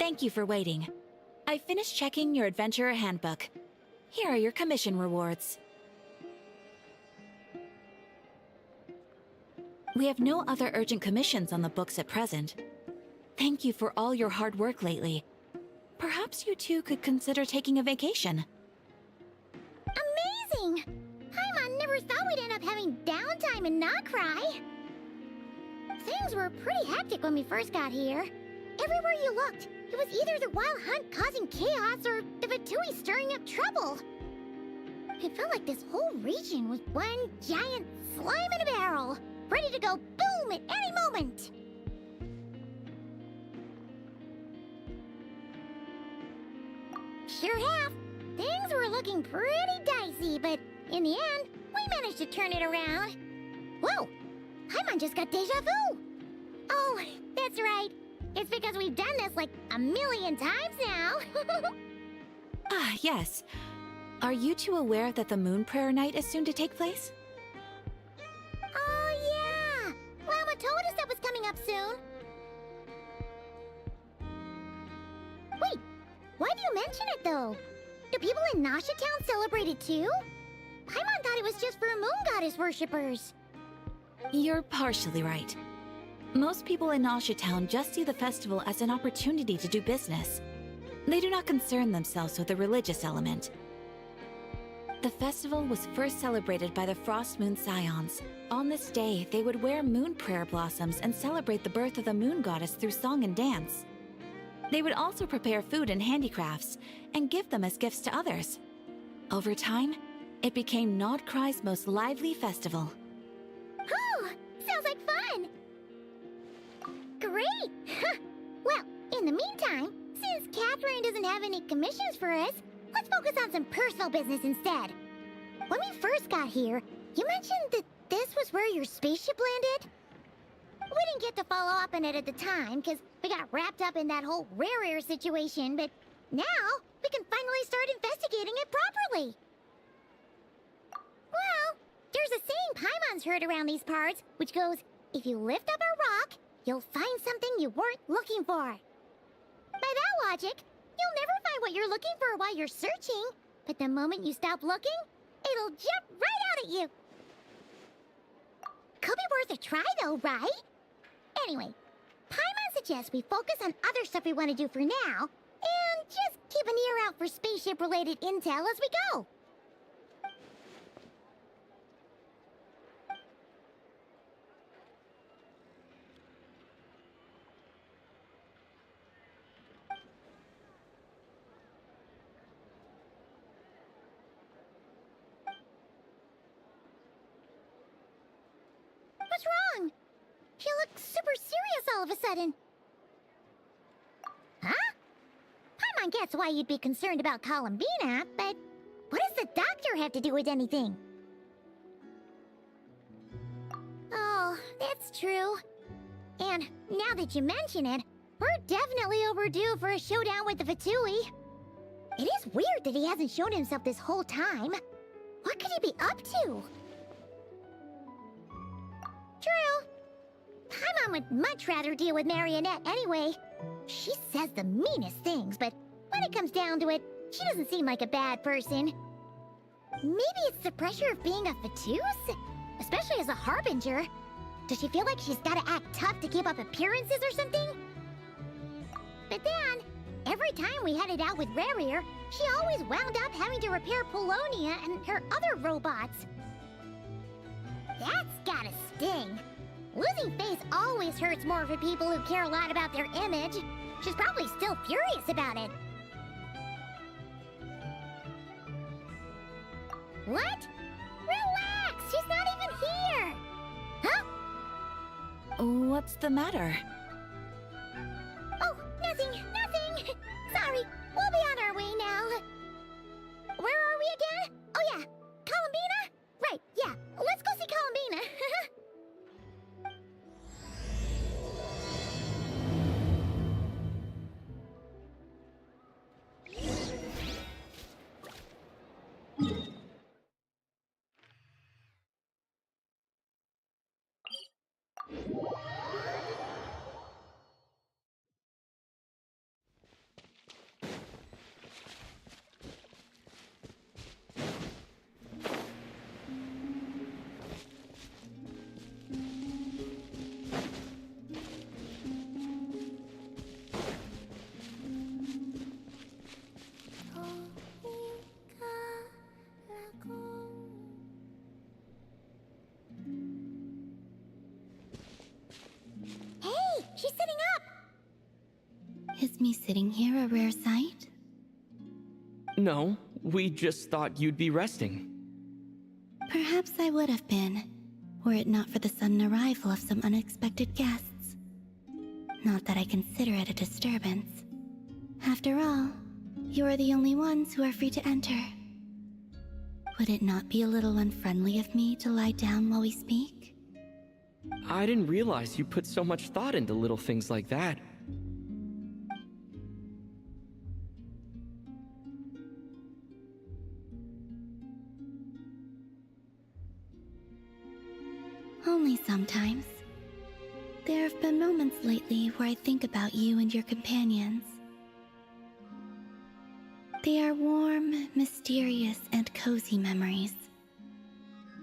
Thank you for waiting. I finished checking your adventurer handbook. Here are your commission rewards. We have no other urgent commissions on the books at present. Thank you for all your hard work lately. Perhaps you two could consider taking a vacation. Amazing! Paimon never thought we'd end up having downtime and not cry. Things were pretty hectic when we first got here. Everywhere you looked, it was either the wild hunt causing chaos or the Fatui stirring up trouble. It felt like this whole region was one giant slime in a barrel, ready to go boom at any moment. Sure have. Things were looking pretty dicey, but in the end, we managed to turn it around. Whoa! Paimon just got deja vu! Oh, that's right. It's because we've done this like a million times now. Ah, yes. Are you two aware that the Moon Prayer Night is soon to take place? Oh, yeah! Lauma told us that was coming up soon. Wait, why do you mention it, though? Do people in Nasha Town celebrate it, too? Paimon thought it was just for moon goddess worshippers. You're partially right. Most people in Nasha Town just see the festival as an opportunity to do business. They do not concern themselves with the religious element. The festival was first celebrated by the Frost Moon Scions. On this day, they would wear moon prayer blossoms and celebrate the birth of the moon goddess through song and dance. They would also prepare food and handicrafts and give them as gifts to others. Over time, it became Nodcry's most lively festival. Oh, sounds like fun! Great! Well, in the meantime, since Catherine doesn't have any commissions for us, let's focus on some personal business instead. When we first got here, you mentioned that this was where your spaceship landed? We didn't get to follow up on it at the time, because we got wrapped up in that whole rare air situation, but now we can finally start investigating it properly. Well, there's a saying Paimon's heard around these parts, which goes, if you lift up a rock, you'll find something you weren't looking for. By that logic, you'll never find what you're looking for while you're searching, but the moment you stop looking, it'll jump right out at you. Could be worth a try though, right? Anyway, Paimon suggests we focus on other stuff we want to do for now, and just keep an ear out for spaceship-related intel as we go. What's wrong? She looks super serious all of a sudden. Huh? Paimon gets why you'd be concerned about Columbina, but what does the doctor have to do with anything? Oh, that's true. And now that you mention it, we're definitely overdue for a showdown with the Fatui. It is weird that he hasn't shown himself this whole time. What could he be up to? True. Paimon would much rather deal with Marionette anyway. She says the meanest things, but when it comes down to it, she doesn't seem like a bad person. Maybe it's the pressure of being a Fatuse? Especially as a Harbinger. Does she feel like she's gotta act tough to keep up appearances or something? But then, every time we headed out with Rarir, she always wound up having to repair Polonia and her other robots. That's gotta sting. Losing face always hurts more for people who care a lot about their image. She's probably still furious about it. What? Relax! She's not even here! Huh? What's the matter? Oh, nothing, nothing! Sorry, we'll be on our way now. Where are we again? Oh yeah, Columbina? Right, yeah, let's go see Columbina. Is me sitting here a rare sight? No, we just thought you'd be resting. Perhaps I would have been, were it not for the sudden arrival of some unexpected guests. Not that I consider it a disturbance. After all, you are the only ones who are free to enter. Would it not be a little unfriendly of me to lie down while we speak? I didn't realize you put so much thought into little things like that. Only sometimes. There have been moments lately where I think about you and your companions. They are warm, mysterious, and cozy memories.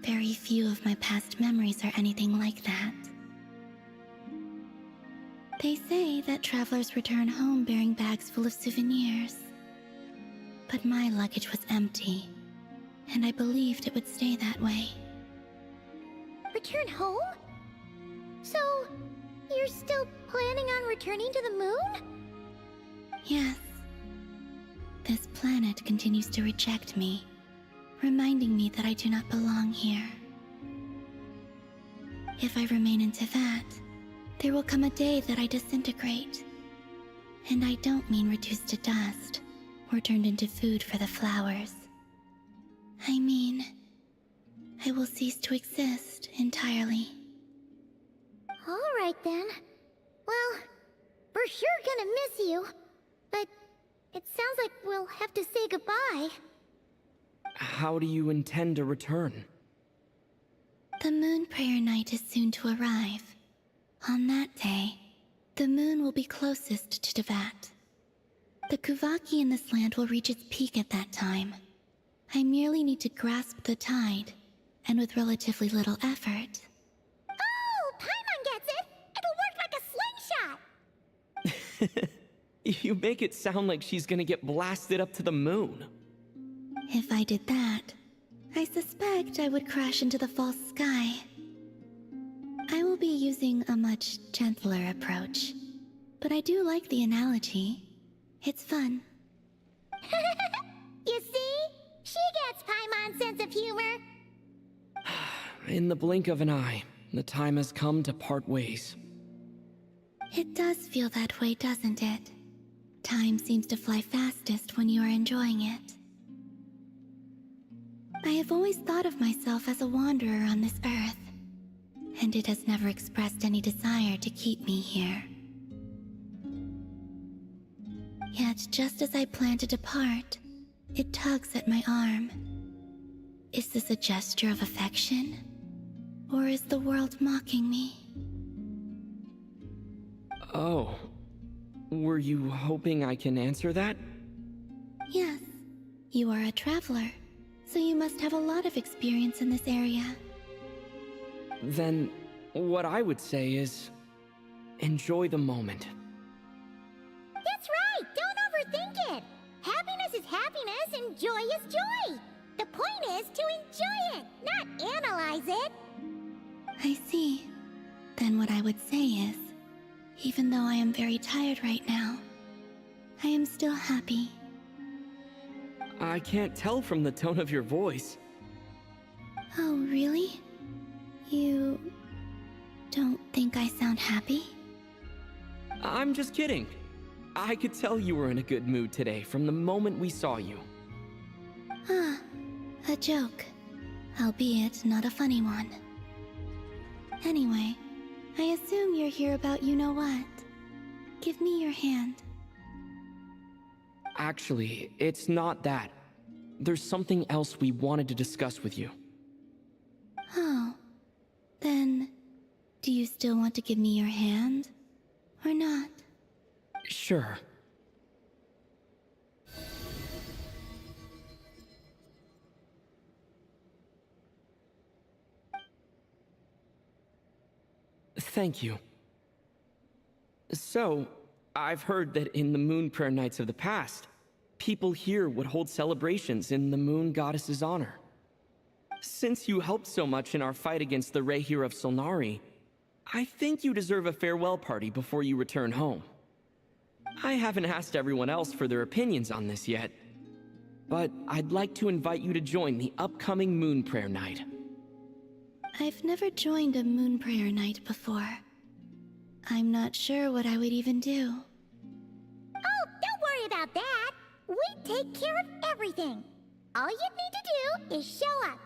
Very few of my past memories are anything like that. They say that travelers return home bearing bags full of souvenirs. But my luggage was empty, and I believed it would stay that way. Return home? So, you're still planning on returning to the moon? Yes. This planet continues to reject me, reminding me that I do not belong here. If I remain in Teyvat, there will come a day that I disintegrate. And I don't mean reduced to dust, or turned into food for the flowers. I mean, I will cease to exist entirely. Alright then. Well, we're sure gonna miss you. But it sounds like we'll have to say goodbye. How do you intend to return? The moon prayer night is soon to arrive. On that day, the moon will be closest to Teyvat. The Kuvaki in this land will reach its peak at that time. I merely need to grasp the tide, and with relatively little effort. Oh, Paimon gets it! It'll work like a slingshot! You make it sound like she's gonna get blasted up to the moon. If I did that, I suspect I would crash into the false sky. I will be using a much gentler approach, but I do like the analogy. It's fun. You see? She gets Paimon's sense of humor. In the blink of an eye, the time has come to part ways. It does feel that way, doesn't it? Time seems to fly fastest when you are enjoying it. I have always thought of myself as a wanderer on this earth, and it has never expressed any desire to keep me here. Yet, just as I plan to depart, it tugs at my arm. Is this a gesture of affection? Or is the world mocking me? Oh. Were you hoping I can answer that? Yes. You are a traveler, so you must have a lot of experience in this area. Then, what I would say is, enjoy the moment. That's right! Don't overthink it! Happiness is happiness and joy is joy! The point is to enjoy it, not analyze it! I see. Then what I would say is, even though I am very tired right now, I am still happy. I can't tell from the tone of your voice. Oh, really? You don't think I sound happy? I'm just kidding. I could tell you were in a good mood today from the moment we saw you. Ah, a joke. Albeit not a funny one. Anyway, I assume you're here about you-know-what. Give me your hand. Actually, it's not that. There's something else we wanted to discuss with you. Oh. Then, do you still want to give me your hand? Or not? Sure. Thank you. So, I've heard that in the moon prayer nights of the past, people here would hold celebrations in the moon goddess's honor. Since you helped so much in our fight against the Rehir of Solnari, I think you deserve a farewell party before you return home. I haven't asked everyone else for their opinions on this yet, but I'd like to invite you to join the upcoming Moon Prayer Night. I've never joined a moon prayer night before. I'm not sure what I would even do. Oh, don't worry about that. We take care of everything. All you need to do is show up.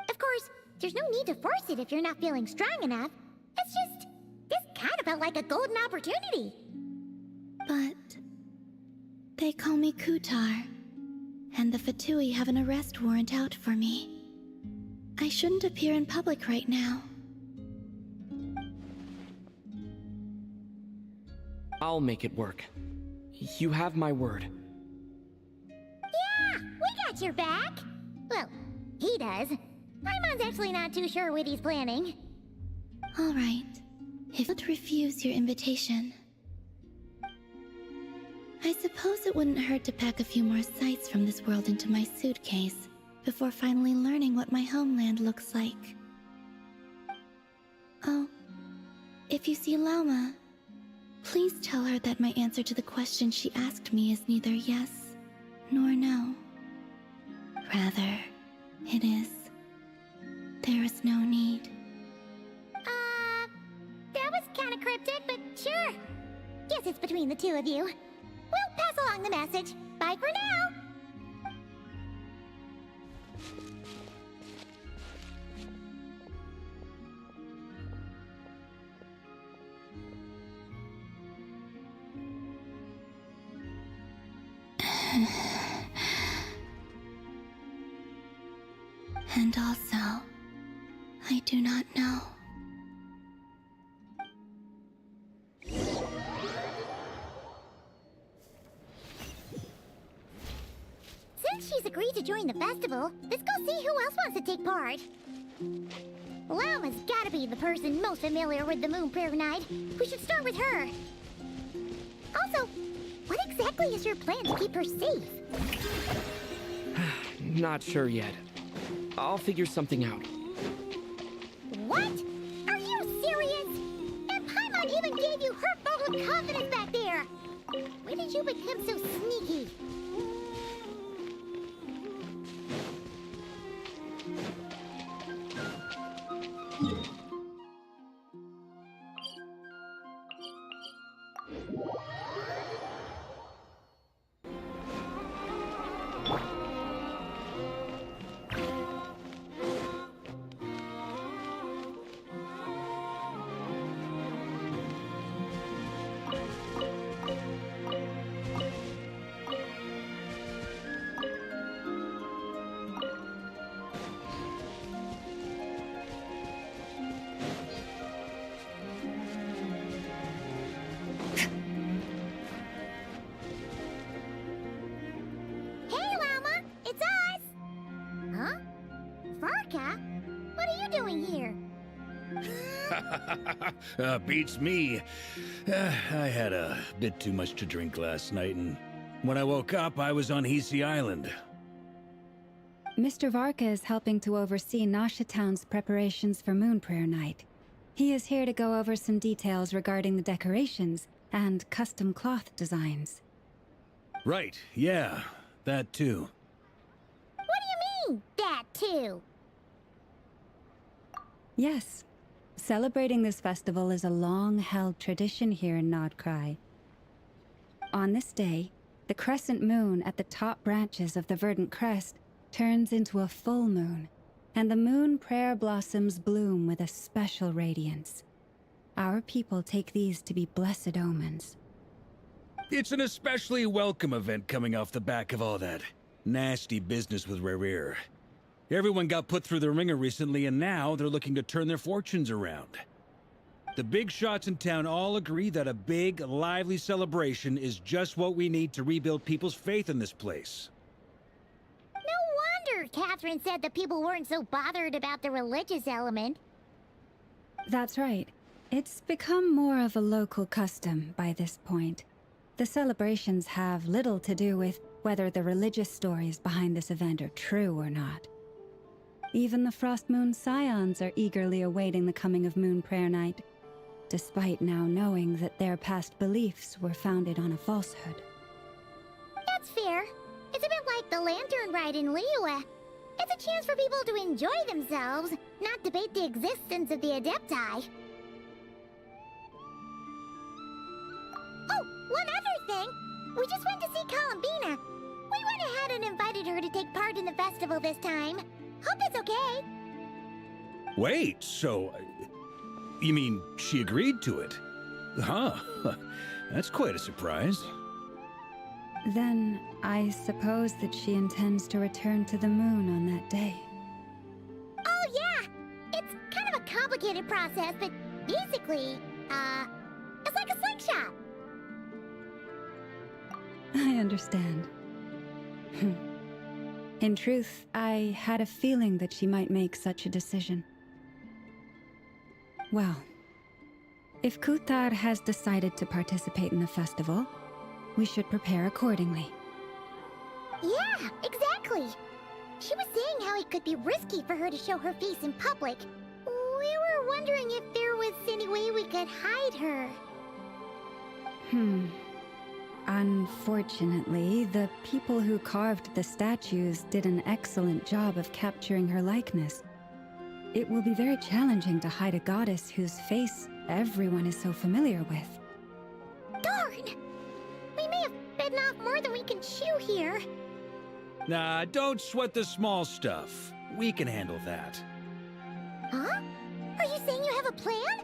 Of course, there's no need to force it if you're not feeling strong enough. It's just, this kind of felt like a golden opportunity. But they call me Kutar, and the Fatui have an arrest warrant out for me. I shouldn't appear in public right now. I'll make it work. You have my word. Yeah, we got your back. Well, he does. Paimon's actually not too sure what he's planning. All right. If you'd refuse your invitation, I suppose it wouldn't hurt to pack a few more sights from this world into my suitcase before finally learning what my homeland looks like. Oh, if you see Lauma, please tell her that my answer to the question she asked me is neither yes nor no. Rather, it is, there is no need. That was kind of cryptic, but sure. Guess it's between the two of you. We'll pass along the message. Bye for now. And also, I do not know. Since she's agreed to join the festival, let's go see who else wants to take part. Lauma's gotta be the person most familiar with the Moon Prayer Night. We should start with her. Also, what exactly is your plan to keep her safe? Not sure yet. I'll figure something out. What? Are you serious? And Paimon even gave you her vote of confidence back there. When did you become so sneaky? Hey, Lauma! It's us! Huh? Varka? What are you doing here? Beats me. I had a bit too much to drink last night, and when I woke up, I was on Hisi Island. Mr. Varka is helping to oversee Nasha Town's preparations for Moon Prayer Night. He is here to go over some details regarding the decorations and custom cloth designs. Right, yeah, that too. What do you mean, that too? Yes, celebrating this festival is a long-held tradition here in Nodcry. On this day, the crescent moon at the top branches of the verdant crest turns into a full moon, and the moon prayer blossoms bloom with a special radiance. Our people take these to be blessed omens. It's an especially welcome event coming off the back of all that nasty business with Rare. Everyone got put through the ringer recently, and now they're looking to turn their fortunes around. The big shots in town all agree that a big, lively celebration is just what we need to rebuild people's faith in this place. No wonder Catherine said that people weren't so bothered about the religious element. That's right. It's become more of a local custom by this point. The celebrations have little to do with whether the religious stories behind this event are true or not. Even the Frost Moon Scions are eagerly awaiting the coming of Moon Prayer Night. despite now knowing that their past beliefs were founded on a falsehood. That's fair. It's a bit like the lantern ride in Liyue. It's a chance for people to enjoy themselves, not debate the existence of the Adepti. Oh, one other thing! We just went to see Columbina. We went ahead and invited her to take part in the festival this time. Hope it's okay. Wait, so... you mean she agreed to it? Huh. That's quite a surprise. Then I suppose that she intends to return to the moon on that day. Oh yeah! It's kind of a complicated process, but basically, it's like a slingshot. I understand. In truth, I had a feeling that she might make such a decision. Well, if Kutar has decided to participate in the festival, we should prepare accordingly. Yeah, exactly. She was saying how it could be risky for her to show her face in public. We were wondering if there was any way we could hide her. Unfortunately, the people who carved the statues did an excellent job of capturing her likeness. It will be very challenging to hide a goddess whose face everyone is so familiar with. Darn! We may have bitten off more than we can chew here. Nah, don't sweat the small stuff. We can handle that. Huh? Are you saying you have a plan?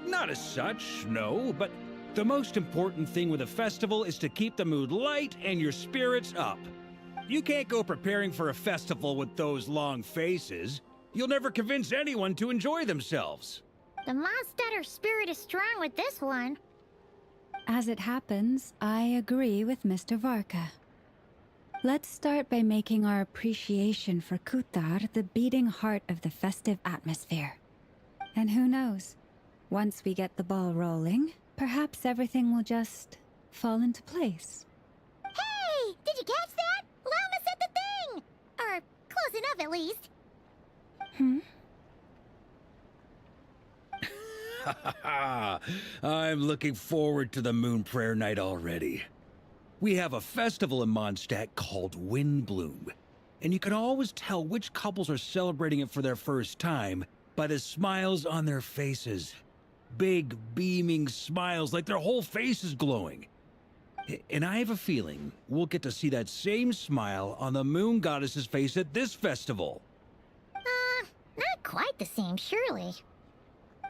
Not as such, no, but the most important thing with a festival is to keep the mood light and your spirits up. You can't go preparing for a festival with those long faces. You'll never convince anyone to enjoy themselves. The Mondstatter spirit is strong with this one. As it happens, I agree with Mr. Varka. Let's start by making our appreciation for Kutar the beating heart of the festive atmosphere. And who knows? Once we get the ball rolling, perhaps everything will just fall into place. Hey! Did you catch that? Lauma said the thing! Or close enough, at least. I'm looking forward to the Moon Prayer Night already. We have a festival in Mondstadt called Windbloom, and you can always tell which couples are celebrating it for their first time by the smiles on their faces. Big, beaming smiles like their whole face is glowing. And I have a feeling we'll get to see that same smile on the Moon Goddess's face at this festival. Not quite the same, surely.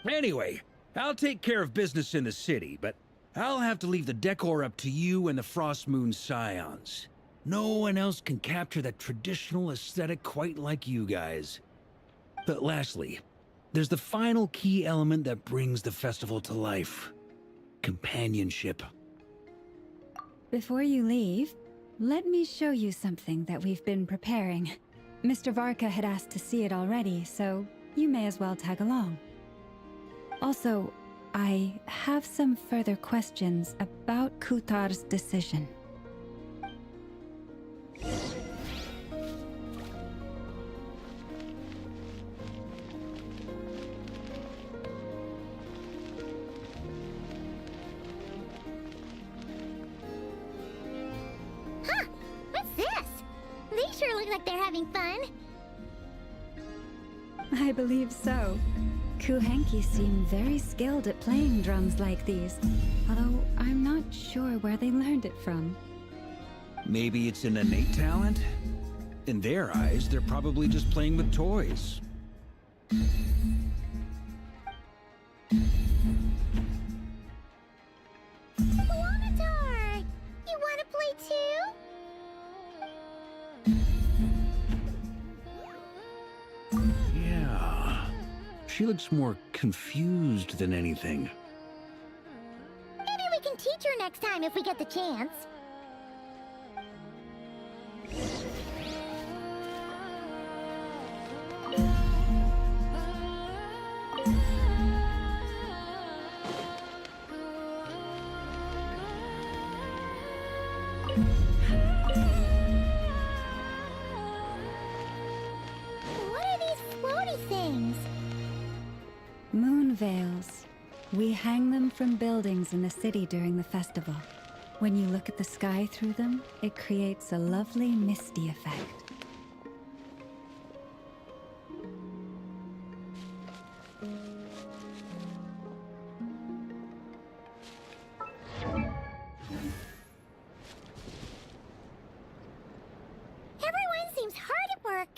Anyway, I'll take care of business in the city, but I'll have to leave the decor up to you and the Frost Moon Scions. No one else can capture that traditional aesthetic quite like you guys. But lastly, there's the final key element that brings the festival to life. Companionship. Before you leave, let me show you something that we've been preparing. Mr. Varka had asked to see it already, so you may as well tag along. Also, I have some further questions about Kutar's decision. Huh! What's this? They sure look like they're having fun. I believe so. Kuhenki seem very skilled at playing drums like these, although I'm not sure where they learned it from. Maybe it's an innate talent? In their eyes, they're probably just playing with toys. Wanatar! You wanna play too? Yeah. She looks more confused than anything. Maybe we can teach her next time if we get the chance. What are these floaty things? Moon veils. We hang them from buildings in the city during the festival. When you look at the sky through them, it creates a lovely misty effect. Everyone seems hard at work.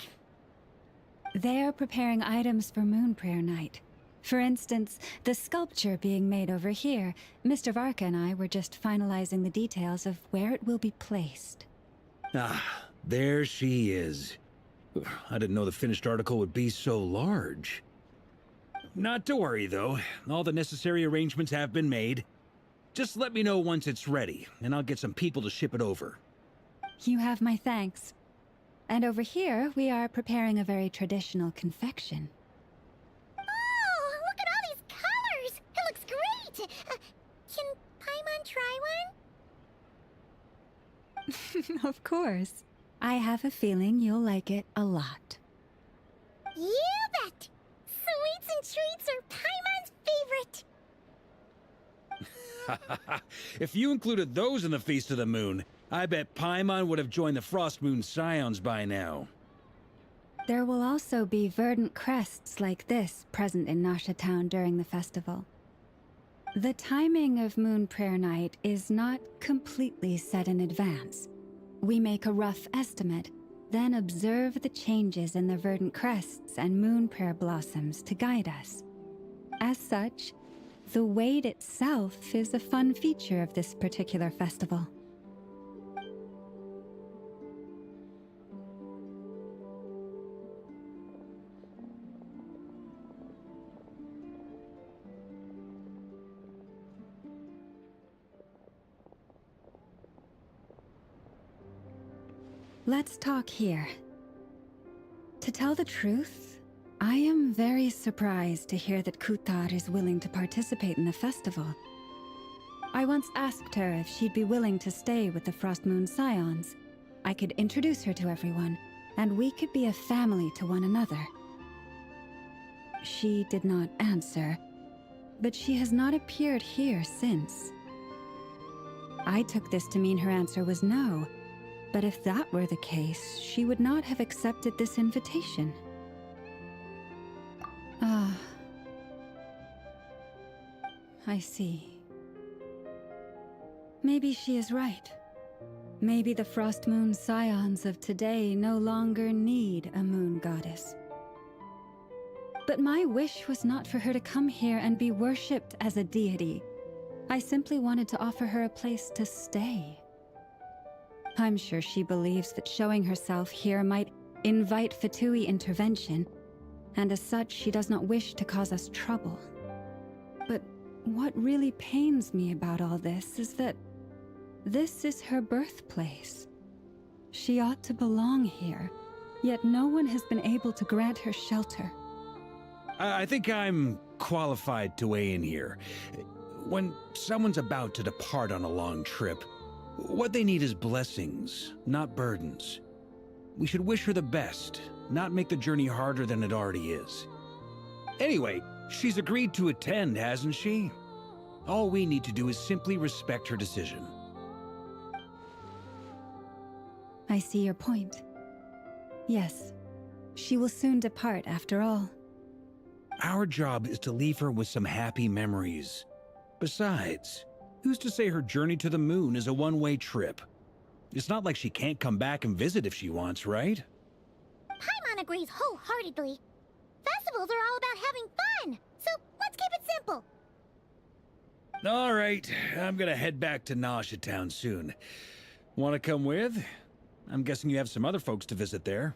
They're preparing items for Moon Prayer Night. For instance, the sculpture being made over here, Mr. Varka and I were just finalizing the details of where it will be placed. Ah, there she is. I didn't know the finished article would be so large. Not to worry, though. All the necessary arrangements have been made. Just let me know once it's ready, and I'll get some people to ship it over. You have my thanks. And over here, we are preparing a very traditional confection. Oh, look at all these colors! It looks great! Can Paimon try one? Of course. I have a feeling you'll like it a lot. You bet! Sweets and treats are Paimon's favorite! If you included those in the Feast of the Moon, I bet Paimon would have joined the Frost Moon Scions by now. There will also be verdant crests like this present in Nasha Town during the festival. The timing of Moon Prayer Night is not completely set in advance. We make a rough estimate, then observe the changes in the verdant crests and moon prayer blossoms to guide us. As such, the wait itself is a fun feature of this particular festival. Let's talk here. To tell the truth, I am very surprised to hear that Kutar is willing to participate in the festival. I once asked her if she'd be willing to stay with the Frost Moon Scions. I could introduce her to everyone, and we could be a family to one another. She did not answer, but she has not appeared here since. I took this to mean her answer was no. But if that were the case, she would not have accepted this invitation. Ah. I see. Maybe she is right. Maybe the Frost Moon Scions of today no longer need a moon goddess. But my wish was not for her to come here and be worshipped as a deity. I simply wanted to offer her a place to stay. I'm sure she believes that showing herself here might invite Fatui intervention, and as such, she does not wish to cause us trouble. But what really pains me about all this is that this is her birthplace. She ought to belong here, yet no one has been able to grant her shelter. I think I'm qualified to weigh in here. When someone's about to depart on a long trip, what they need is blessings, not burdens. We should wish her the best, not make the journey harder than it already is. Anyway, she's agreed to attend, hasn't she? All we need to do is simply respect her decision. I see your point. Yes, she will soon depart after all. Our job is to leave her with some happy memories. Besides, who's to say her journey to the moon is a one-way trip? It's not like she can't come back and visit if she wants, right? Paimon agrees wholeheartedly. Festivals are all about having fun, so let's keep it simple. All right, I'm gonna head back to Nasha Town soon. Want to come with? I'm guessing you have some other folks to visit there.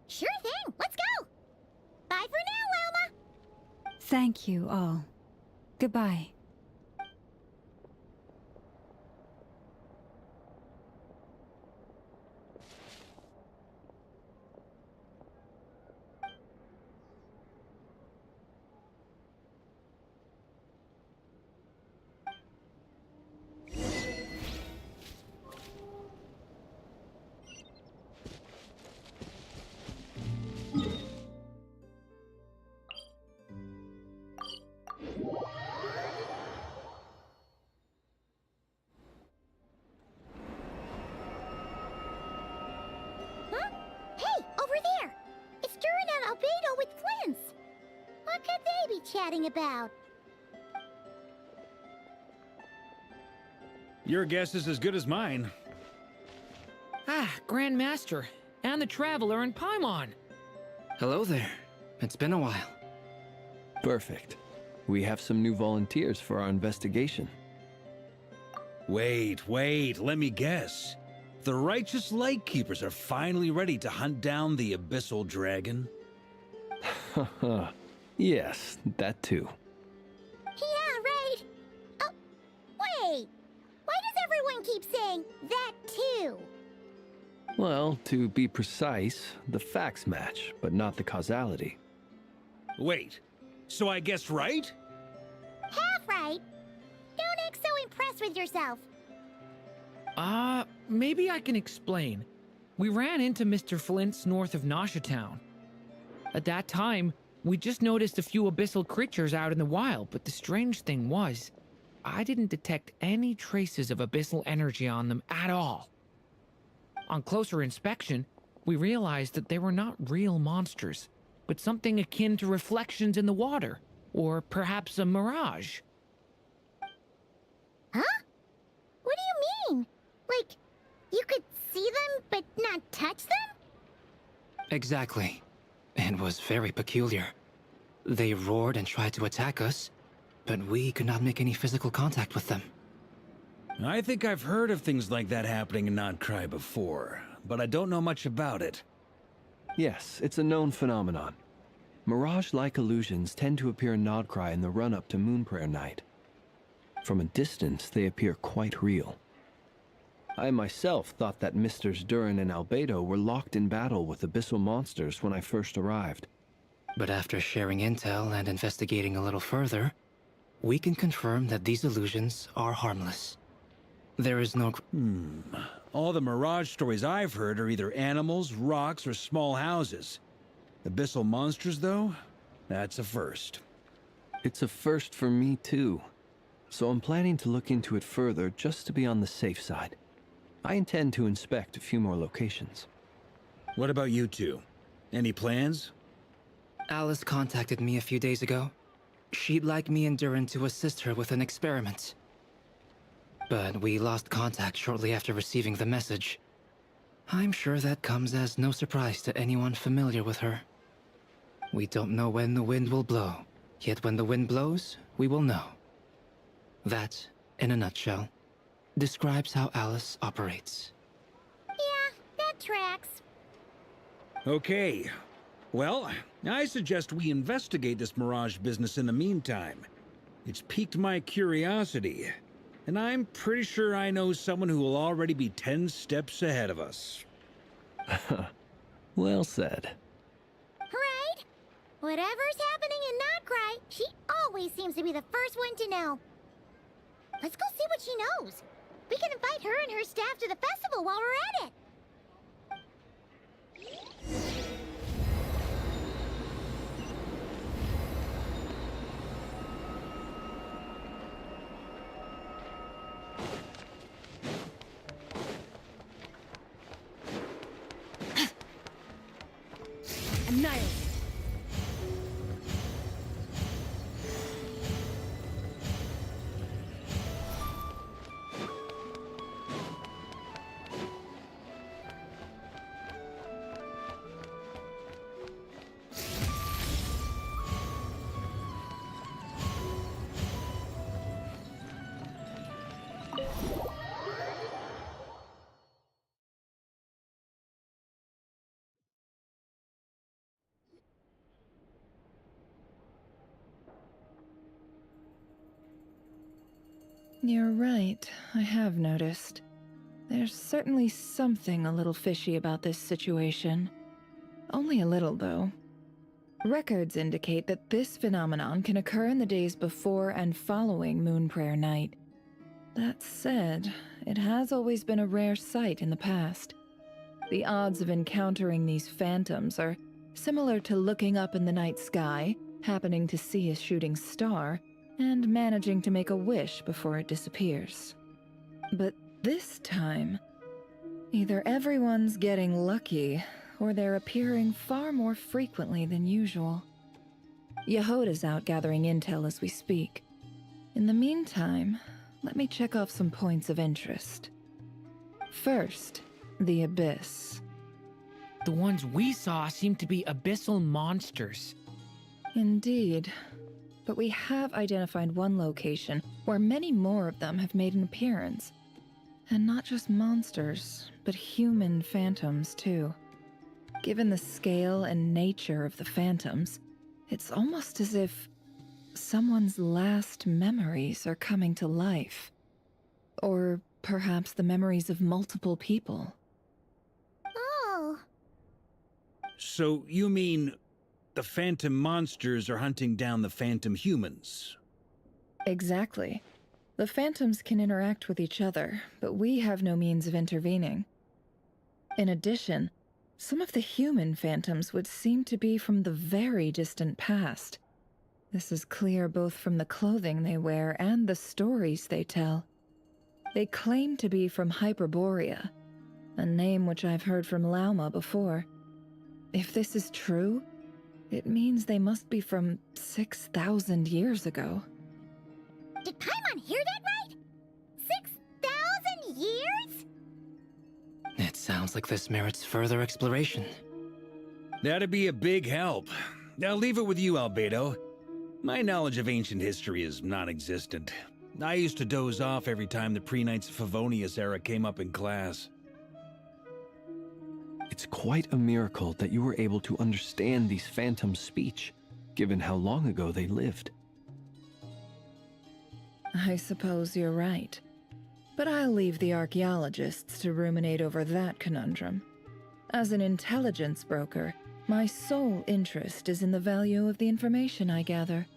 Sure thing, let's go! Bye for now, Lauma! Thank you all. Goodbye. could they be chatting about? Your guess is as good as mine. Ah, Grand Master, and the Traveler and Paimon. Hello there. It's been a while. Perfect. We have some new volunteers for our investigation. Wait, let me guess. The righteous Lightkeepers are finally ready to hunt down the Abyssal Dragon? Haha. Yes, that too. Yeah, right. Oh, wait. Why does everyone keep saying that too? Well, to be precise, the facts match, but not the causality. Wait, so I guessed right? Half right. Don't act so impressed with yourself. Maybe I can explain. We ran into Mr. Flint's north of Town. At that time, we just noticed a few abyssal creatures out in the wild, but the strange thing was, I didn't detect any traces of abyssal energy on them at all. On closer inspection, we realized that they were not real monsters, but something akin to reflections in the water, or perhaps a mirage. Huh? What do you mean? Like, you could see them but not touch them? Exactly. It was very peculiar. They roared and tried to attack us, but we could not make any physical contact with them. I think I've heard of things like that happening in Nocturne before, but I don't know much about it. Yes, it's a known phenomenon. Mirage-like illusions tend to appear in Nocturne in the run-up to Moonprayer Night. From a distance, they appear quite real. I myself thought that Misters Durin and Albedo were locked in battle with abyssal monsters when I first arrived. But after sharing intel and investigating a little further, we can confirm that these illusions are harmless. There is no... All the Mirage stories I've heard are either animals, rocks, or small houses. Abyssal monsters, though? That's a first. It's a first for me, too. So I'm planning to look into it further just to be on the safe side. I intend to inspect a few more locations. What about you two? Any plans? Alice contacted me a few days ago. She'd like me and Durin to assist her with an experiment. But we lost contact shortly after receiving the message. I'm sure that comes as no surprise to anyone familiar with her. We don't know when the wind will blow, yet when the wind blows, we will know. That, in a nutshell, describes how Alice operates. Yeah, that tracks. Okay. Well, I suggest we investigate this Mirage business in the meantime. It's piqued my curiosity, and I'm pretty sure I know someone who will already be 10 steps ahead of us. Well said. Right? Whatever's happening in Nocturne, she always seems to be the first one to know. Let's go see what she knows. We can invite her and her staff to the festival while we're at it. Annihilate! You're right, I have noticed. There's certainly something a little fishy about this situation. Only a little, though. Records indicate that this phenomenon can occur in the days before and following Moonprayer Night. That said, it has always been a rare sight in the past. The odds of encountering these phantoms are similar to looking up in the night sky, happening to see a shooting star, and managing to make a wish before it disappears. But this time, either everyone's getting lucky, or they're appearing far more frequently than usual. Jahoda's out gathering intel as we speak. In the meantime, let me check off some points of interest. First, the Abyss. The ones we saw seem to be abyssal monsters. Indeed. But we have identified one location where many more of them have made an appearance. And not just monsters, but human phantoms too. Given the scale and nature of the phantoms, it's almost as if someone's last memories are coming to life. Or perhaps the memories of multiple people. Oh. So you mean the phantom monsters are hunting down the phantom humans? Exactly. The phantoms can interact with each other, but we have no means of intervening. In addition, some of the human phantoms would seem to be from the very distant past. This is clear both from the clothing they wear and the stories they tell. They claim to be from Hyperborea, a name which I've heard from Lauma before. If this is true, it means they must be from 6,000 years ago. Did Paimon hear that right? 6,000 years? It sounds like this merits further exploration. That'd be a big help. I'll leave it with you, Albedo. My knowledge of ancient history is non-existent. I used to doze off every time the pre-Knights of Favonius era came up in class. It's quite a miracle that you were able to understand these phantoms' speech, given how long ago they lived. I suppose you're right. But I'll leave the archaeologists to ruminate over that conundrum. As an intelligence broker, my sole interest is in the value of the information I gather.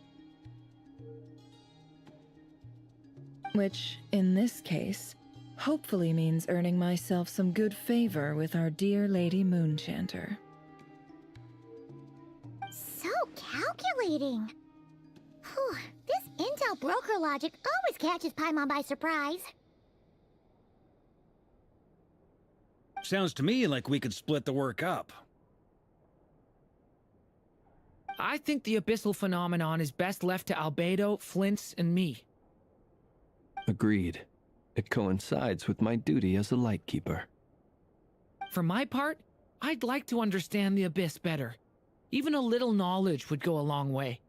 Which, in this case, hopefully means earning myself some good favor with our dear Lady Moonchanter. So calculating. Whew, this intel broker logic always catches Paimon by surprise. Sounds to me like we could split the work up. I think the abyssal phenomenon is best left to Albedo, Flins, and me. Agreed. It coincides with my duty as a lightkeeper. For my part, I'd like to understand the abyss better. Even a little knowledge would go a long way.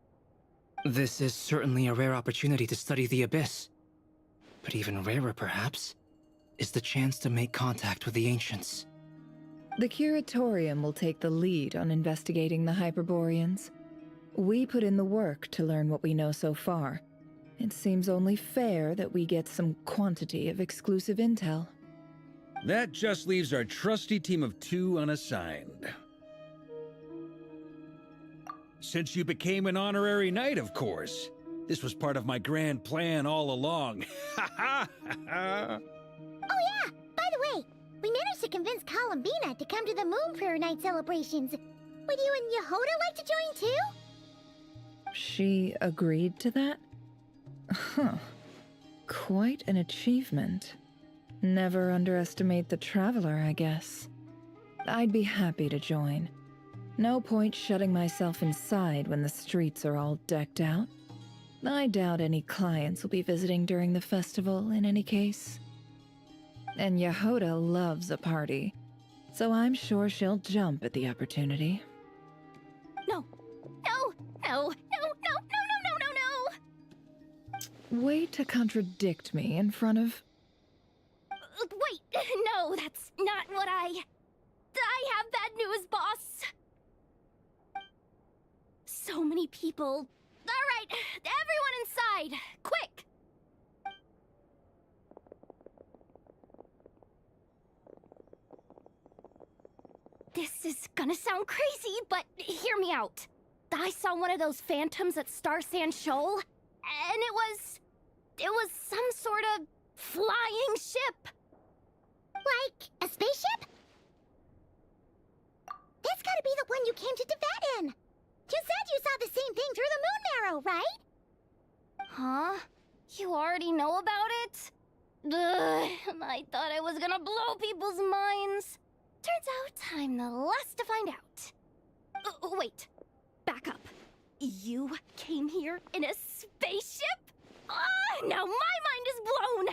This is certainly a rare opportunity to study the abyss. But even rarer, perhaps, is the chance to make contact with the ancients. The Curatorium will take the lead on investigating the Hyperboreans. We put in the work to learn what we know so far. It seems only fair that we get some quantity of exclusive intel. That just leaves our trusty team of 2 unassigned. Since you became an honorary knight, of course. This was part of my grand plan all along. Ha ha ha! Oh yeah, by the way, we managed to convince Columbina to come to the Moon Prayer Night celebrations. Would you and Jahoda like to join too? She agreed to that? Huh. Quite an achievement. Never underestimate the traveler, I guess. I'd be happy to join. No point shutting myself inside when the streets are all decked out. I doubt any clients will be visiting during the festival in any case. And Jahoda loves a party, so I'm sure she'll jump at the opportunity. No. No. No. No. No. No. No. No. No. Way to contradict me in front of... Wait. No, that's not what I have bad news, boss. So many people. All right, everyone inside, quick! This is gonna sound crazy, but hear me out. I saw one of those phantoms at Star Sand Shoal, and it was some sort of flying ship. Like a spaceship? That's gotta be the one you came to Tibet in. You said you saw the same thing through the moon marrow, right? Huh? You already know about it? Ugh, I thought I was gonna blow people's minds. Turns out I'm the last to find out. Wait. Back up. You came here in a spaceship? Now my mind is blown!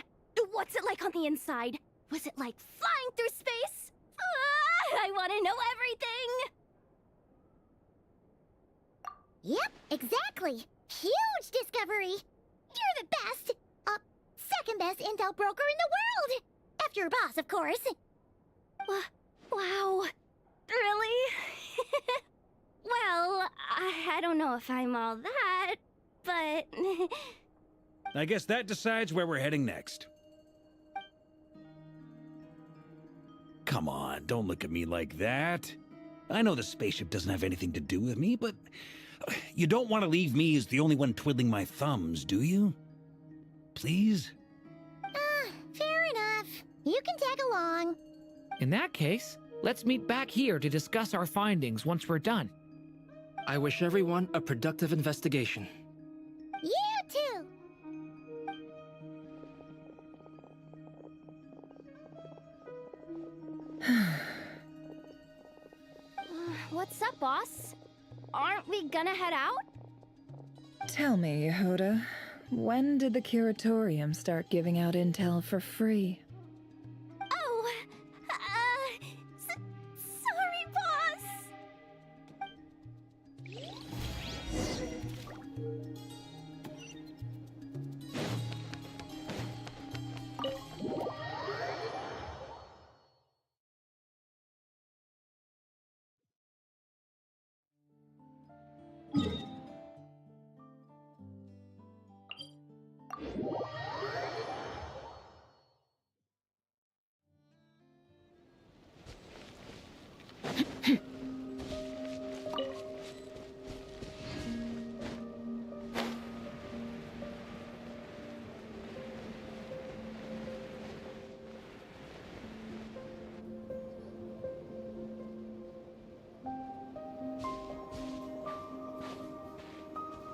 What's it like on the inside? Was it like flying through space? I want to know everything! Yep, exactly. Huge discovery. You're the best. Second best intel broker in the world. After your boss, of course. Wow. Really? Well, I don't know if I'm all that, but... I guess that decides where we're heading next. Come on, don't look at me like that. I know the spaceship doesn't have anything to do with me, but you don't want to leave me as the only one twiddling my thumbs, do you? Please? Fair enough. You can tag along. In that case, let's meet back here to discuss our findings once we're done. I wish everyone a productive investigation. You too. What's up, boss? Aren't we gonna head out? Tell me, Jahoda, when did the curatorium start giving out intel for free? Oh, sorry, boss.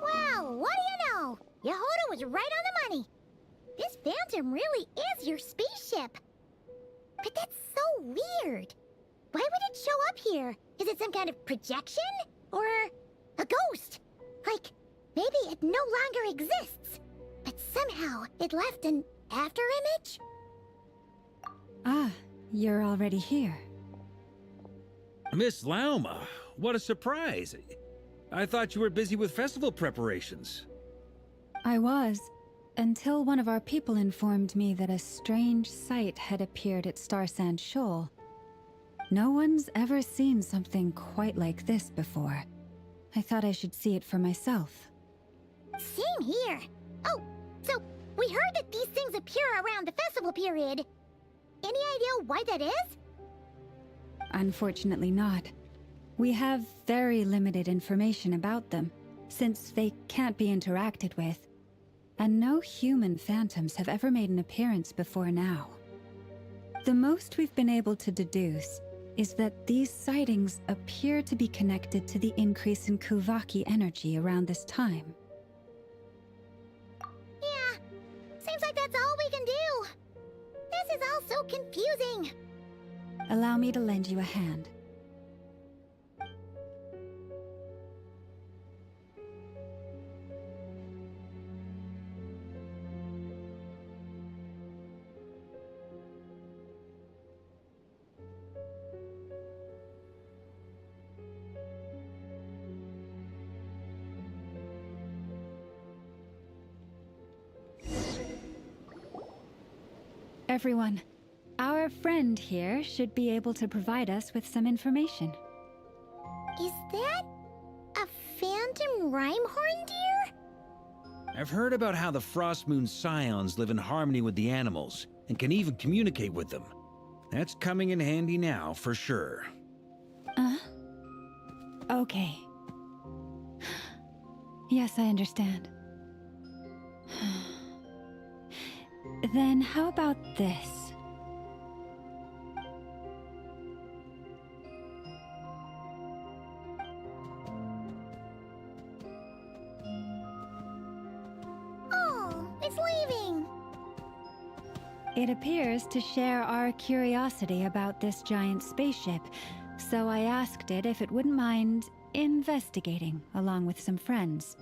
Well, what do you know? Jahoda was right on the money. This phantom really is your spaceship. But that's so weird. Why would it show up here? Is it some kind of projection? Or a ghost? Like, maybe it no longer exists, but somehow it left an afterimage? Ah, you're already here. Miss Lauma, what a surprise. I thought you were busy with festival preparations. I was, until one of our people informed me that a strange sight had appeared at Starsand Shoal. No one's ever seen something quite like this before. I thought I should see it for myself. Same here. Oh, so we heard that these things appear around the festival period. Any idea why that is? Unfortunately not. We have very limited information about them, since they can't be interacted with. And no human phantoms have ever made an appearance before now. The most we've been able to deduce is that these sightings appear to be connected to the increase in Kuvaki energy around this time. Yeah, seems like that's all we can do. This is all so confusing. Allow me to lend you a hand. Everyone, our friend here should be able to provide us with some information. Is that a phantom Rhymehorn deer? I've heard about how the Frost Moon Scions live in harmony with the animals and can even communicate with them. That's coming in handy now, for sure. Okay. Yes, I understand. Then how about this? Oh, it's leaving. It appears to share our curiosity about this giant spaceship, so I asked it if it wouldn't mind investigating along with some friends.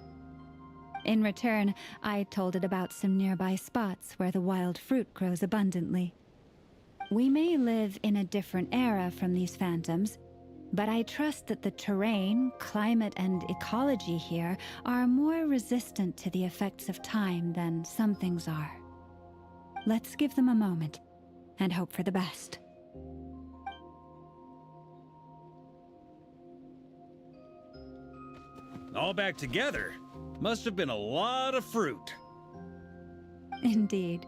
In return, I told it about some nearby spots where the wild fruit grows abundantly. We may live in a different era from these phantoms, but I trust that the terrain, climate, and ecology here are more resistant to the effects of time than some things are. Let's give them a moment and hope for the best. All back together? Must have been a lot of fruit. Indeed.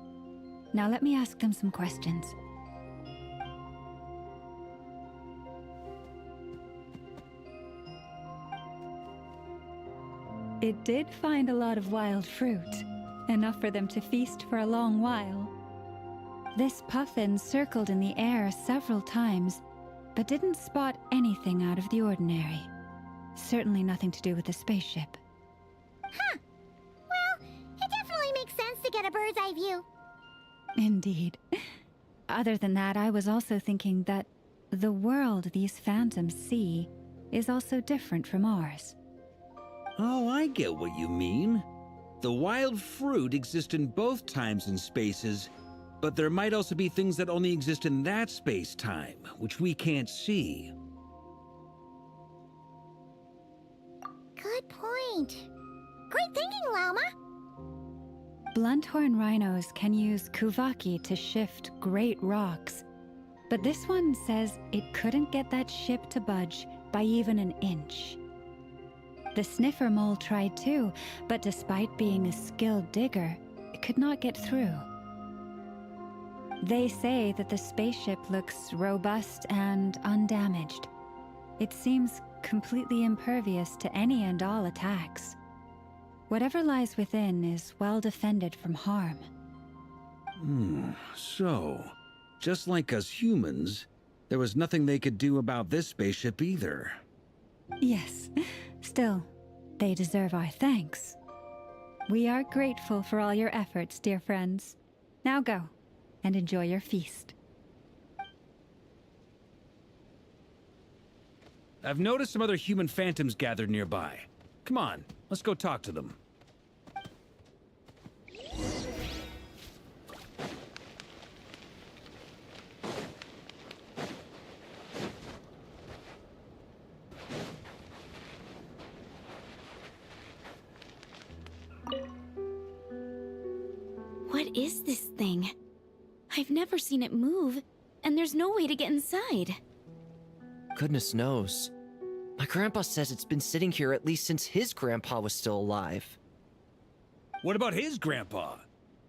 Now let me ask them some questions. It did find a lot of wild fruit, enough for them to feast for a long while. This puffin circled in the air several times, but didn't spot anything out of the ordinary. Certainly nothing to do with the spaceship. Huh. Well, it definitely makes sense to get a bird's eye view. Indeed. Other than that, I was also thinking that the world these phantoms see is also different from ours. Oh, I get what you mean. The wild fruit exist in both times and spaces, but there might also be things that only exist in that space-time, which we can't see. Good point. Great thinking, Lauma. Blunthorn rhinos can use kuvaki to shift great rocks, but this one says it couldn't get that ship to budge by even an inch. The sniffer mole tried too, but despite being a skilled digger, it could not get through. They say that the spaceship looks robust and undamaged. It seems completely impervious to any and all attacks. Whatever lies within is well defended from harm. So, just like us humans, there was nothing they could do about this spaceship either. Yes, still, they deserve our thanks. We are grateful for all your efforts, dear friends. Now go, and enjoy your feast. I've noticed some other human phantoms gathered nearby. Come on, let's go talk to them. What is this thing? I've never seen it move, and there's no way to get inside. Goodness knows. My grandpa says it's been sitting here at least since his grandpa was still alive. What about his grandpa?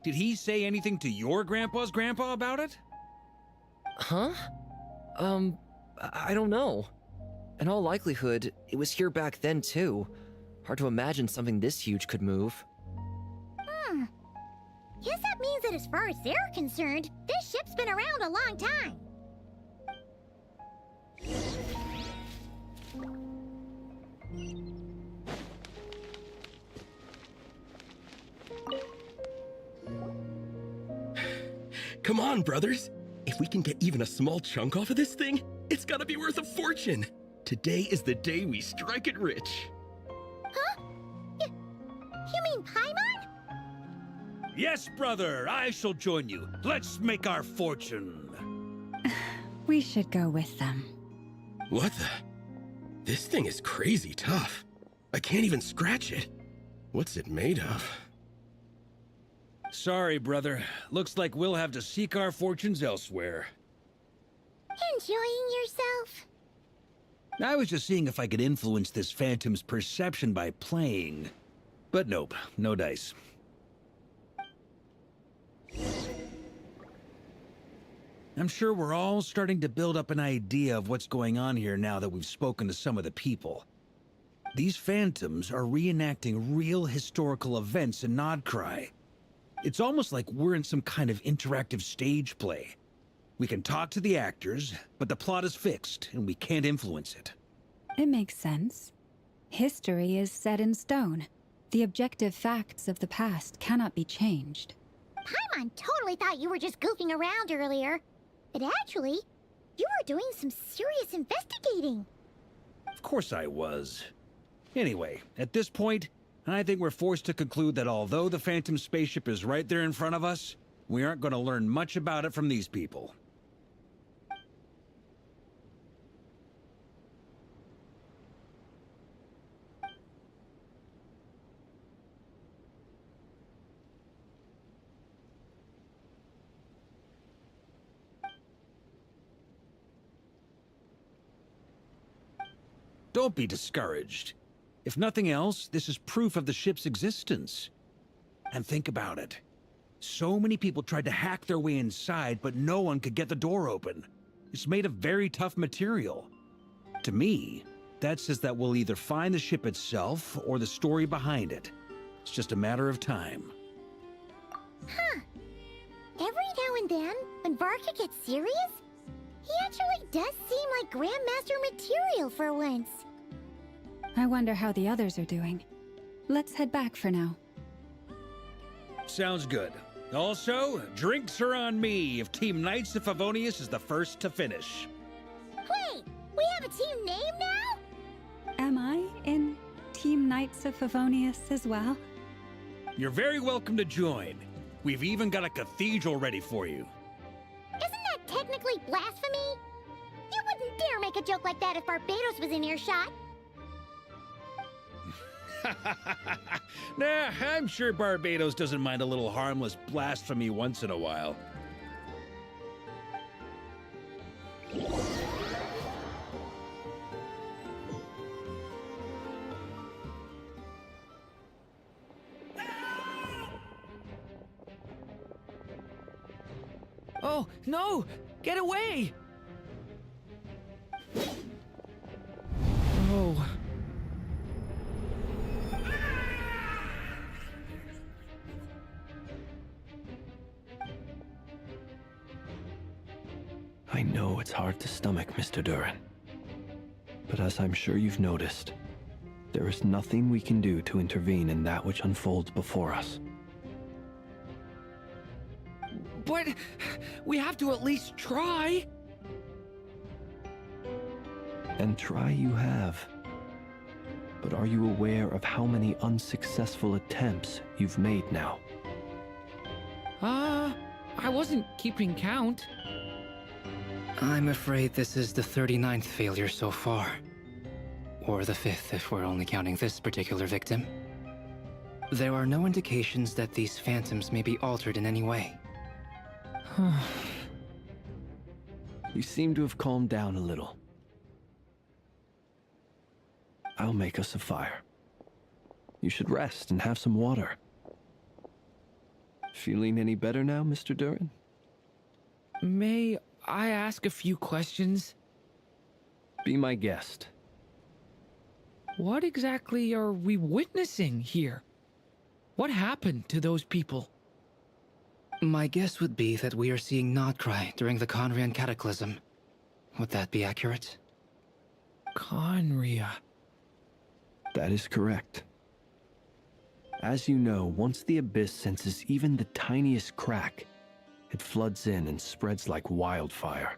Did he say anything to your grandpa's grandpa about it? Huh? I don't know. In all likelihood, it was here back then too. Hard to imagine something this huge could move. Guess that means that as far as they're concerned, this ship's been around a long time. Come on, brothers. If we can get even a small chunk off of this thing, it's gotta be worth a fortune. Today is the day we strike it rich. Huh? You mean Paimon? Yes, brother, I shall join you. Let's make our fortune. We should go with them. What the? This thing is crazy tough. I can't even scratch it. What's it made of? Sorry, brother. Looks like we'll have to seek our fortunes elsewhere. Enjoying yourself? I was just seeing if I could influence this phantom's perception by playing. But nope, no dice. I'm sure we're all starting to build up an idea of what's going on here now that we've spoken to some of the people. These phantoms are reenacting real historical events in Nodcry. It's almost like we're in some kind of interactive stage play. We can talk to the actors, but the plot is fixed, and we can't influence it. It makes sense. History is set in stone. The objective facts of the past cannot be changed. Paimon totally thought you were just goofing around earlier. But actually, you were doing some serious investigating. Of course I was. Anyway, at this point, I think we're forced to conclude that although the Phantom spaceship is right there in front of us, we aren't going to learn much about it from these people. Don't be discouraged. If nothing else, this is proof of the ship's existence. And think about it. So many people tried to hack their way inside, but no one could get the door open. It's made of very tough material. To me, that says that we'll either find the ship itself or the story behind it. It's just a matter of time. Huh. Every now and then, when Varka gets serious, he actually does seem like Grandmaster material for once. I wonder how the others are doing. Let's head back for now. Sounds good. Also, drinks are on me if Team Knights of Favonius is the first to finish. Wait, we have a team name now? Am I in Team Knights of Favonius as well? You're very welcome to join. We've even got a cathedral ready for you. Isn't that technically blasphemy? You wouldn't dare make a joke like that if Barbados was in earshot. Nah, I'm sure Barbados doesn't mind a little harmless blasphemy once in a while. Oh, no! Get away! Oh. I know it's hard to stomach, Mr. Durin. But as I'm sure you've noticed, there is nothing we can do to intervene in that which unfolds before us. But we have to at least try. And try you have. But are you aware of how many unsuccessful attempts you've made now? I wasn't keeping count. I'm afraid this is the 39th failure so far. Or the 5th if we're only counting this particular victim. There are no indications that these phantoms may be altered in any way. You seem to have calmed down a little. I'll make us a fire. You should rest and have some water. Feeling any better now, Mr. Durin? May I ask a few questions? Be my guest. What exactly are we witnessing here? What happened to those people? My guess would be that we are seeing Nodcry during the Conrian Cataclysm. Would that be accurate? Conria. That is correct. As you know, once the Abyss senses even the tiniest crack, it floods in and spreads like wildfire.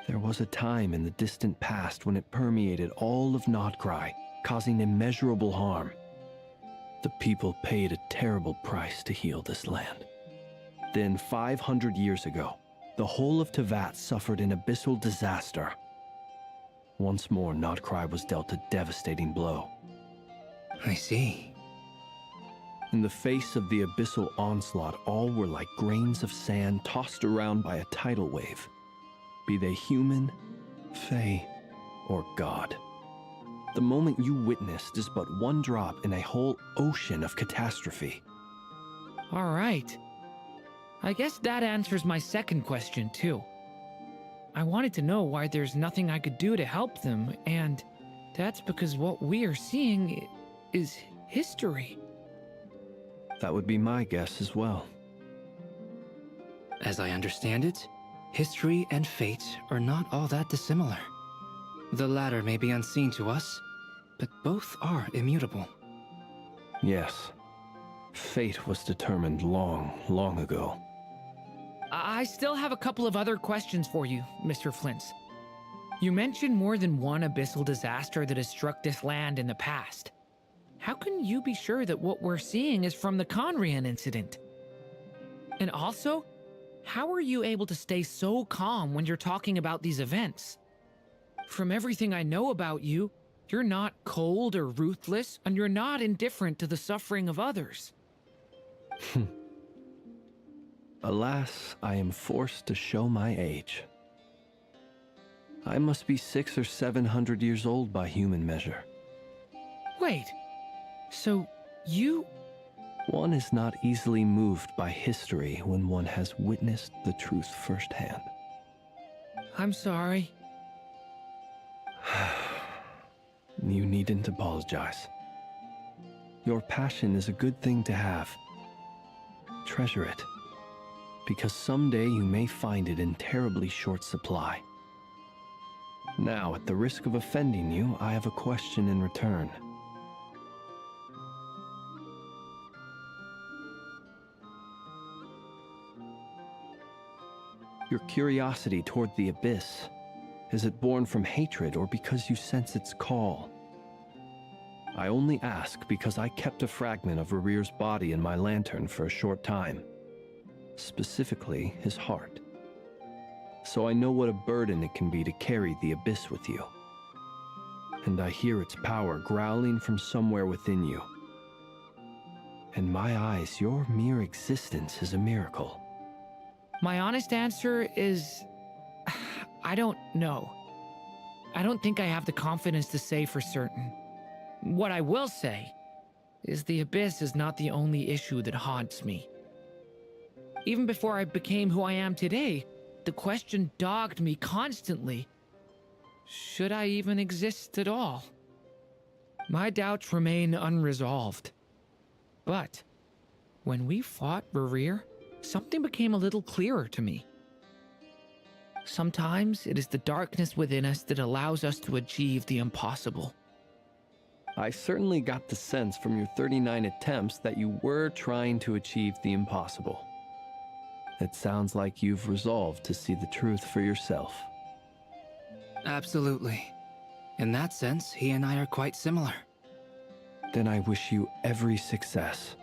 There was a time in the distant past when it permeated all of Nodcry, causing immeasurable harm. The people paid a terrible price to heal this land. Then, 500 years ago, the whole of Teyvat suffered an abyssal disaster. Once more, Nodcry was dealt a devastating blow. I see. In the face of the abyssal onslaught, all were like grains of sand tossed around by a tidal wave, be they human, fae, or god. The moment you witnessed is but one drop in a whole ocean of catastrophe. All right. I guess that answers my second question, too. I wanted to know why there's nothing I could do to help them, and that's because what we are seeing is history. That would be my guess as well. As I understand it, history and fate are not all that dissimilar. The latter may be unseen to us, but both are immutable. Yes. Fate was determined long, long ago. I still have a couple of other questions for you, Mr. Flins. You mentioned more than one abyssal disaster that has struck this land in the past. How can you be sure that what we're seeing is from the Conrian incident? And also, how are you able to stay so calm when you're talking about these events? From everything I know about you, you're not cold or ruthless, and you're not indifferent to the suffering of others. Alas, I am forced to show my age. I must be 600 or 700 years old by human measure. Wait, so you... One is not easily moved by history when one has witnessed the truth firsthand. I'm sorry. You needn't apologize. Your passion is a good thing to have. Treasure it, because someday you may find it in terribly short supply. Now, at the risk of offending you, I have a question in return. Your curiosity toward the abyss, is it born from hatred or because you sense its call? I only ask because I kept a fragment of Rarir's body in my lantern for a short time. Specifically, his heart. So I know what a burden it can be to carry the abyss with you. And I hear its power growling from somewhere within you. In my eyes, your mere existence is a miracle. My honest answer is... I don't know. I don't think I have the confidence to say for certain. What I will say is the abyss is not the only issue that haunts me. Even before I became who I am today, the question dogged me constantly. Should I even exist at all? My doubts remain unresolved. But when we fought Rarir, something became a little clearer to me. Sometimes it is the darkness within us that allows us to achieve the impossible. I certainly got the sense from your 39 attempts that you were trying to achieve the impossible. It sounds like you've resolved to see the truth for yourself. Absolutely. In that sense, he and I are quite similar. Then I wish you every success.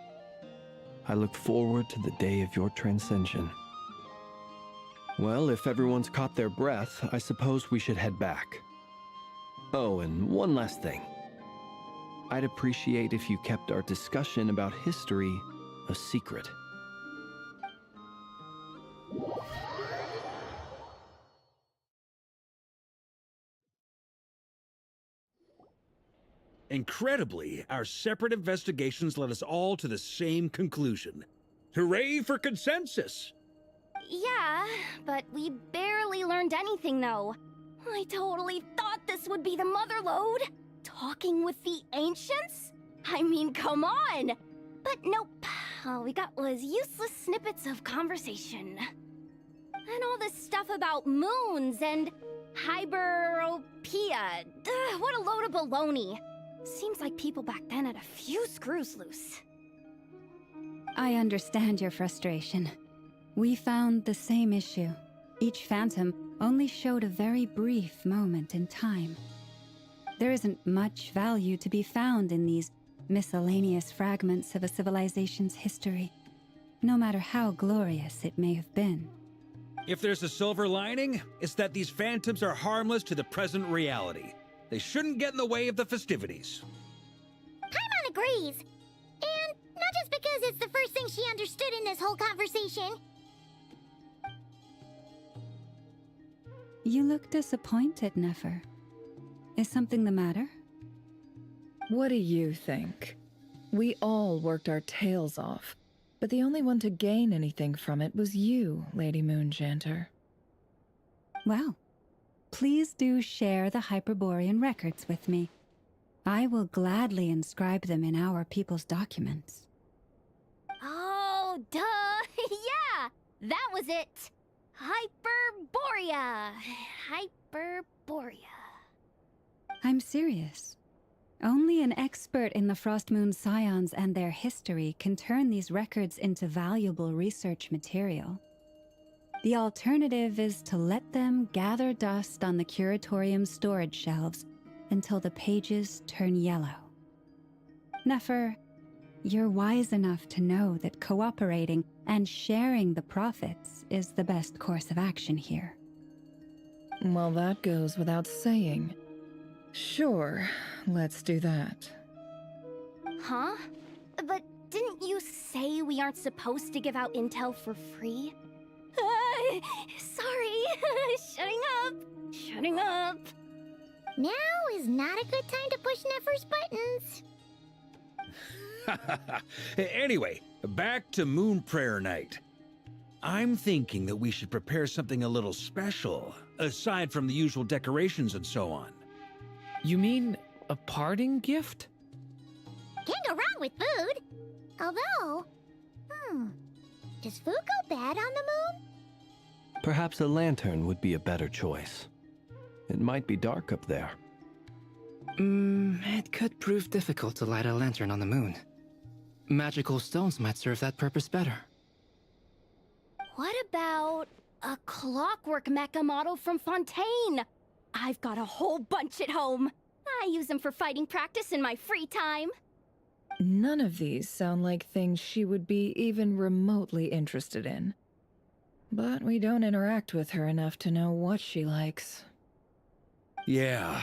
I look forward to the day of your transcension. Well, if everyone's caught their breath, I suppose we should head back. Oh, and one last thing. I'd appreciate if you kept our discussion about history a secret. Incredibly, our separate investigations led us all to the same conclusion. Hooray for consensus! Yeah, but we barely learned anything, though. I totally thought this would be the mother lode. Talking with the ancients? I mean, come on! But nope. All we got was useless snippets of conversation. And all this stuff about moons and hyperopia. What a load of baloney. Seems like people back then had a few screws loose. I understand your frustration. We found the same issue. Each phantom only showed a very brief moment in time. There isn't much value to be found in these miscellaneous fragments of a civilization's history, no matter how glorious it may have been. If there's a silver lining, it's that these phantoms are harmless to the present reality. They shouldn't get in the way of the festivities. Paimon agrees. And not just because it's the first thing she understood in this whole conversation. You look disappointed, Nefer. Is something the matter? What do you think? We all worked our tails off, but the only one to gain anything from it was you, Lady Moonjanter. Well, please do share the Hyperborean records with me. I will gladly inscribe them in our people's documents. Oh, duh! Yeah! That was it! Hyperborea! Hyperborea. I'm serious. Only an expert in the Frostmoon Scions and their history can turn these records into valuable research material. The alternative is to let them gather dust on the curatorium's storage shelves until the pages turn yellow. Nefer, you're wise enough to know that cooperating and sharing the profits is the best course of action here. Well, that goes without saying. Sure, let's do that. Huh? But didn't you say we aren't supposed to give out intel for free? Sorry. Shutting up. Now is not a good time to push Nefer's buttons. Anyway, back to Moon Prayer Night. I'm thinking that we should prepare something a little special, aside from the usual decorations and so on. You mean a parting gift? Can't go wrong with food. Although, does food go bad on the moon? Perhaps a lantern would be a better choice. It might be dark up there. It could prove difficult to light a lantern on the moon. Magical stones might serve that purpose better. What about a clockwork mecha model from Fontaine? I've got a whole bunch at home. I use them for fighting practice in my free time. None of these sound like things she would be even remotely interested in. But we don't interact with her enough to know what she likes. Yeah.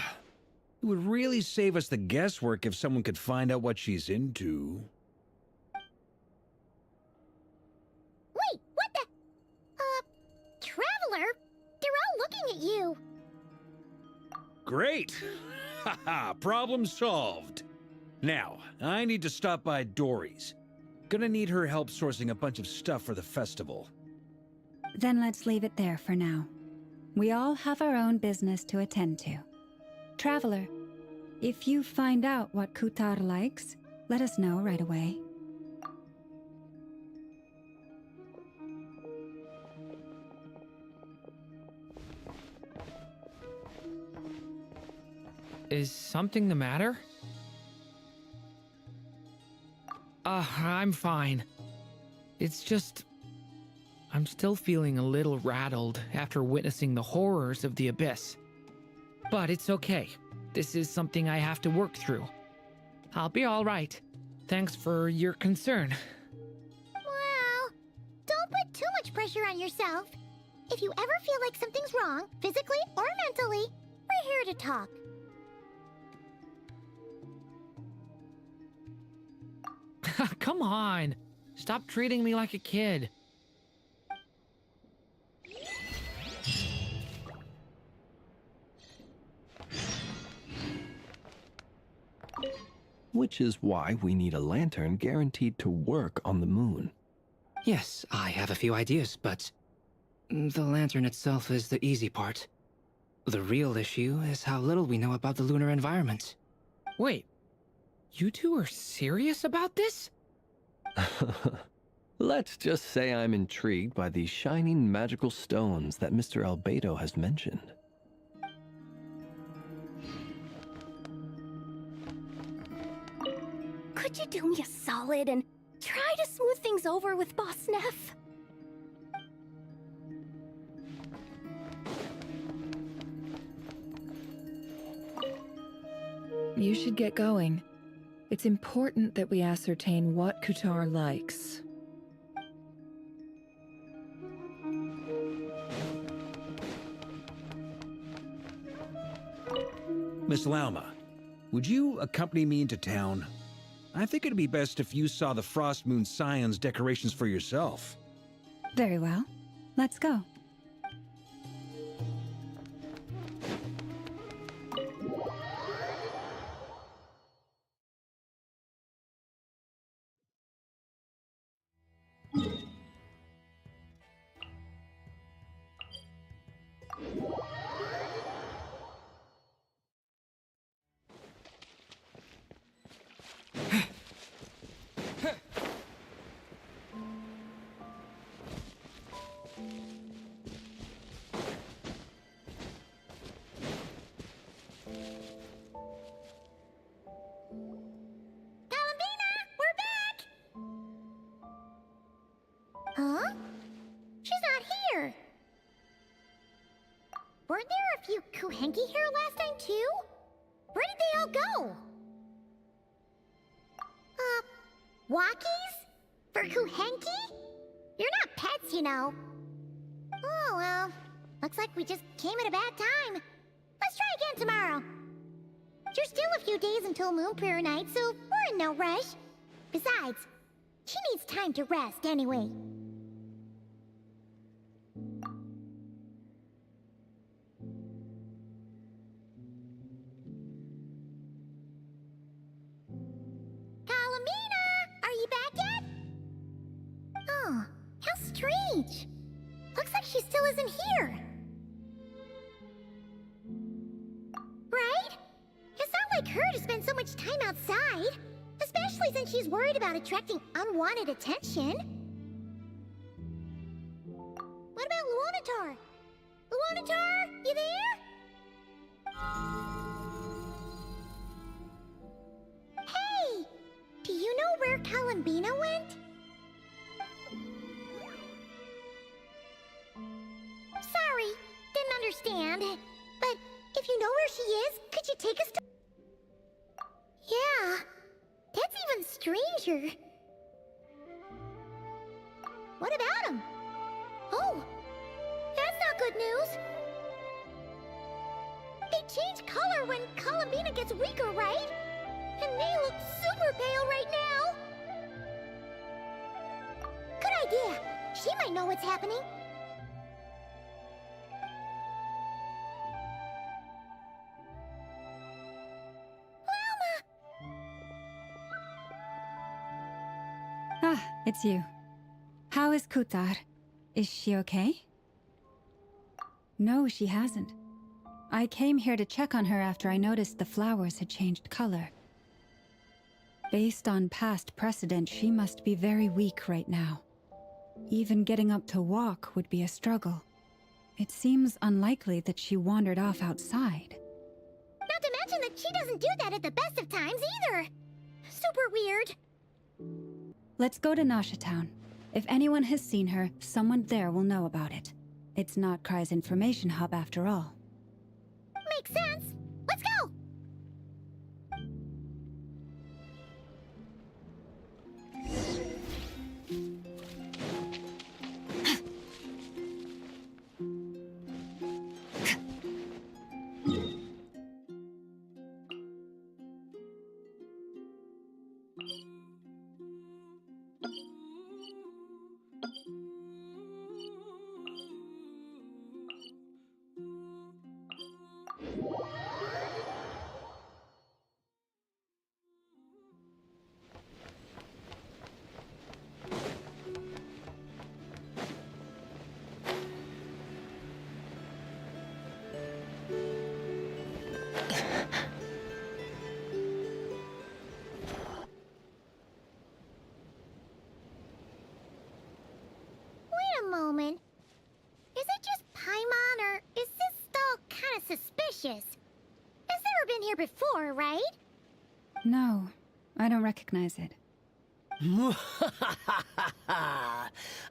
It would really save us the guesswork if someone could find out what she's into. Wait, what the? Traveler? They're all looking at you. Great! Haha, problem solved. Now, I need to stop by Dory's. Gonna need her help sourcing a bunch of stuff for the festival. Then let's leave it there for now. We all have our own business to attend to. Traveler, if you find out what Kutar likes, let us know right away. Is something the matter? I'm fine. It's just... I'm still feeling a little rattled after witnessing the horrors of the Abyss. But it's okay. This is something I have to work through. I'll be all right. Thanks for your concern. Well, don't put too much pressure on yourself. If you ever feel like something's wrong, physically or mentally, we're here to talk. Come on. Stop treating me like a kid. Which is why we need a lantern guaranteed to work on the moon. Yes, I have a few ideas, but the lantern itself is the easy part. The real issue is how little we know about the lunar environment. Wait, you two are serious about this? Let's just say I'm intrigued by these shining magical stones that Mr. Albedo has mentioned. Could you do me a solid and try to smooth things over with Boss Neff? You should get going. It's important that we ascertain what Kutar likes. Miss Lauma, would you accompany me into town? I think it'd be best if you saw the Frost Moon Scion's decorations for yourself. Very well. Let's go. Huh? She's not here. Weren't there a few Kuhenki here last time, too? Where did they all go? Walkies? For Kuhenki? You're not pets, you know. Oh, well. Looks like we just came at a bad time. Let's try again tomorrow. There's still a few days until Moon Prayer Night, so we're in no rush. Besides, she needs time to rest anyway. Columbina! Are you back yet? Oh, how strange. Looks like she still isn't here. Right? It's not like her to spend so much time outside. Especially since she's worried about attracting unwanted attention. What about Luonatar? Luonatar, you there? Hey! Do you know where Columbina went? Sorry, didn't understand. But if you know where she is, could you take us to... Yeah, that's even stranger. What about him? Oh, that's not good news. They change color when Columbina gets weaker, right? And they look super pale right now. Good idea. She might know what's happening. Ah, it's you. How is Kutar? Is she okay? No, she hasn't. I came here to check on her after I noticed the flowers had changed color. Based on past precedent, she must be very weak right now. Even getting up to walk would be a struggle. It seems unlikely that she wandered off outside. Not to mention that she doesn't do that at the best of times either. Super weird. Let's go to Nasha Town. If anyone has seen her, someone there will know about it. It's not Cry's information hub after all. Makes sense. Let's go! Moment. Is it just Paimon, or is this stall kind of suspicious? It's never been here before, right? No, I don't recognize it.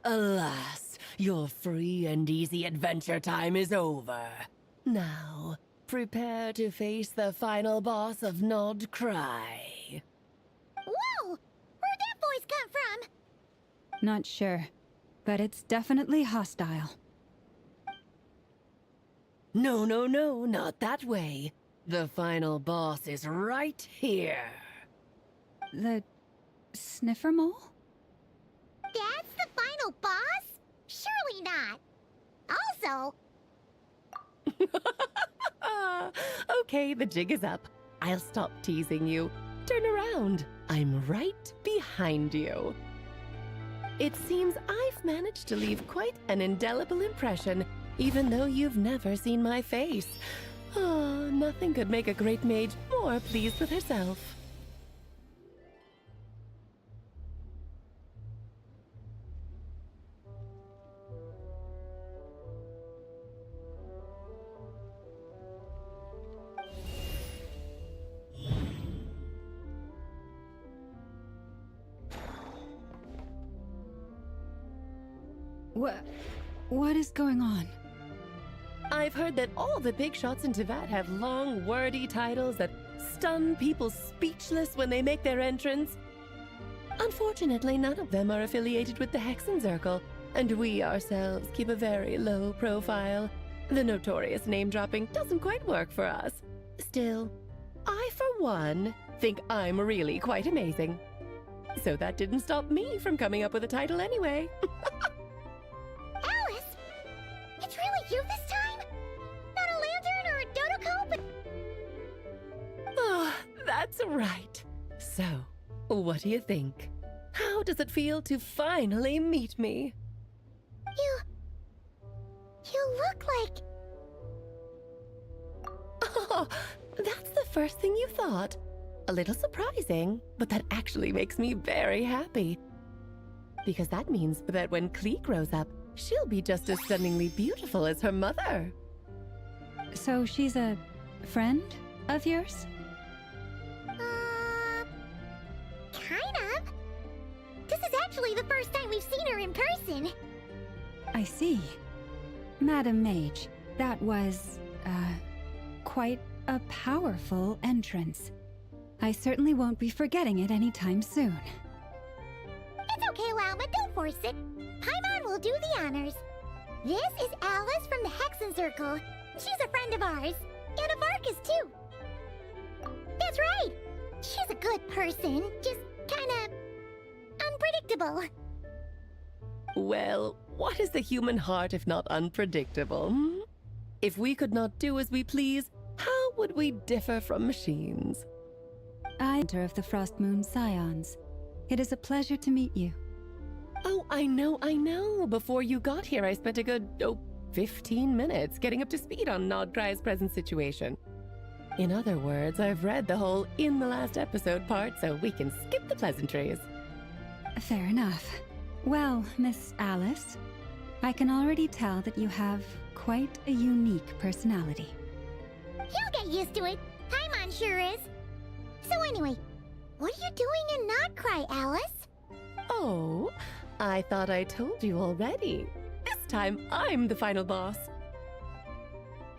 Alas, your free and easy adventure time is over. Now, prepare to face the final boss of Nod Cry. Whoa! Where'd that voice come from? Not sure, but it's definitely hostile. No, no, no, not that way. The final boss is right here. The sniffer mole? That's the final boss? Surely not. Also... Okay, the jig is up. I'll stop teasing you. Turn around. I'm right behind you. It seems I've managed to leave quite an indelible impression, even though you've never seen my face. Oh, nothing could make a great mage more pleased with herself. What is going on? I've heard that all the big shots in Tevat have long, wordy titles that stun people speechless when they make their entrance. Unfortunately, none of them are affiliated with the Hexenzirkel, and we ourselves keep a very low profile. The notorious name-dropping doesn't quite work for us. Still, I, for one, think I'm really quite amazing. So that didn't stop me from coming up with a title anyway. Alice? It's really you this time? Not a lantern or a dodo cope? Oh, that's right. So, what do you think? How does it feel to finally meet me? You look like... Oh, that's the first thing you thought. A little surprising, but that actually makes me very happy. Because that means that when Klee grows up, she'll be just as stunningly beautiful as her mother. So she's a friend of yours? Kind of. This is actually the first time we've seen her in person. I see. Madam Mage, that was, quite a powerful entrance. I certainly won't be forgetting it anytime soon. It's okay, Lauma, don't force it. Paimon will do the honors. This is Alice from the Hexenzirkel. She's a friend of ours, and of Varka's too. That's right. She's a good person, just kinda unpredictable. Well, what is the human heart if not unpredictable? If we could not do as we please, how would we differ from machines? I'm of the Frost Moon Scions. It is a pleasure to meet you. Oh, I know. Before you got here, I spent a good, 15 minutes getting up to speed on Nodcry's present situation. In other words, I've read the whole in the last episode part, so we can skip the pleasantries. Fair enough. Well, Miss Alice, I can already tell that you have quite a unique personality. You'll get used to it. Paimon sure is. So anyway, what are you doing in Nodcry, Alice? Oh, I thought I told you already. This time, I'm the final boss.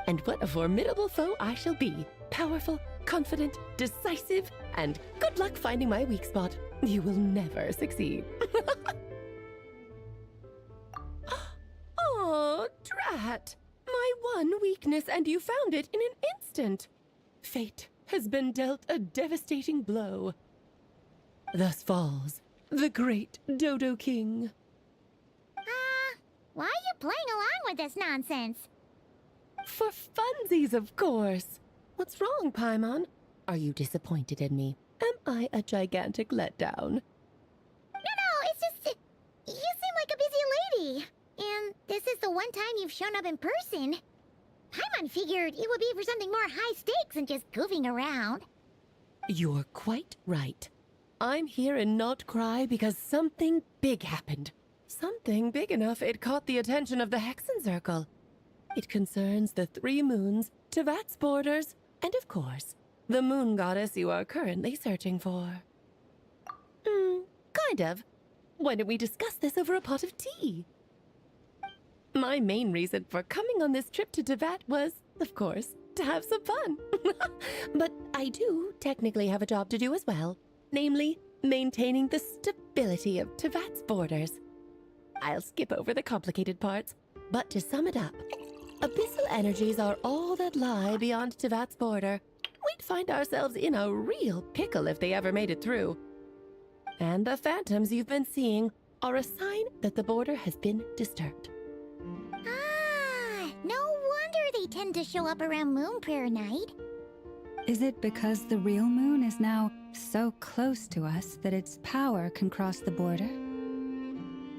And what a formidable foe I shall be. Powerful, confident, decisive, and good luck finding my weak spot. You will never succeed. Oh, drat! My one weakness, and you found it in an instant. Fate has been dealt a devastating blow. Thus falls the great Dodo King. Why are you playing along with this nonsense? For funsies, of course. What's wrong, Paimon? Are you disappointed in me? Am I a gigantic letdown? No, it's just... you seem like a busy lady. And this is the one time you've shown up in person. Paimon figured it would be for something more high stakes than just goofing around. You're quite right. I'm here in Nodcry because something big happened. Something big enough it caught the attention of the Hexenzirkel. It concerns the 3 moons, Tevat's borders, and of course, the moon goddess you are currently searching for. Kind of. Why don't we discuss this over a pot of tea? My main reason for coming on this trip to Tevat was, of course, to have some fun. But I do technically have a job to do as well, namely, maintaining the stability of Tevat's borders. I'll skip over the complicated parts, but to sum it up, abyssal energies are all that lie beyond Tevat's border. We'd find ourselves in a real pickle if they ever made it through. And the phantoms you've been seeing are a sign that the border has been disturbed. No wonder they tend to show up around Moon Prayer Night. Is it because the real moon is now so close to us that its power can cross the border?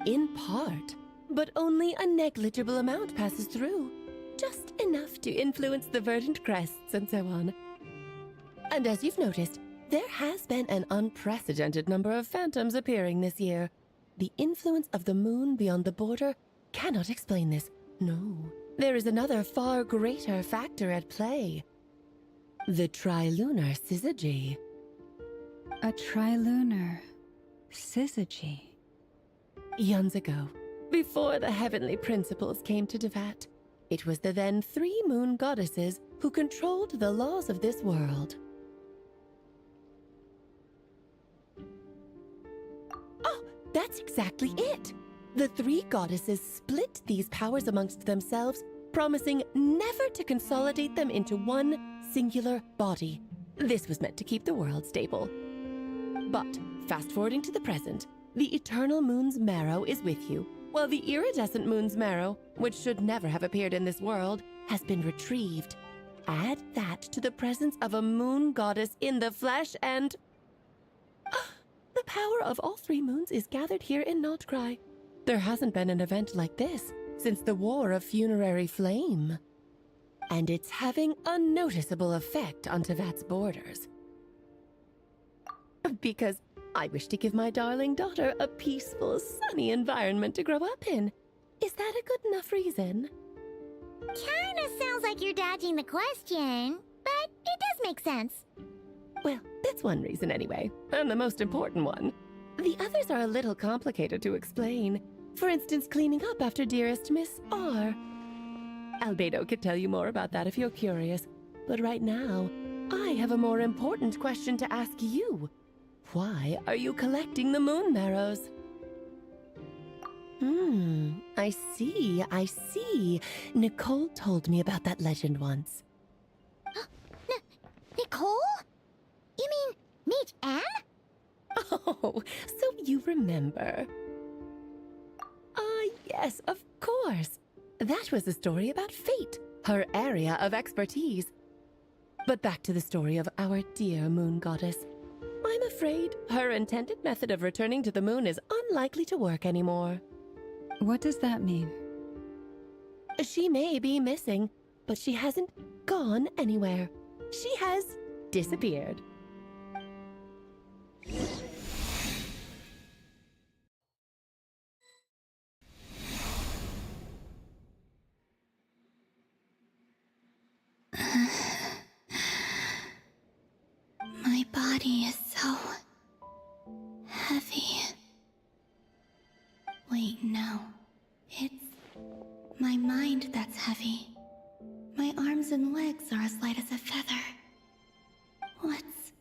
In part, but only a negligible amount passes through. Just enough to influence the verdant crests and so on. And as you've noticed, there has been an unprecedented number of phantoms appearing this year. The influence of the moon beyond the border cannot explain this. No, there is another far greater factor at play. The trilunar syzygy. A trilunar syzygy. Eons ago, before the heavenly principles came to Tevat, It was the then 3 moon goddesses who controlled the laws of this world. Oh, that's exactly it! The 3 goddesses split these powers amongst themselves, promising never to consolidate them into one singular body. This was meant to keep the world stable. But, fast-forwarding to the present, the eternal moon's marrow is with you, while the iridescent moon's marrow, which should never have appeared in this world, has been retrieved. Add that to the presence of a moon goddess in the flesh and... the power of all 3 moons is gathered here in Nocturne. There hasn't been an event like this since the War of Funerary Flame. And it's having a noticeable effect on Tevat's borders. Because I wish to give my darling daughter a peaceful, sunny environment to grow up in. Is that a good enough reason? Kinda sounds like you're dodging the question, but it does make sense. Well, that's one reason anyway, and the most important one. The others are a little complicated to explain. For instance, cleaning up after dearest Miss R. Albedo could tell you more about that if you're curious. But right now, I have a more important question to ask you. Why are you collecting the moon marrows? I see. Nicole told me about that legend once. Nicole? You mean meet Anne? Oh, so you remember. Yes, of course. That was a story about fate, her area of expertise. But back to the story of our dear moon goddess. I'm afraid her intended method of returning to the moon is unlikely to work anymore. What does that mean? She may be missing, but she hasn't gone anywhere. She has disappeared. My body is so heavy. Wait, no. It's my mind that's heavy. My arms and legs are as light as a feather. What's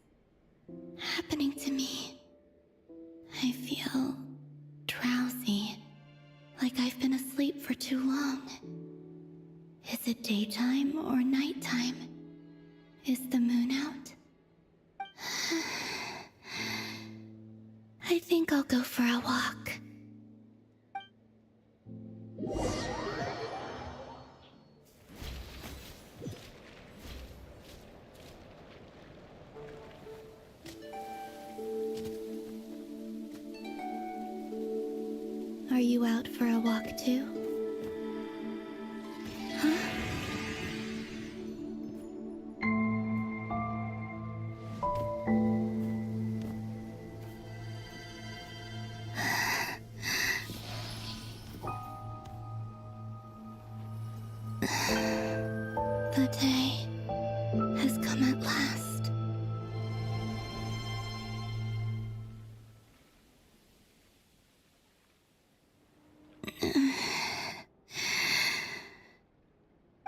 happening to me? I feel drowsy, like I've been asleep for too long. Is it daytime or nighttime? Is the moon out? I think I'll go for a walk. Are you out for a walk too? Huh? The day has come at last.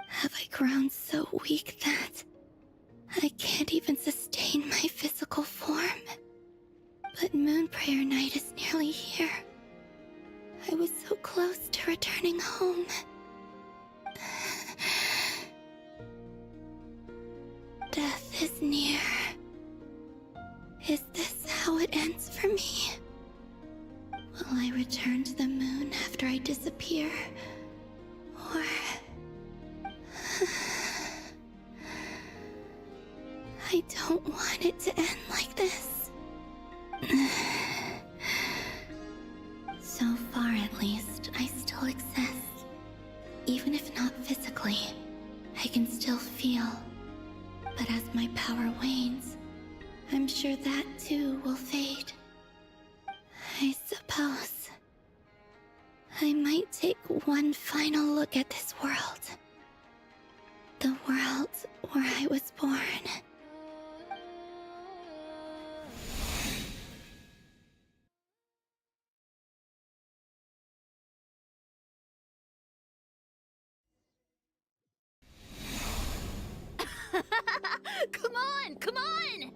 Have I grown so weak that I can't even sustain my physical form? But Moon Prayer Night is nearly here. I was so close to returning home. Death is near. Is this how it ends for me? Will I return to the moon after I disappear? Or... I don't want it to end like this. So far, at least, I still exist. Even if not physically, I can still feel. But as my power wanes, I'm sure that too will fade. I suppose I might take one final look at this world. The world where I was born. Come on, come on!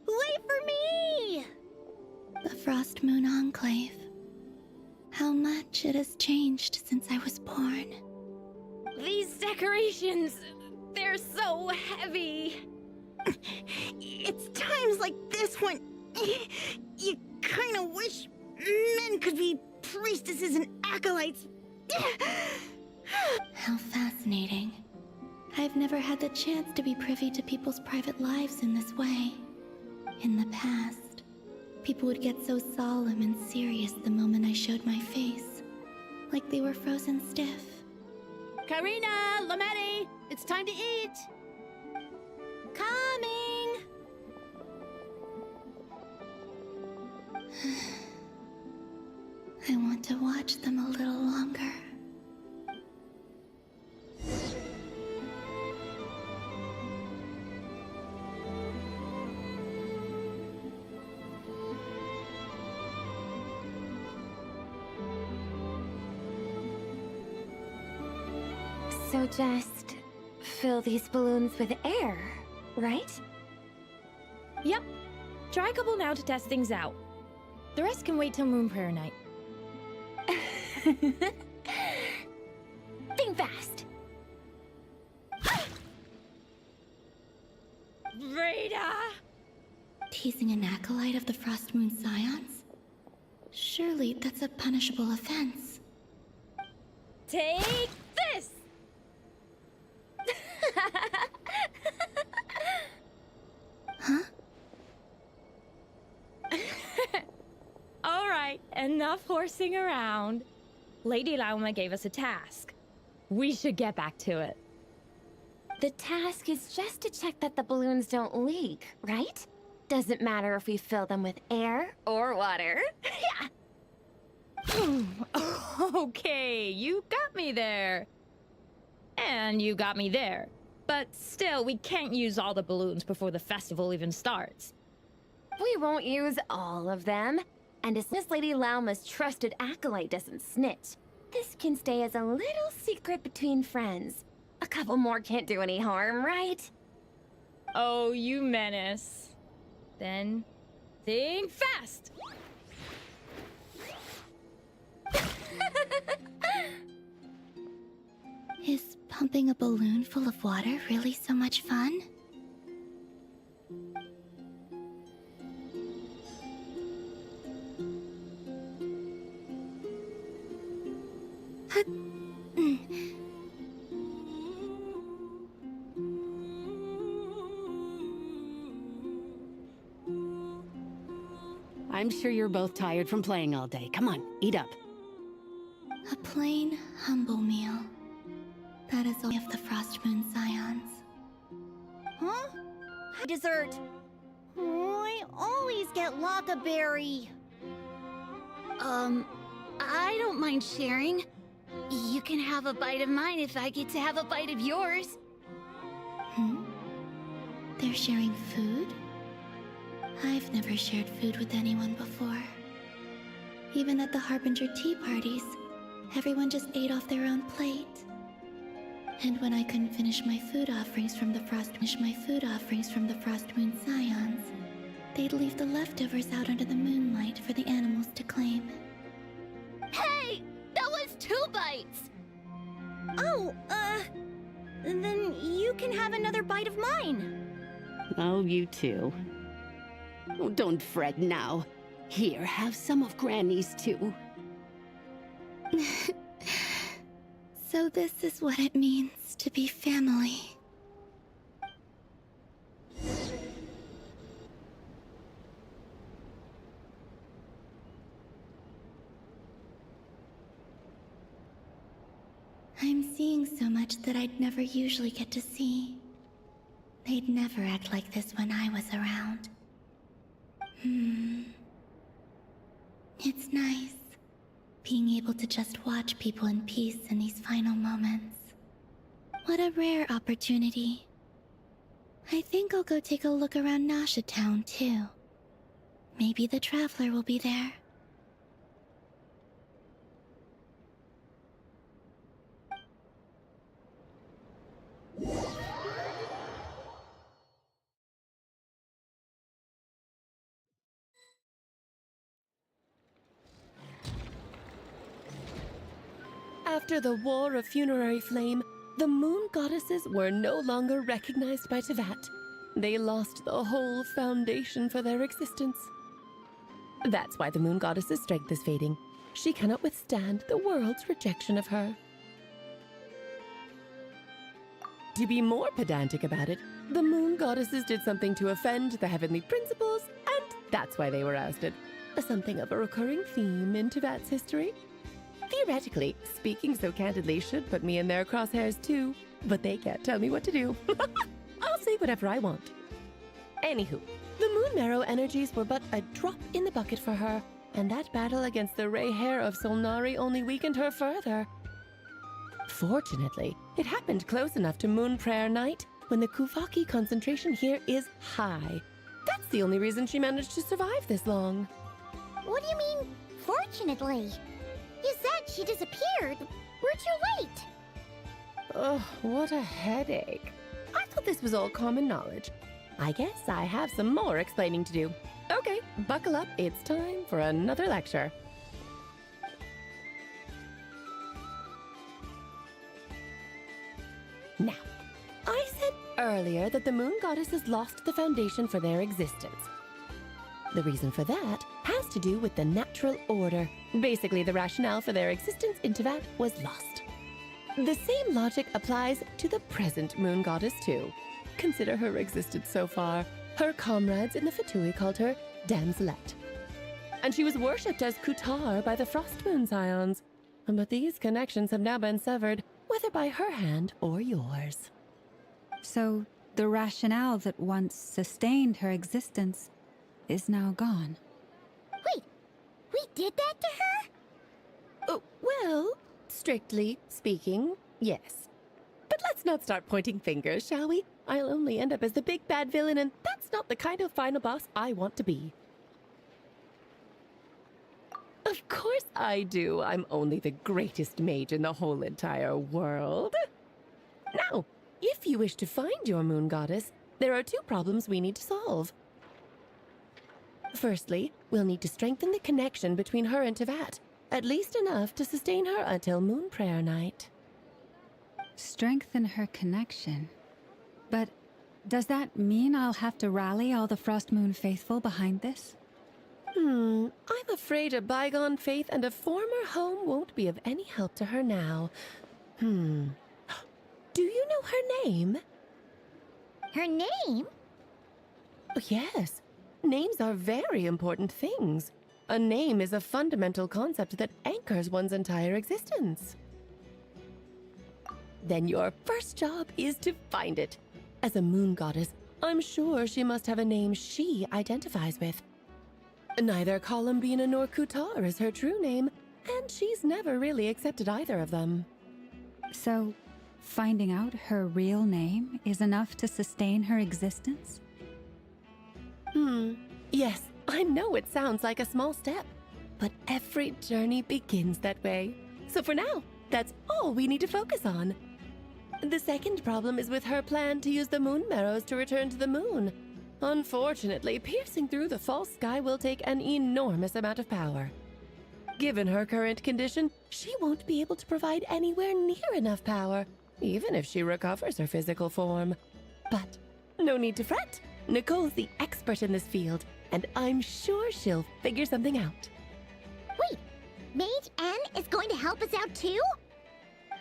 Wait for me! The Frost Moon Enclave. How much it has changed since I was born. These decorations, they're so heavy. It's times like this when you kind of wish men could be priestesses and acolytes. How fascinating. I've never had the chance to be privy to people's private lives in this way. In the past, people would get so solemn and serious the moment I showed my face, like they were frozen stiff. Karina, Lametti, it's time to eat. Coming! I want to watch them a little longer. So just fill these balloons with air, right? Yep. Try a couple now to test things out. The rest can wait till Moon Prayer Night. Think fast. Rita! Teasing an acolyte of the Frost Moon Scions? Surely that's a punishable offense. Take this! Huh? All right, enough horsing around. Lady Lauma gave us a task. We should get back to it. The task is just to check that the balloons don't leak, right? Doesn't matter if we fill them with air or water. Yeah. Okay, you got me there. And you got me there. But still, we can't use all the balloons before the festival even starts. We won't use all of them. And as long as Lady Lauma's trusted acolyte doesn't snitch, this can stay as a little secret between friends. A couple more can't do any harm, right? Oh, you menace. Then, think fast! Is pumping a balloon full of water really so much fun? I'm sure you're both tired from playing all day. Come on, eat up. A plain, humble meal. That is all of the Frost Moon Scions. Huh? Dessert. I always get lockaberry. I don't mind sharing. You can have a bite of mine if I get to have a bite of yours. Hmm? They're sharing food? I've never shared food with anyone before. Even at the Harbinger tea parties, everyone just ate off their own plate. And when I couldn't finish my food offerings from the Frost Moon Scions, they'd leave the leftovers out under the moonlight for the animals to claim. Hey! That was 2 bites! Oh, then you can have another bite of mine. Oh, you too. Oh, don't fret now. Here, have some of Granny's too. So this is what it means to be family. I'm seeing so much that I'd never usually get to see. They'd never act like this when I was around. It's nice, being able to just watch people in peace in these final moments. What a rare opportunity. I think I'll go take a look around Nasha Town, too. Maybe the Traveler will be there. After the War of Funerary Flame, the moon goddesses were no longer recognized by Tevat. They lost the whole foundation for their existence. That's why the moon goddess's strength is fading. She cannot withstand the world's rejection of her. To be more pedantic about it, the moon goddesses did something to offend the heavenly principles, and that's why they were ousted. Something of a recurring theme in Tevat's history. Theoretically, speaking so candidly should put me in their crosshairs too, but they can't tell me what to do. I'll say whatever I want. Anywho, the moon marrow energies were but a drop in the bucket for her, and that battle against the Ray Hair of Solnari only weakened her further. Fortunately, it happened close enough to Moon Prayer Night when the Kuvaki concentration here is high. That's the only reason she managed to survive this long. What do you mean, fortunately? You said she disappeared. We're too late. Oh, what a headache. I thought this was all common knowledge. I guess I have some more explaining to do. Okay, buckle up. It's time for another lecture. Now, I said earlier that the moon goddesses lost the foundation for their existence. The reason for that has to do with the natural order. Basically, the rationale for their existence in Tevat was lost. The same logic applies to the present moon goddess too. Consider her existence so far. Her comrades in the Fatui called her Damselette. And she was worshipped as Kutar by the Frost Moon Scions. But these connections have now been severed, whether by her hand or yours. So, the rationale that once sustained her existence is now gone. Wait, we did that to her? Oh, well, strictly speaking, yes. But let's not start pointing fingers, shall we? I'll only end up as the big bad villain, and that's not the kind of final boss I want to be. Of course I do. I'm only the greatest mage in the whole entire world. Now, if you wish to find your moon goddess, there are two problems we need to solve. Firstly, we'll need to strengthen the connection between her and Tevat, at least enough to sustain her until Moon Prayer Night. Strengthen her connection? But does that mean I'll have to rally all the Frost Moon faithful behind this? I'm afraid a bygone faith and a former home won't be of any help to her now. Do you know her name? Her name? Oh, yes. Names are very important things. A name is a fundamental concept that anchors one's entire existence. Then your first job is to find it. As a moon goddess, I'm sure she must have a name she identifies with. Neither Columbina nor Kutar is her true name, and she's never really accepted either of them. So, finding out her real name is enough to sustain her existence? Yes, I know it sounds like a small step, but every journey begins that way. So for now, that's all we need to focus on. The second problem is with her plan to use the moon marrows to return to the moon. Unfortunately, piercing through the false sky will take an enormous amount of power. Given her current condition, she won't be able to provide anywhere near enough power, even if she recovers her physical form. But no need to fret. Nicole's the expert in this field, and I'm sure she'll figure something out. Wait, Mage N is going to help us out too?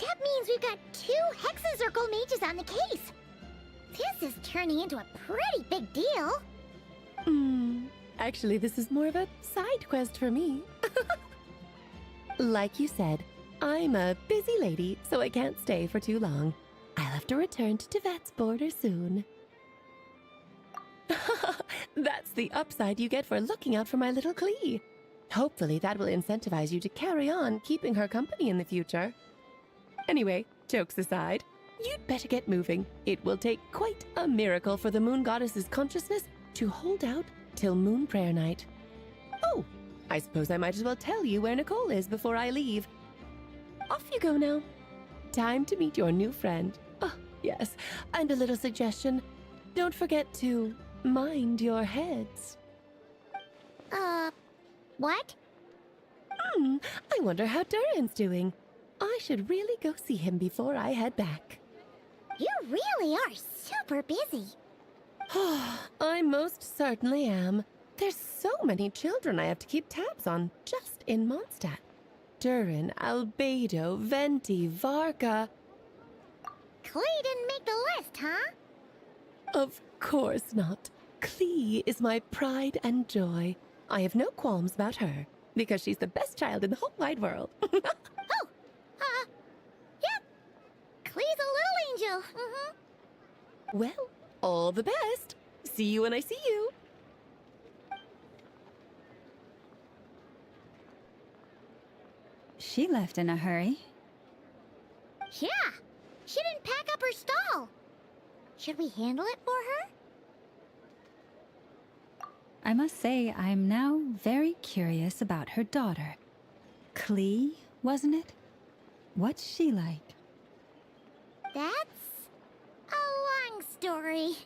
That means we've got 2 Hexacircle mages on the case. This is turning into a pretty big deal. Actually, this is more of a side quest for me. Like you said, I'm a busy lady, so I can't stay for too long. I'll have to return to Tevat's border soon. That's the upside you get for looking out for my little Klee. Hopefully that will incentivize you to carry on keeping her company in the future. Anyway, jokes aside, you'd better get moving. It will take quite a miracle for the moon goddess's consciousness to hold out till Moon Prayer Night. Oh, I suppose I might as well tell you where Nicole is before I leave. Off you go now. Time to meet your new friend. Oh, yes, and a little suggestion. Don't forget to mind your heads. What? I wonder how Durin's doing. I should really go see him before I head back. You really are super busy. I most certainly am. There's so many children I have to keep tabs on just in Mondstadt. Durin, Albedo, Venti, Varka. Klee didn't make the list, huh? Of course not. Klee is my pride and joy. I have no qualms about her, because she's the best child in the whole wide world. Yep. Klee's a little angel. Well, all the best. See you when I see you. She left in a hurry. Yeah, she didn't pack up her stall. Should we handle it for her? I must say, I'm now very curious about her daughter. Klee, wasn't it? What's she like? That's a long story.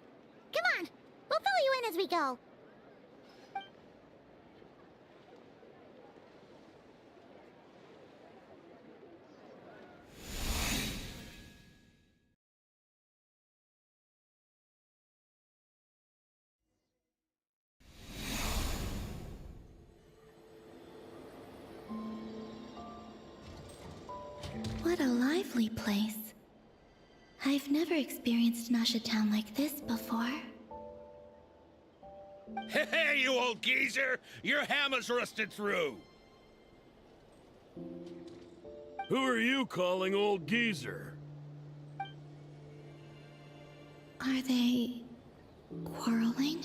Come on, we'll fill you in as we go. What a lively place. I've never experienced Nasha Town like this before. Hey, you old geezer! Your hammer's rusted through! Who are you calling old geezer? Are they quarreling?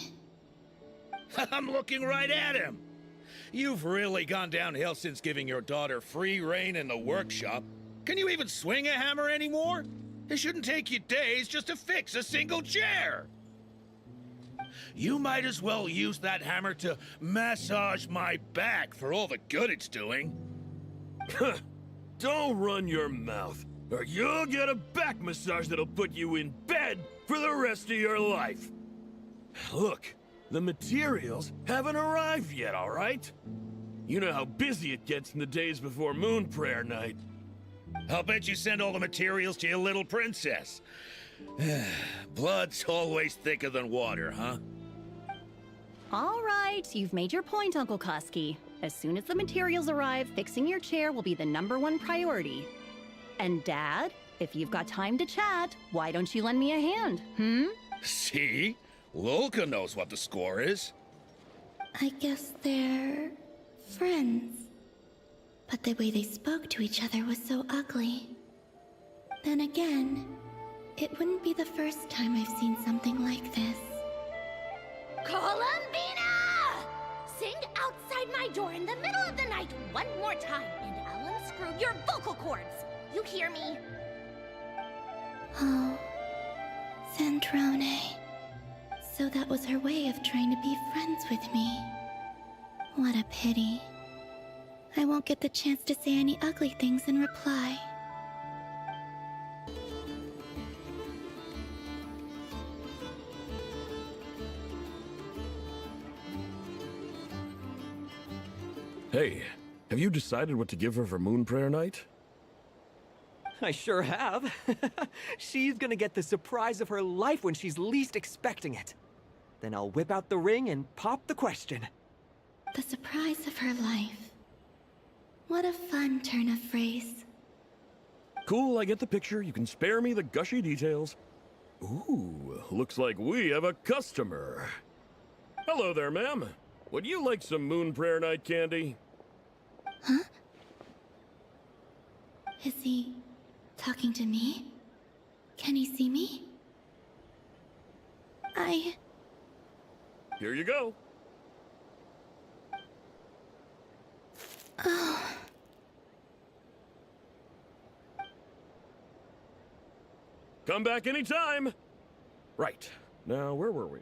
I'm looking right at him! You've really gone downhill since giving your daughter free rein in the workshop. Can you even swing a hammer anymore? It shouldn't take you days just to fix a single chair. You might as well use that hammer to massage my back for all the good it's doing. Don't run your mouth, or you'll get a back massage that'll put you in bed for the rest of your life. Look, the materials haven't arrived yet, all right? You know how busy it gets in the days before Moon Prayer Night. I'll bet you send all the materials to your little princess. Blood's always thicker than water, huh? All right, you've made your point, Uncle Kusky. As soon as the materials arrive, fixing your chair will be the #1 priority. And Dad, if you've got time to chat, why don't you lend me a hand, See? Lolka knows what the score is. I guess they're friends. But the way they spoke to each other was so ugly. Then again, it wouldn't be the first time I've seen something like this. Columbina! Sing outside my door in the middle of the night one more time, and I'll unscrew your vocal cords. You hear me? Oh, Sandrone. So that was her way of trying to be friends with me. What a pity. I won't get the chance to say any ugly things in reply. Hey, have you decided what to give her for Moon Prayer Night? I sure have. She's gonna get the surprise of her life when she's least expecting it. Then I'll whip out the ring and pop the question. The surprise of her life. What a fun turn of phrase. Cool, I get the picture. You can spare me the gushy details. Ooh, looks like we have a customer. Hello there, ma'am. Would you like some Moon Prayer Night candy? Huh? Is he talking to me? Can he see me? Here you go. Oh. Come back anytime. Right. Now, where were we?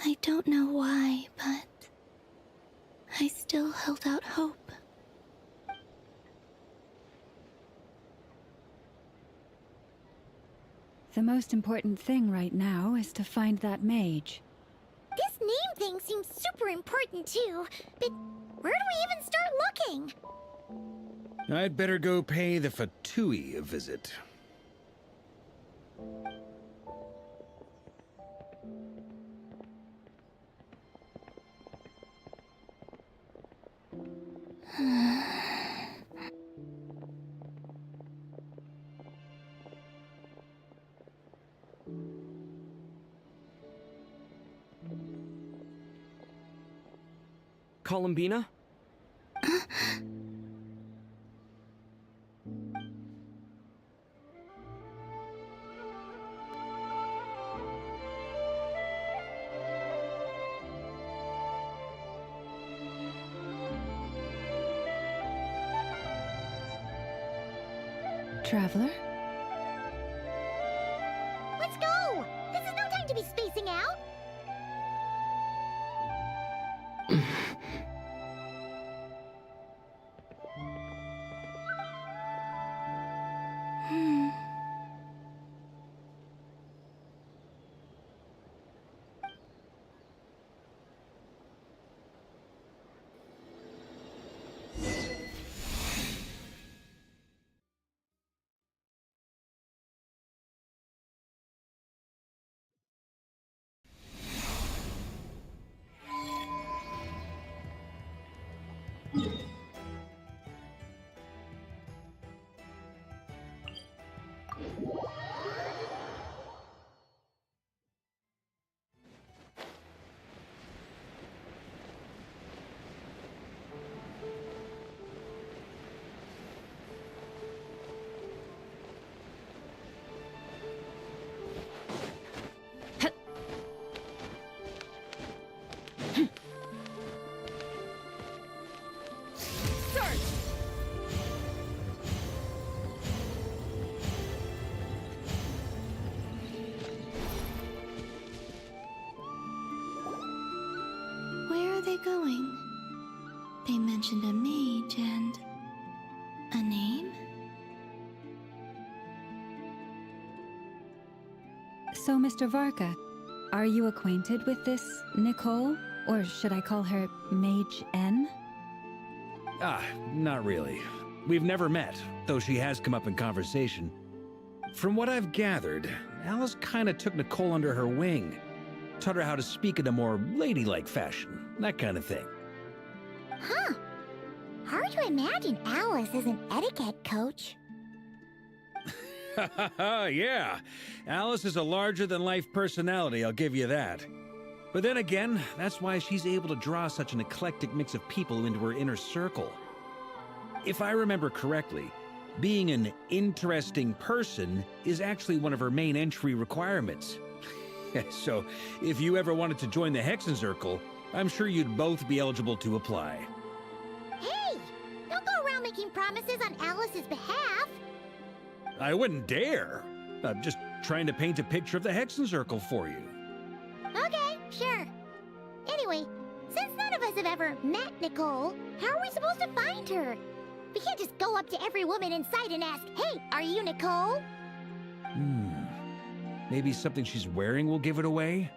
I don't know why, but I still held out hope. The most important thing right now is to find that mage. This name thing seems super important too, but Where do we even start looking? I'd better go pay the Fatui a visit. Columbina? Traveler? Let's go! This is no time to be spacing out! Where are they going? They mentioned a mage and... a name? So, Mr. Varka, are you acquainted with this Nicole? Or should I call her Mage N? Not really. We've never met, though she has come up in conversation. From what I've gathered, Alice kinda took Nicole under her wing. Taught her how to speak in a more ladylike fashion, that kind of thing. Huh. Hard to imagine Alice as an etiquette coach. Yeah, Alice is a larger-than-life personality, I'll give you that. But then again, that's why she's able to draw such an eclectic mix of people into her inner circle. If I remember correctly, being an interesting person is actually one of her main entry requirements. So, if you ever wanted to join the Hexenzirkel, I'm sure you'd both be eligible to apply. Hey! Don't go around making promises on Alice's behalf! I wouldn't dare. I'm just trying to paint a picture of the Hexenzirkel for you. Okay, sure. Anyway, since none of us have ever met Nicole, how are we supposed to find her? We can't just go up to every woman in sight and ask, "Hey, are you Nicole?" Maybe something she's wearing will give it away?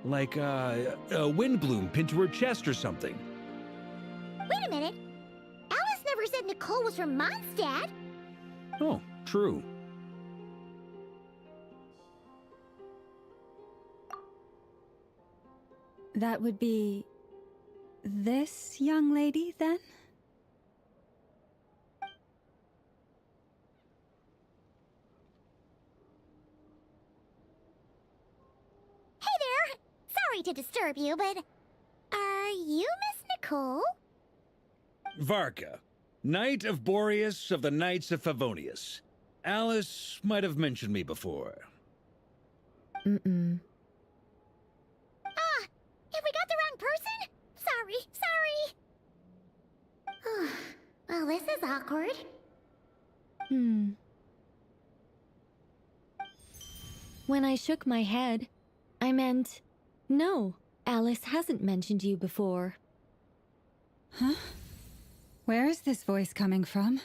Like, a wind bloom pinned to her chest or something. Wait a minute. Alice never said Nicole was from Mondstadt. Oh, true. That would be... this young lady, then? Hey there! Sorry to disturb you, but... are you Miss Nicole? Varka, Knight of Boreas of the Knights of Favonius. Alice might have mentioned me before. Mm-mm. If we got the wrong person? Sorry. Well, this is awkward. When I shook my head, I meant, no, Alice hasn't mentioned you before. Huh? Where is this voice coming from?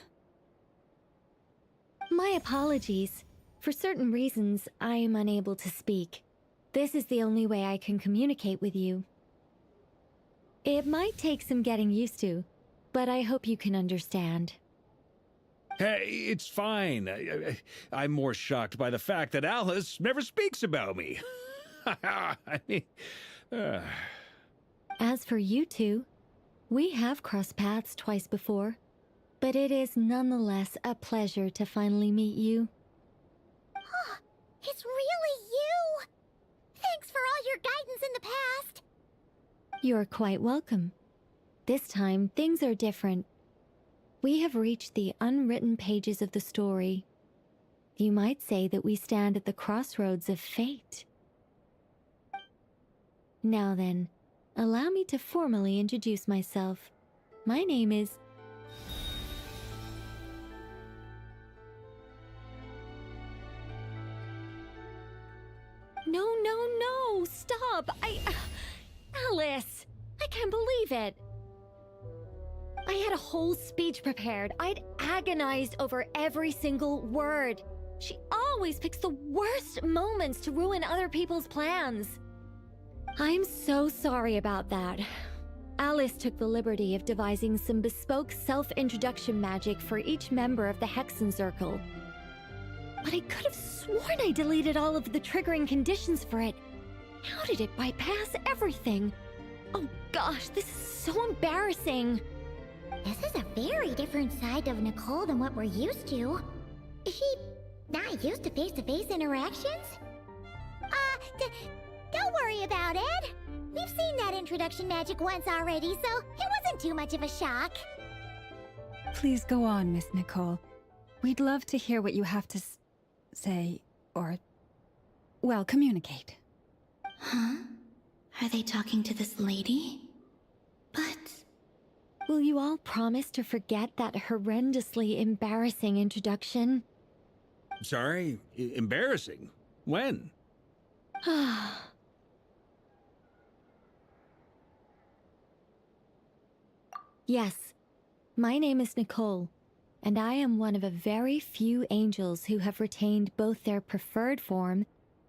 My apologies. For certain reasons, I am unable to speak. This is the only way I can communicate with you. It might take some getting used to, but I hope you can understand. Hey, it's fine. I'm more shocked by the fact that Alice never speaks about me. I mean, As for you two, we have crossed paths twice before, but it is nonetheless a pleasure to finally meet you. It's really you! Thanks for all your guidance in the past! You're quite welcome. This time, things are different. We have reached the unwritten pages of the story. You might say that we stand at the crossroads of fate. Now then, allow me to formally introduce myself. My name is... No, stop! Alice! I can't believe it! I had a whole speech prepared. I'd agonized over every single word. She always picks the worst moments to ruin other people's plans. I'm so sorry about that. Alice took the liberty of devising some bespoke self-introduction magic for each member of the Hexen Circle. But I could have sworn I deleted all of the triggering conditions for it. How did it bypass everything? Oh gosh, this is so embarrassing. This is a very different side of Nicole than what we're used to. Is she not used to face-to-face interactions? Don't worry about it. We've seen that introduction magic once already, so it wasn't too much of a shock. Please go on, Miss Nicole. We'd love to hear what you have to say, or, well, communicate. Huh? Are they talking to this lady? But... Will you all promise to forget that horrendously embarrassing introduction? sorry, embarrassing. When? Yes, my name is Nicole, and I am one of a very few angels who have retained both their preferred form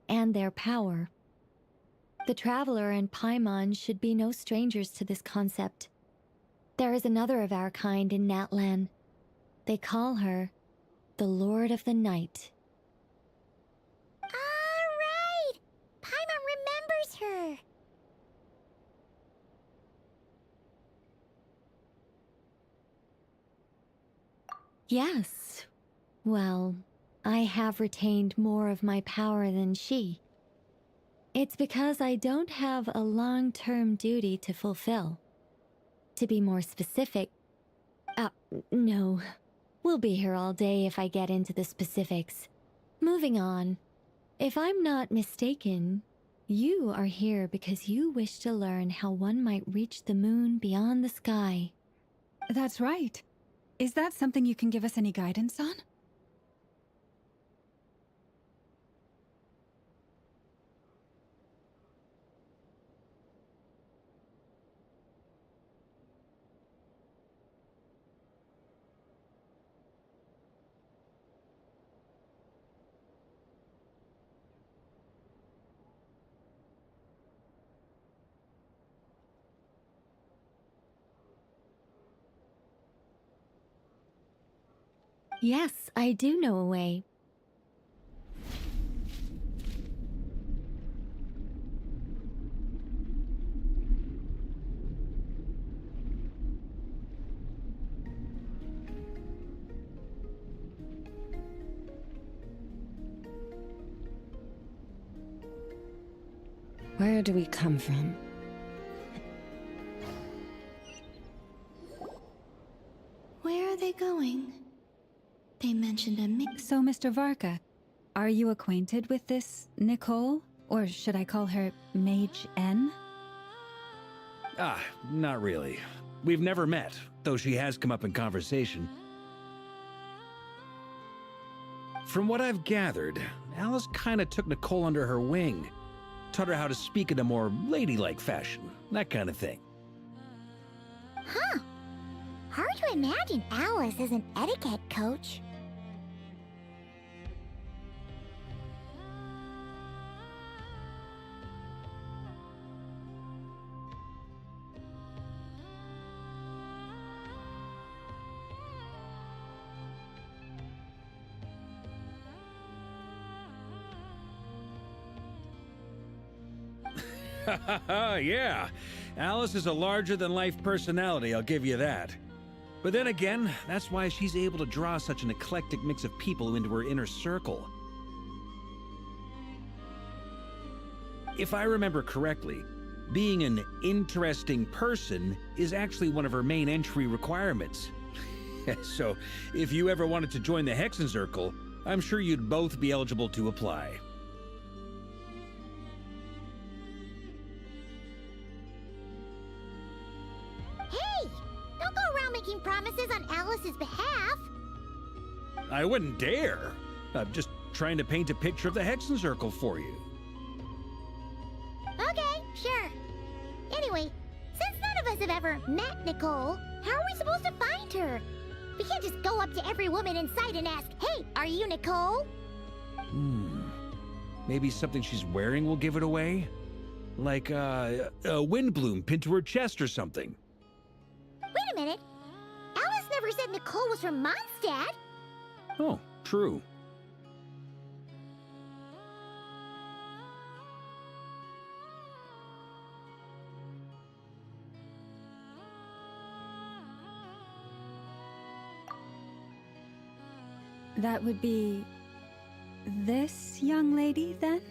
and their power. The Traveler and Paimon should be no strangers to this concept. There is another of our kind in Natlan. They call her the Lord of the Night. Alright! Paimon remembers her! Yes. Well, I have retained more of my power than she. It's because I don't have a long-term duty to fulfill. To be more specific... no. We'll be here all day if I get into the specifics. Moving on. If I'm not mistaken, you are here because you wish to learn how one might reach the moon beyond the sky. That's right. Is that something you can give us any guidance on? Yes, I do know a way. Where do we come from? Where are they going? They mentioned a mix. So, Mr. Varka, are you acquainted with this Nicole? Or should I call her Mage N? Not really. We've never met, though she has come up in conversation. From what I've gathered, Alice kinda took Nicole under her wing. Taught her how to speak in a more ladylike fashion, that kind of thing. Huh. Hard to imagine Alice as an etiquette coach. Yeah, Alice is a larger-than-life personality, I'll give you that. But then again, that's why she's able to draw such an eclectic mix of people into her inner circle. If I remember correctly, being an interesting person is actually one of her main entry requirements. So, if you ever wanted to join the Hexenzirkel, I'm sure you'd both be eligible to apply. Hey! Don't go around making promises on Alice's behalf! I wouldn't dare. I'm just trying to paint a picture of the Hexenzirkel for you. Okay, sure. Anyway, since none of us have ever met Nicole, how are we supposed to find her? We can't just go up to every woman in sight and ask, "Hey, are you Nicole?" Maybe something she's wearing will give it away? Like, a windbloom pinned to her chest or something. Wait a minute. Alice never said Nicole was from Mondstadt. Oh, true. That would be this young lady, then?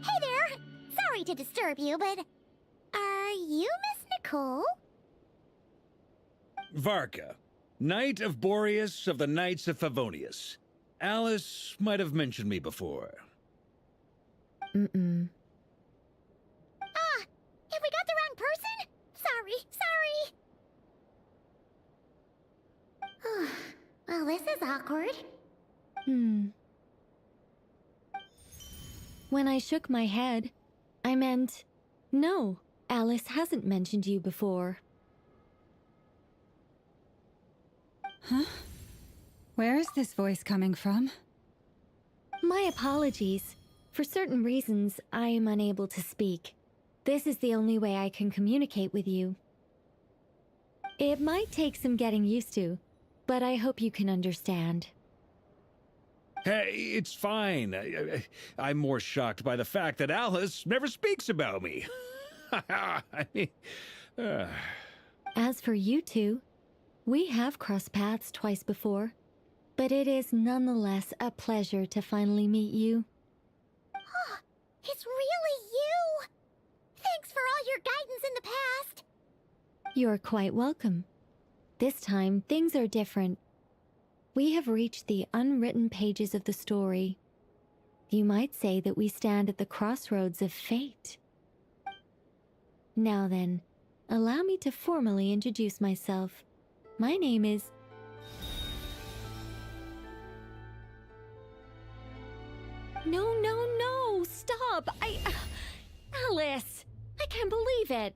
Hey there! Sorry to disturb you, but are you Miss Nicole? Varka, Knight of Boreas of the Knights of Favonius. Alice might have mentioned me before. Mm-mm. Have we got the wrong person? Sorry. Well, this is awkward. When I shook my head, I meant, no, Alice hasn't mentioned you before. Huh? Where is this voice coming from? My apologies. For certain reasons, I am unable to speak. This is the only way I can communicate with you. It might take some getting used to, but I hope you can understand. Hey, it's fine. I'm more shocked by the fact that Alice never speaks about me. I mean, As for you two, we have crossed paths twice before, but it is nonetheless a pleasure to finally meet you. It's really you! Thanks for all your guidance in the past! You're quite welcome. This time, things are different. We have reached the unwritten pages of the story. You might say that we stand at the crossroads of fate. Now then, allow me to formally introduce myself. My name is... No, stop! Alice! I can't believe it!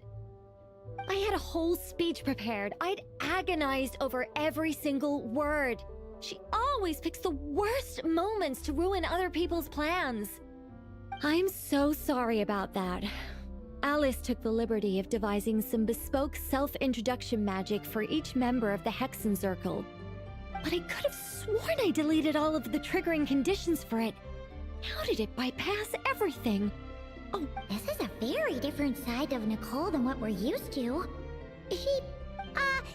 I had a whole speech prepared. I'd agonized over every single word. She always picks the worst moments to ruin other people's plans. I'm so sorry about that. Alice took the liberty of devising some bespoke self-introduction magic for each member of the Hexenzirkel. But I could have sworn I deleted all of the triggering conditions for it. How did it bypass everything? Oh, this is a very different side of Nicole than what we're used to.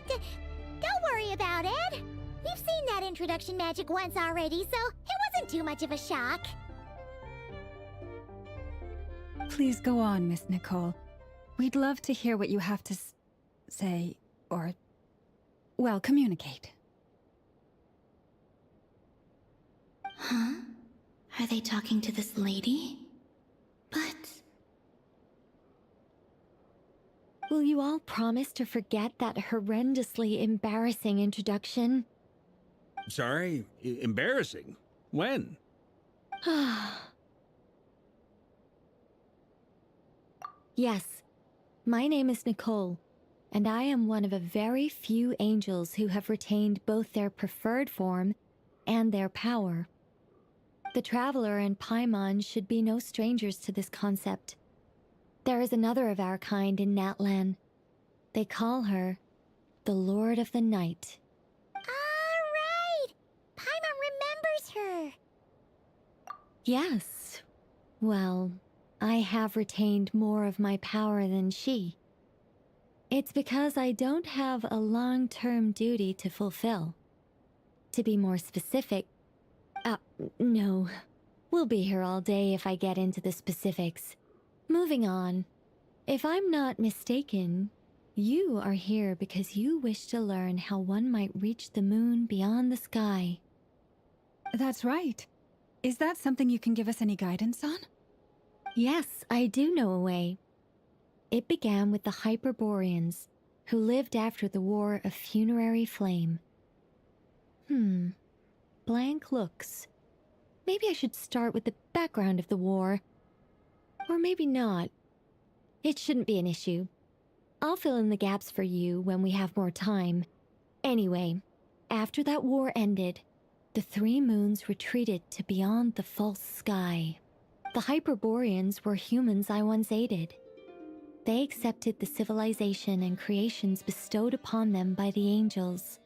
Don't worry about it. We've seen that introduction magic once already, so it wasn't too much of a shock. Please go on, Miss Nicole. We'd love to hear what you have to say, or, well, communicate. Huh? Are they talking to this lady? But... Will you all promise to forget that horrendously embarrassing introduction? sorry, embarrassing. When? Yes, my name is Nicole, and I am one of a very few angels who have retained both their preferred form and their power. The Traveler and Paimon should be no strangers to this concept. There is another of our kind in Natlan. They call her the Lord of the Night. Alright! Yes. Well, I have retained more of my power than she. It's because I don't have a long-term duty to fulfill. To be more specific... no. We'll be here all day if I get into the specifics. Moving on. If I'm not mistaken, you are here because you wish to learn how one might reach the moon beyond the sky. That's right. Is that something you can give us any guidance on? Yes, I do know a way. It began with the Hyperboreans, who lived after the War of Funerary Flame. Blank looks. Maybe I should start with the background of the war. Or maybe not. It shouldn't be an issue. I'll fill in the gaps for you when we have more time. Anyway, after that war ended, the three moons retreated to beyond the false sky. The Hyperboreans were humans I once aided. They accepted the civilization and creations bestowed upon them by the angels.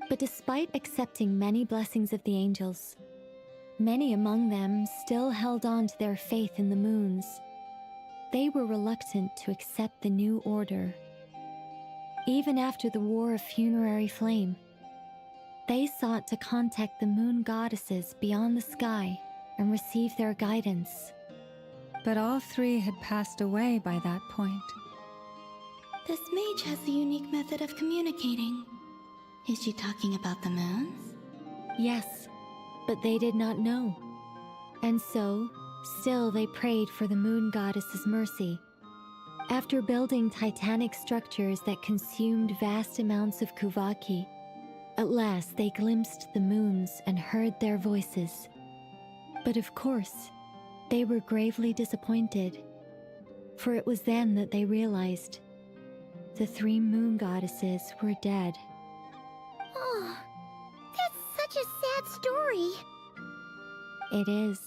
But despite accepting many blessings of the angels, many among them still held on to their faith in the moons. They were reluctant to accept the new order. Even after the War of Funerary Flame, they sought to contact the moon goddesses beyond the sky and receive their guidance. But all three had passed away by that point. This mage has a unique method of communicating. Is she talking about the moons? Yes, but they did not know. And so, still they prayed for the moon goddess's mercy. After building titanic structures that consumed vast amounts of kuvaki, at last they glimpsed the moons and heard their voices. But of course, they were gravely disappointed, for it was then that they realized the three moon goddesses were dead. Oh, that's such a sad story. It is.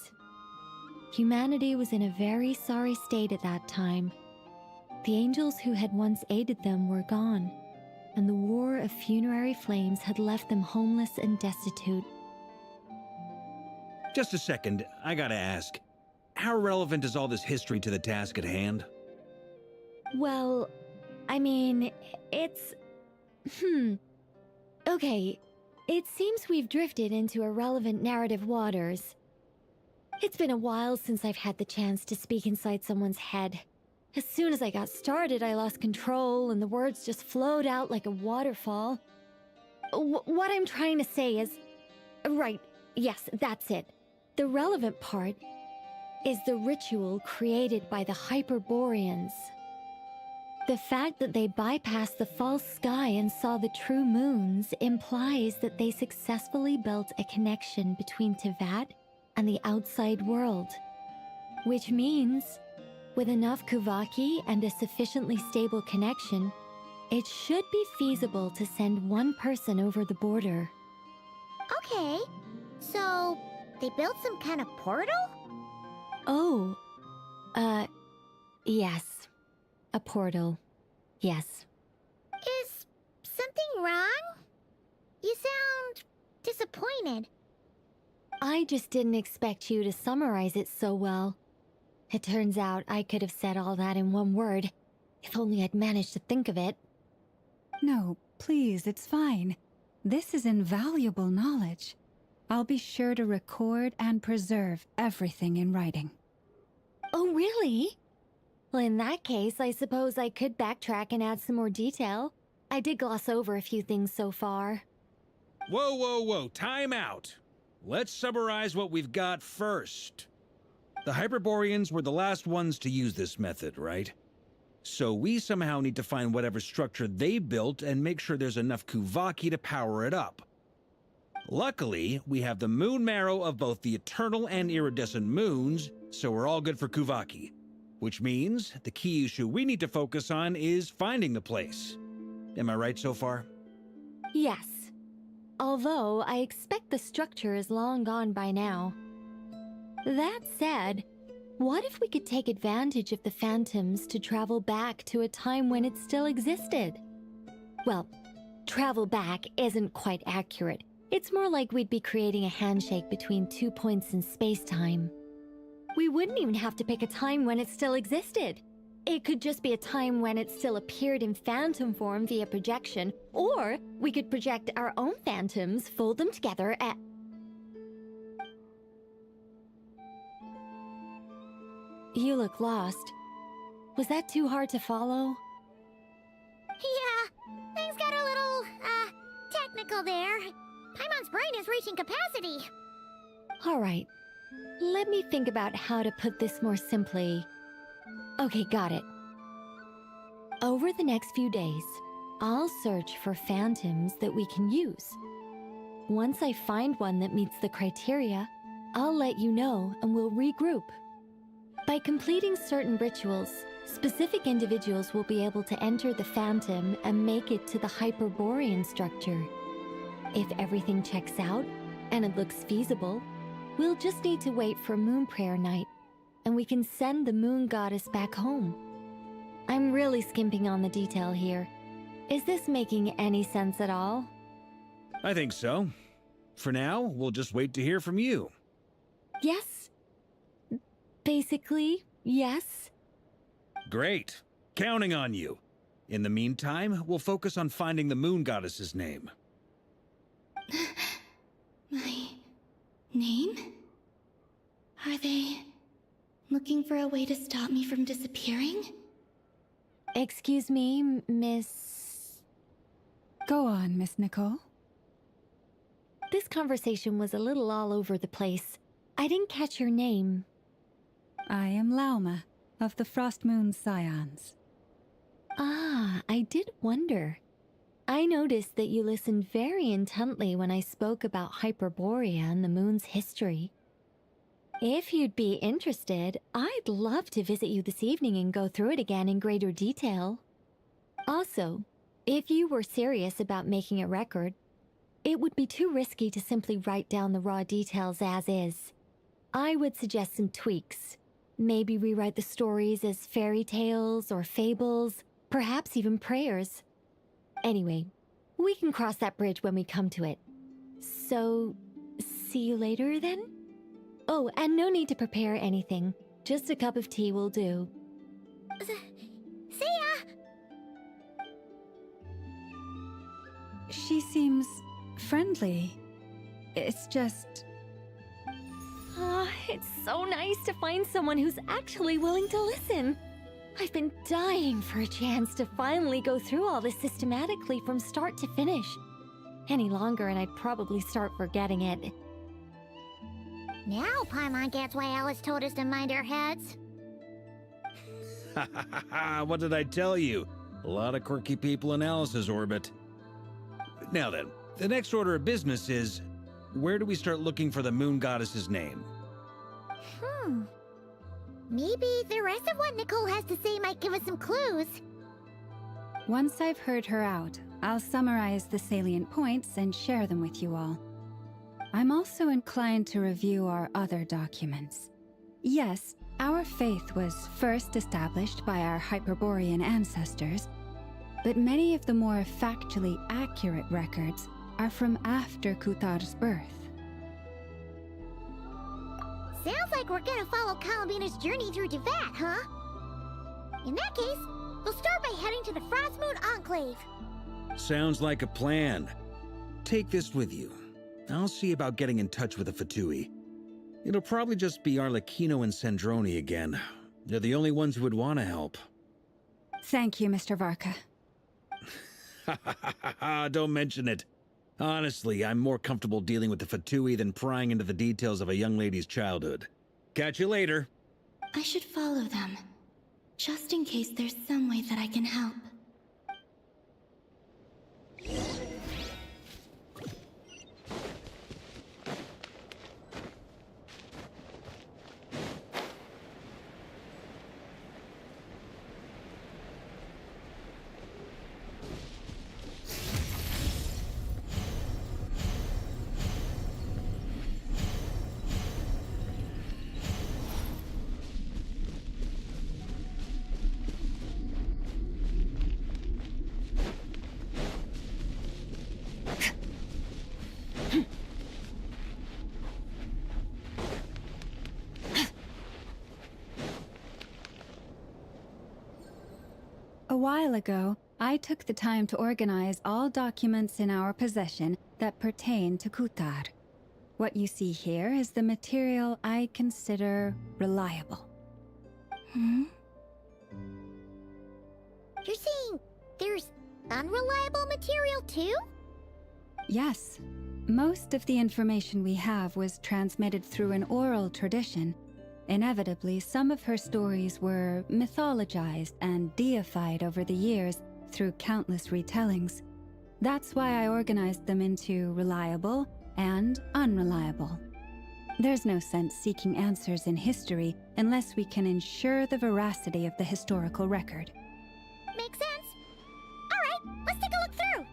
Humanity was in a very sorry state at that time. The angels who had once aided them were gone, and the War of Funerary Flames had left them homeless and destitute. Just a second, I gotta ask. How relevant is all this history to the task at hand? Well, I mean, it's... Okay, it seems we've drifted into irrelevant narrative waters. It's been a while since I've had the chance to speak inside someone's head. As soon as I got started, I lost control, and the words just flowed out like a waterfall. What I'm trying to say is... Right, yes, that's it. The relevant part is the ritual created by the Hyperboreans. The fact that they bypassed the false sky and saw the true moons implies that they successfully built a connection between Tevat and the outside world. Which means, with enough kuvaki and a sufficiently stable connection, it should be feasible to send one person over the border. Okay, so they built some kind of portal? Oh, yes. A portal. Yes. Is something wrong? You sound disappointed. I just didn't expect you to summarize it so well. It turns out I could have said all that in one word, if only I'd managed to think of it. No, please, it's fine. This is invaluable knowledge. I'll be sure to record and preserve everything in writing. Oh, really? Well, in that case, I suppose I could backtrack and add some more detail. I did gloss over a few things so far. Whoa, whoa, whoa, time out. Let's summarize what we've got first. The Hyperboreans were the last ones to use this method, right? So we somehow need to find whatever structure they built and make sure there's enough kuvaki to power it up. Luckily, we have the moon marrow of both the eternal and iridescent moons, so we're all good for kuvaki. Which means the key issue we need to focus on is finding the place. Am I right so far? Yes. Although I expect the structure is long gone by now. That said, what if we could take advantage of the phantoms to travel back to a time when it still existed? Well, travel back isn't quite accurate. It's more like we'd be creating a handshake between 2 points in space-time. We wouldn't even have to pick a time when it still existed. It could just be a time when it still appeared in phantom form via projection, or we could project our own phantoms, fold them together, and... You look lost. Was that too hard to follow? Yeah, things got a little, technical there. Paimon's brain is reaching capacity. All right. Let me think about how to put this more simply. Okay, got it. Over the next few days, I'll search for phantoms that we can use. Once I find one that meets the criteria, I'll let you know and we'll regroup. By completing certain rituals, specific individuals will be able to enter the phantom and make it to the Hyperborean structure. If everything checks out, and it looks feasible, we'll just need to wait for Moon Prayer Night, and we can send the Moon Goddess back home. I'm really skimping on the detail here. Is this making any sense at all? I think so. For now, we'll just wait to hear from you. Yes. Basically, yes. Great. Counting on you. In the meantime, we'll focus on finding the Moon Goddess's name. My name? Are they looking for a way to stop me from disappearing? Excuse me, Miss... Go on, Miss Nicole. This conversation was a little all over the place. I didn't catch your name. I am Lauma, of the Frost Moon Scions. Ah, I did wonder. I noticed that you listened very intently when I spoke about Hyperborea and the moon's history. If you'd be interested, I'd love to visit you this evening and go through it again in greater detail. Also, if you were serious about making a record, it would be too risky to simply write down the raw details as is. I would suggest some tweaks. Maybe rewrite the stories as fairy tales or fables, perhaps even prayers. Anyway, we can cross that bridge when we come to it. So, see you later then? Oh, and no need to prepare anything. Just a cup of tea will do. See ya! She seems friendly. It's just... It's so nice to find someone who's actually willing to listen. I've been dying for a chance to finally go through all this systematically from start to finish. Any longer and I'd probably start forgetting it. Now Paimon gets why Alice told us to mind our heads. What did I tell you? A lot of quirky people in Alice's orbit. Now then, the next order of business is, where do we start looking for the Moon Goddess's name? Maybe the rest of what Nicole has to say might give us some clues. Once I've heard her out, I'll summarize the salient points and share them with you all. I'm also inclined to review our other documents. Yes, our faith was first established by our Hyperborean ancestors, but many of the more factually accurate records are from after Kuthar's birth. Sounds like we're gonna follow Columbina's journey through Devat, huh? In that case, we'll start by heading to the Frost Moon Enclave. Sounds like a plan. Take this with you. I'll see about getting in touch with the Fatui. It'll probably just be Arlecchino and Sandrone again. They're the only ones who would want to help. Thank you, Mr. Varka. Don't mention it. Honestly, I'm more comfortable dealing with the Fatui than prying into the details of a young lady's childhood. Catch you later. I should follow them, just in case there's some way that I can help. A while ago, I took the time to organize all documents in our possession that pertain to Kutar. What you see here is the material I consider reliable. You're saying there's unreliable material too? Yes. Most of the information we have was transmitted through an oral tradition. Inevitably, some of her stories were mythologized and deified over the years through countless retellings. That's why I organized them into reliable and unreliable. There's no sense seeking answers in history unless we can ensure the veracity of the historical record. Makes sense. All right, let's take a look through.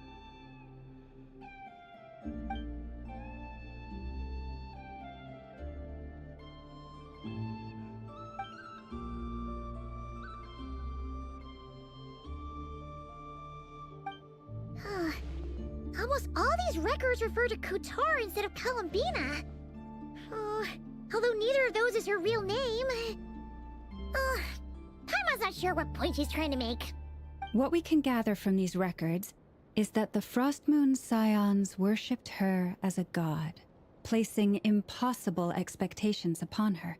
Almost all these records refer to Kutar instead of Columbina. Although neither of those is her real name. Paimon's not sure what point she's trying to make. What we can gather from these records is that the Frost Moon Scions worshipped her as a god, placing impossible expectations upon her.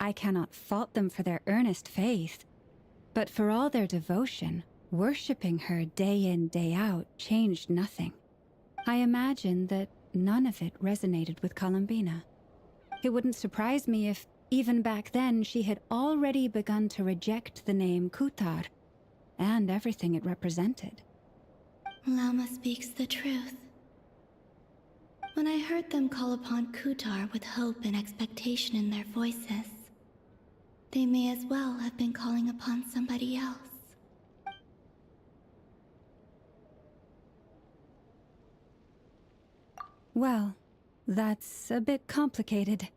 I cannot fault them for their earnest faith, but for all their devotion, worshipping her day in, day out changed nothing. I imagine that none of it resonated with Columbina. It wouldn't surprise me if, even back then, she had already begun to reject the name Kutar and everything it represented. Lauma speaks the truth. When I heard them call upon Kutar with hope and expectation in their voices, they may as well have been calling upon somebody else. Well, that's a bit complicated.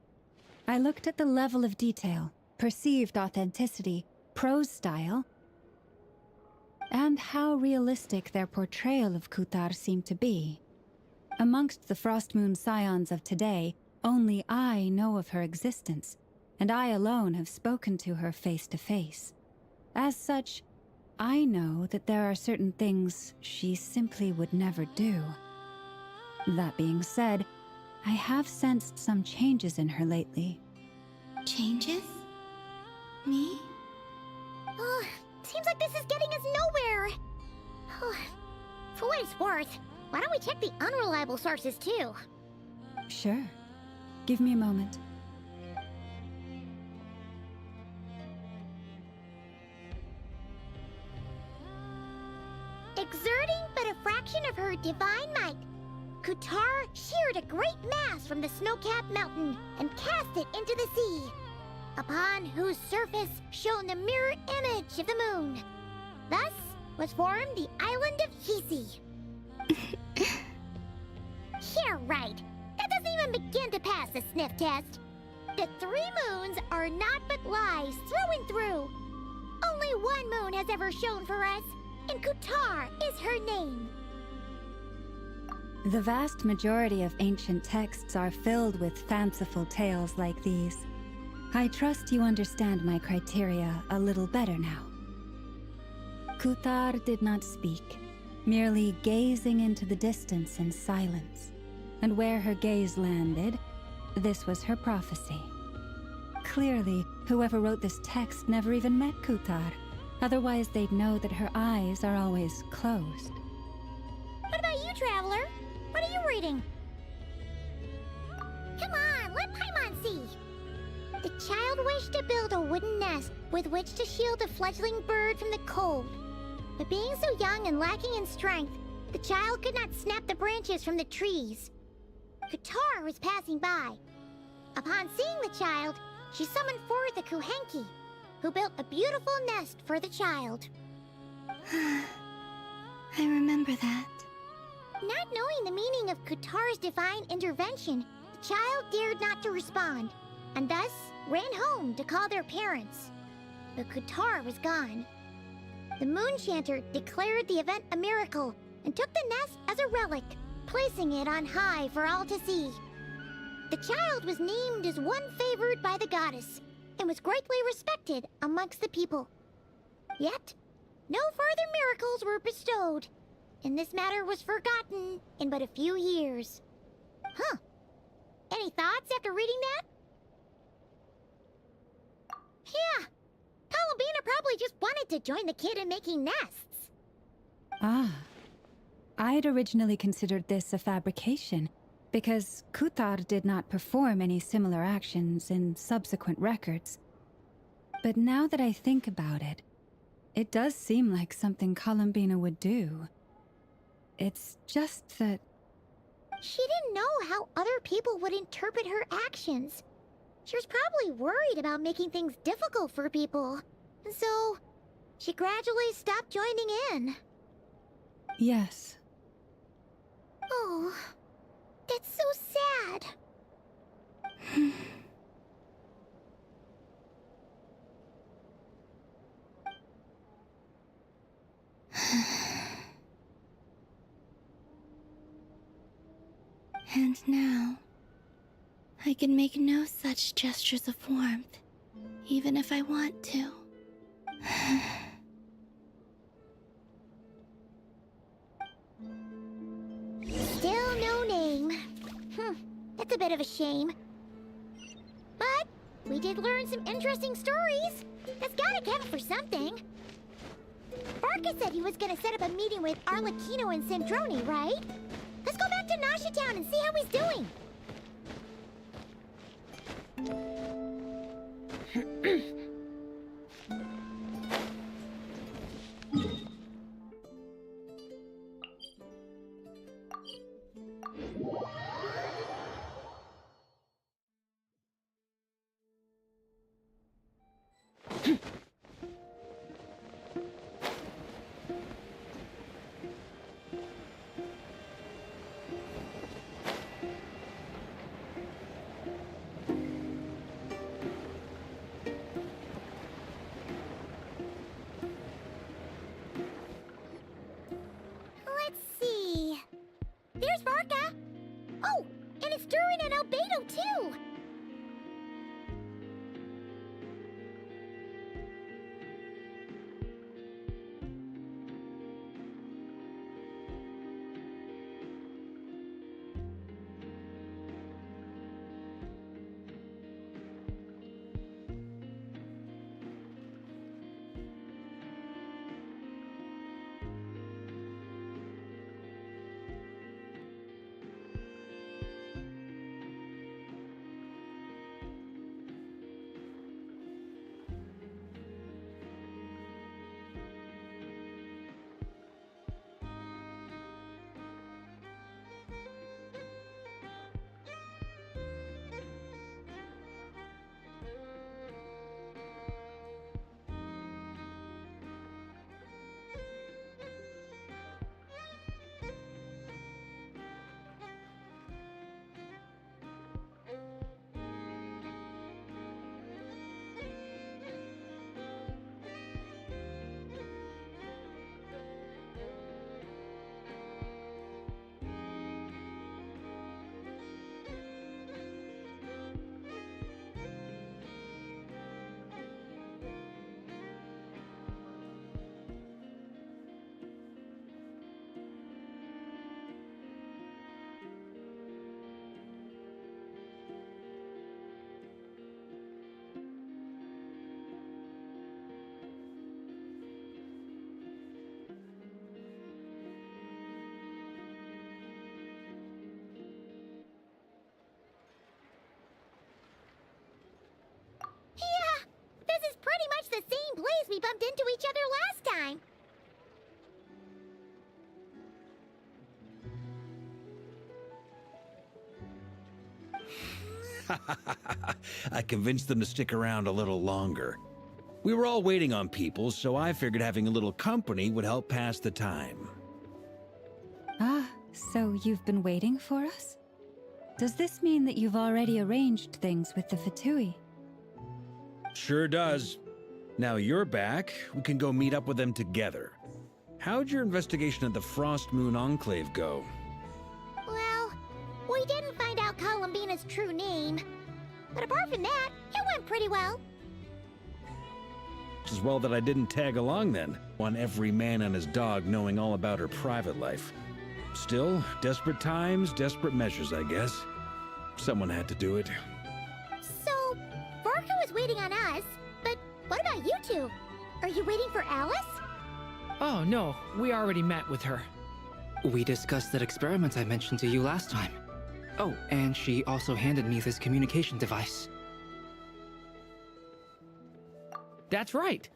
I looked at the level of detail, perceived authenticity, prose style, and how realistic their portrayal of Kutar seemed to be. Amongst the Frost Moon Scions of today, only I know of her existence, and I alone have spoken to her face to face. As such, I know that there are certain things she simply would never do. That being said, I have sensed some changes in her lately. Changes? Me? Seems like this is getting us nowhere. For what it's worth, why don't we check the unreliable sources too? Sure. Give me a moment. Exerting but a fraction of her divine might, Kutar sheared a great mass from the snow-capped mountain and cast it into the sea, upon whose surface shone the mirror image of the moon. Thus was formed the island of Hisi. Yeah, right. That doesn't even begin to pass the sniff test. The 3 moons are naught but lies through and through. Only one moon has ever shone for us, and Kutar is her name. The vast majority of ancient texts are filled with fanciful tales like these. I trust you understand my criteria a little better now. Kutar did not speak, merely gazing into the distance in silence. And where her gaze landed, this was her prophecy. Clearly, whoever wrote this text never even met Kutar. Otherwise, they'd know that her eyes are always closed. What about you, Traveler? What are you reading? Come on, let Paimon see. The child wished to build a wooden nest with which to shield a fledgling bird from the cold. But being so young and lacking in strength, the child could not snap the branches from the trees. Kutar was passing by. Upon seeing the child, she summoned forth the Kuhenki, who built a beautiful nest for the child. I remember that. Not knowing the meaning of Kutar's divine intervention, the child dared not to respond, and thus ran home to call their parents. But Kutar was gone. The Moon Chanter declared the event a miracle and took the nest as a relic, placing it on high for all to see. The child was named as one favored by the goddess and was greatly respected amongst the people. Yet, no further miracles were bestowed, and this matter was forgotten in but a few years. Huh. Any thoughts after reading that? Yeah. Columbina probably just wanted to join the kid in making nests. Ah. I'd originally considered this a fabrication, because Kuthar did not perform any similar actions in subsequent records. But now that I think about it, it does seem like something Columbina would do. It's just that... She didn't know how other people would interpret her actions. She was probably worried about making things difficult for people. And so, she gradually stopped joining in. Yes. Oh, that's so sad. And now, I can make no such gestures of warmth, even if I want to. Still no name. That's a bit of a shame. But we did learn some interesting stories. That's gotta count for something. Varka said he was gonna set up a meeting with Arlecchino and Sandrone, right? Let's go back to Nasha Town and see how he's doing. Let's see. There's Varka. Oh, and it's Durin and Albedo too. Yeah, this is pretty much the same place we bumped into each other last time. I convinced them to stick around a little longer. We were all waiting on people, so I figured having a little company would help pass the time. Ah, so you've been waiting for us? Does this mean that you've already arranged things with the Fatui? Sure does. Now you're back, we can go meet up with them together. How'd your investigation of the Frost Moon Enclave go? Well, we didn't find out Columbina's true name. But apart from that, it went pretty well. It's as well that I didn't tag along then. Want every man and his dog knowing all about her private life. Still, desperate times, desperate measures, I guess. Someone had to do it. So, Varka was waiting on us, but what about you two? Are you waiting for Alice? Oh, no. We already met with her. We discussed that experiment I mentioned to you last time. Oh, and she also handed me this communication device. That's right.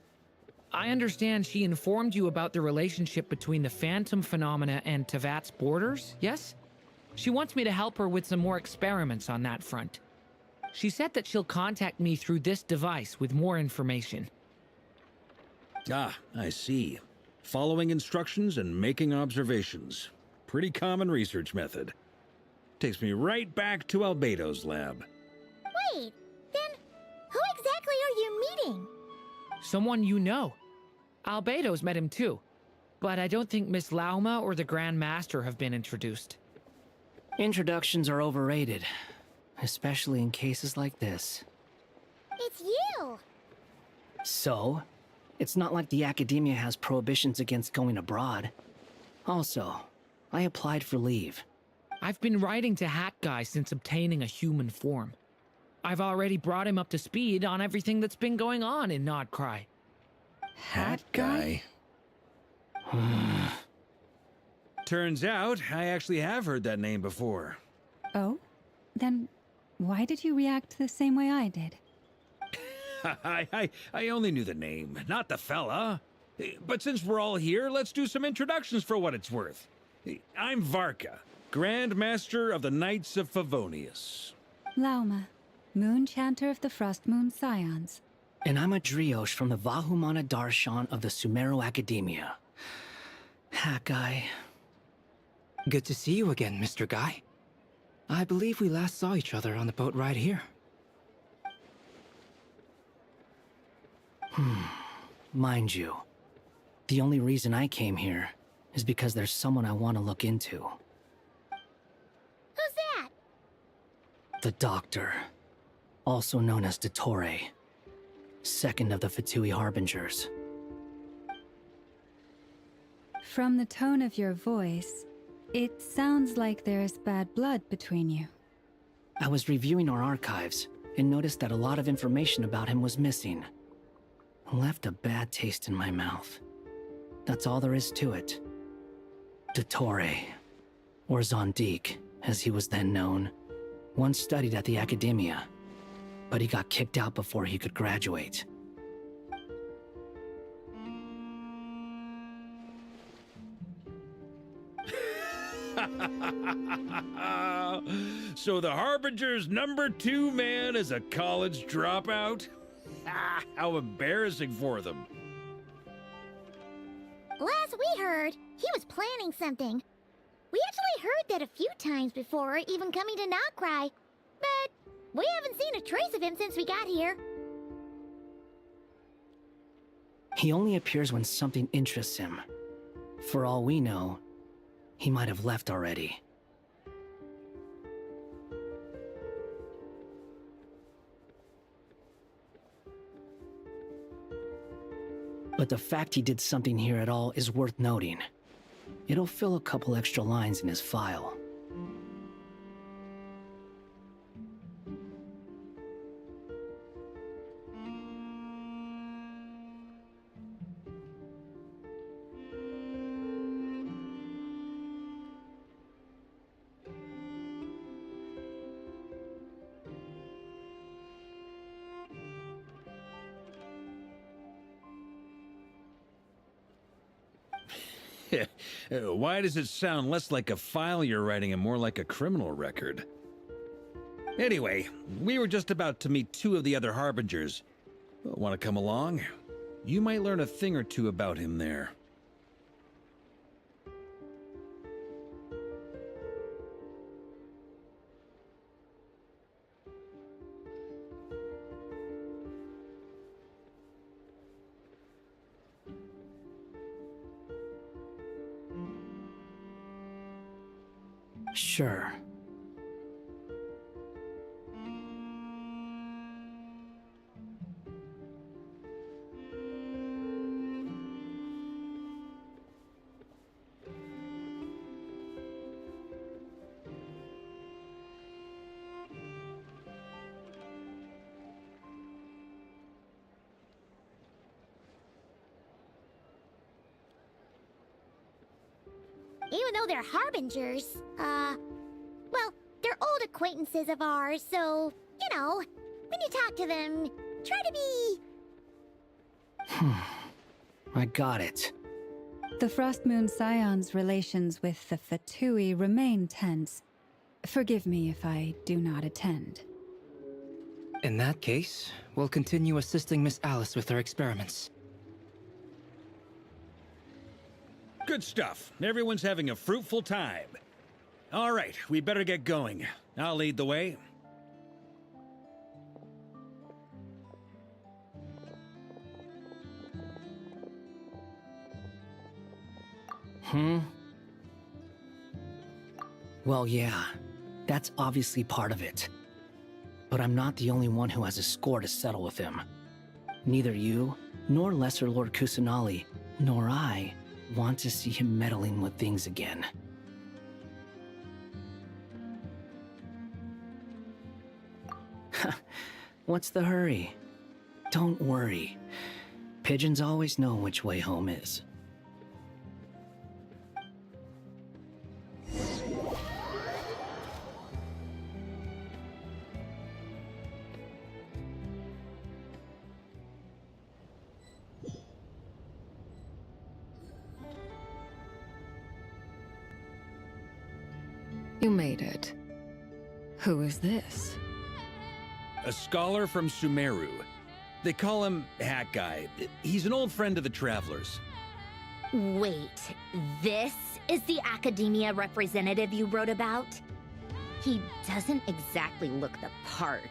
I understand she informed you about the relationship between the phantom phenomena and Tevat's borders, yes? She wants me to help her with some more experiments on that front. She said that she'll contact me through this device with more information. Ah, I see. Following instructions and making observations. Pretty common research method. Takes me right back to Albedo's lab. Wait, then who exactly are you meeting? Someone you know. Albedo's met him too. But I don't think Miss Lauma or the Grand Master have been introduced. Introductions are overrated, especially in cases like this. It's you! So, it's not like the academia has prohibitions against going abroad. Also, I applied for leave. I've been writing to Hat Guy since obtaining a human form. I've already brought him up to speed on everything that's been going on in Nodcry. Hat Guy? Turns out, I actually have heard that name before. Oh? Then why did you react the same way I did? I only knew the name, not the fella. But since we're all here, let's do some introductions for what it's worth. I'm Varka, Grand Master of the Knights of Favonius. Lauma, Moon Chanter of the Frost Moon Scions. And I'm a Driosh from the Vahumana Darshan of the Sumero Academia. Hat Guy. Good to see you again, Mr. Guy. I believe we last saw each other on the boat ride here. Mind you, the only reason I came here is because there's someone I want to look into. Who's that? The Doctor, also known as Dottore, second of the Fatui Harbingers. From the tone of your voice, it sounds like there's bad blood between you. I was reviewing our archives and noticed that a lot of information about him was missing. Left a bad taste in my mouth. That's all there is to it. Dottore, or Zondique, as he was then known, once studied at the Academia, but he got kicked out before he could graduate. So the Harbinger's #2 man is a college dropout? How embarrassing for them. Last we heard, he was planning something. We actually heard that a few times before, even coming to Nocturne, but we haven't seen a trace of him since we got here. He only appears when something interests him. For all we know, he might have left already. But the fact he did something here at all is worth noting. It'll fill a couple extra lines in his file. Why does it sound less like a file you're writing and more like a criminal record? Anyway, we were just about to meet 2 of the other Harbingers. Want to come along? You might learn a thing or two about him there. Sure. even though they're harbingers. Well, they're old acquaintances of ours, so, you know, when you talk to them, try to be... I got it. The Frost Moon Scion's relations with the Fatui remain tense. Forgive me if I do not attend. In that case, we'll continue assisting Miss Alice with her experiments. Good stuff. Everyone's having a fruitful time. All right, we better get going. I'll lead the way. Well, yeah, that's obviously part of it. But I'm not the only one who has a score to settle with him. Neither you, nor Lesser Lord Kusanali, nor I want to see him meddling with things again. What's the hurry? Don't worry. Pigeons always know which way home is. You made it. Who is this? A scholar from Sumeru. They call him Hat Guy. He's an old friend of the Travelers. Wait, this is the academia representative you wrote about? He doesn't exactly look the part.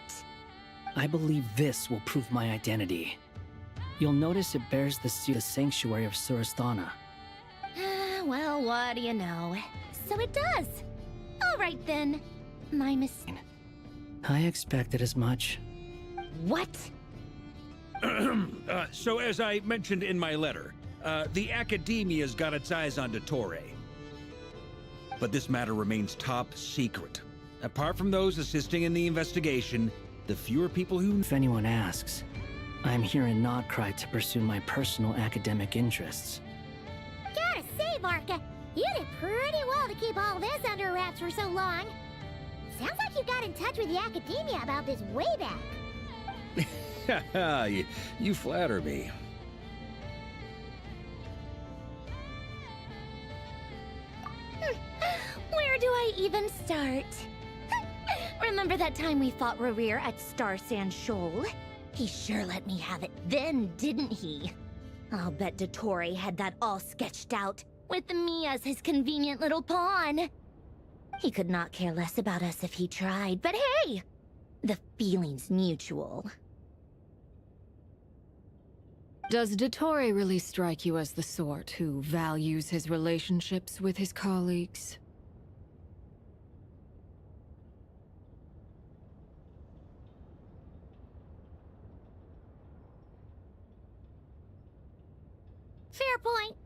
I believe this will prove my identity. You'll notice it bears the seal of the Sanctuary of Surasthana. Well, what do you know? So it does. All right then. My mistake. I expected as much. What? So as I mentioned in my letter, the Academia's got its eyes on Dottore. But this matter remains top secret. Apart from those assisting in the investigation, the fewer people who... If anyone asks, I'm here in Nodcry to pursue my personal academic interests. Gotta say, Varka, you did pretty well to keep all this under wraps for so long. Sounds like you got in touch with the Academia about this way back. you flatter me. Where do I even start? Remember that time we fought Rerir at Star Sand Shoal? He sure let me have it then, didn't he? I'll bet Dottore had that all sketched out, with me as his convenient little pawn. He could not care less about us if he tried, but hey! The feeling's mutual. Does Dottore really strike you as the sort who values his relationships with his colleagues? Fair point.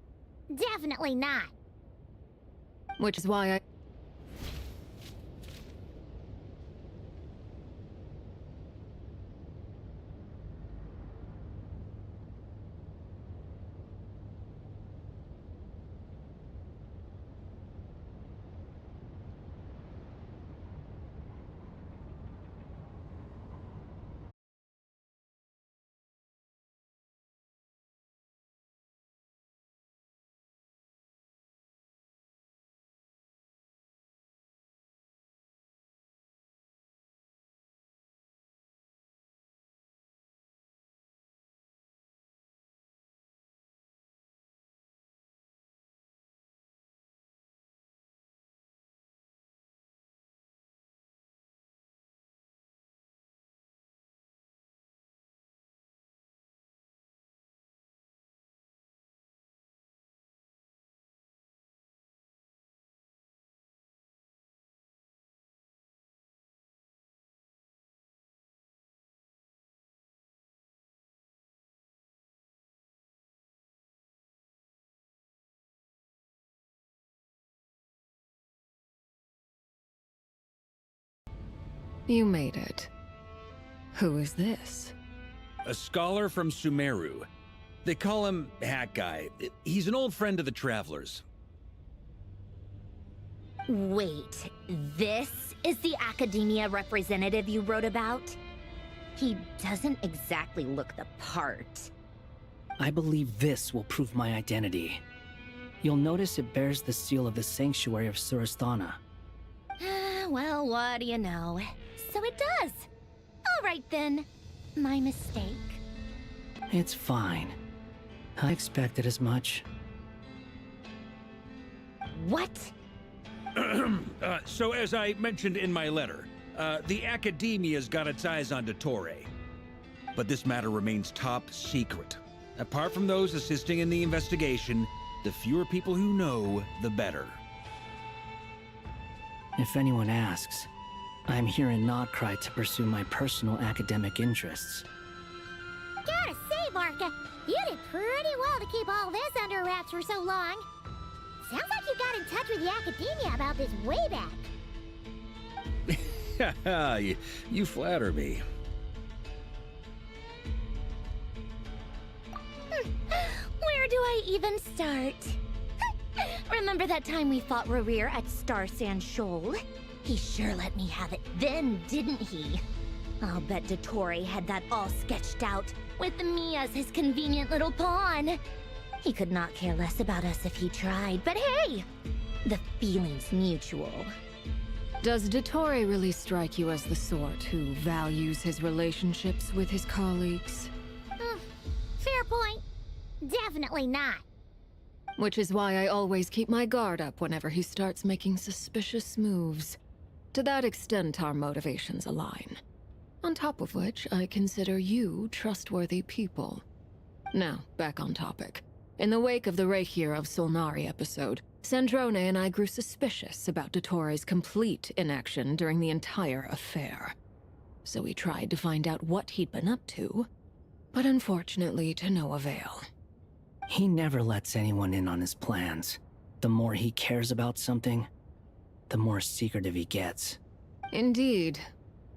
Definitely not. Which is why I... You made it. Who is this? A scholar from Sumeru. They call him Hat Guy. He's an old friend of the Travelers. Wait, this is the academia representative you wrote about? He doesn't exactly look the part. I believe this will prove my identity. You'll notice it bears the seal of the Sanctuary of Surasthana. Well, what do you know? So it does. All right then. My mistake. It's fine. I expected as much. What? So as I mentioned in my letter, the Academia's got its eyes on Dottore. But this matter remains top secret. Apart from those assisting in the investigation, the fewer people who know, the better. If anyone asks, I'm here in Nocturne to pursue my personal academic interests. Gotta say, Varka, you did pretty well to keep all this under wraps for so long. Sounds like you got in touch with the Academia about this way back. You flatter me. Where do I even start? Remember that time we fought Rerir at Star Sand Shoal? He sure let me have it then, didn't he? I'll bet Dottore had that all sketched out, with me as his convenient little pawn. He could not care less about us if he tried, but hey! The feeling's mutual. Does Dottore really strike you as the sort who values his relationships with his colleagues? Fair point. Definitely not. Which is why I always keep my guard up whenever he starts making suspicious moves. To that extent, our motivations align. On top of which, I consider you trustworthy people. Now, back on topic. In the wake of the Reikir of Solnari episode, Sandrone and I grew suspicious about Dottore's complete inaction during the entire affair. So we tried to find out what he'd been up to, but unfortunately to no avail. He never lets anyone in on his plans. The more he cares about something, the more secretive he gets. Indeed.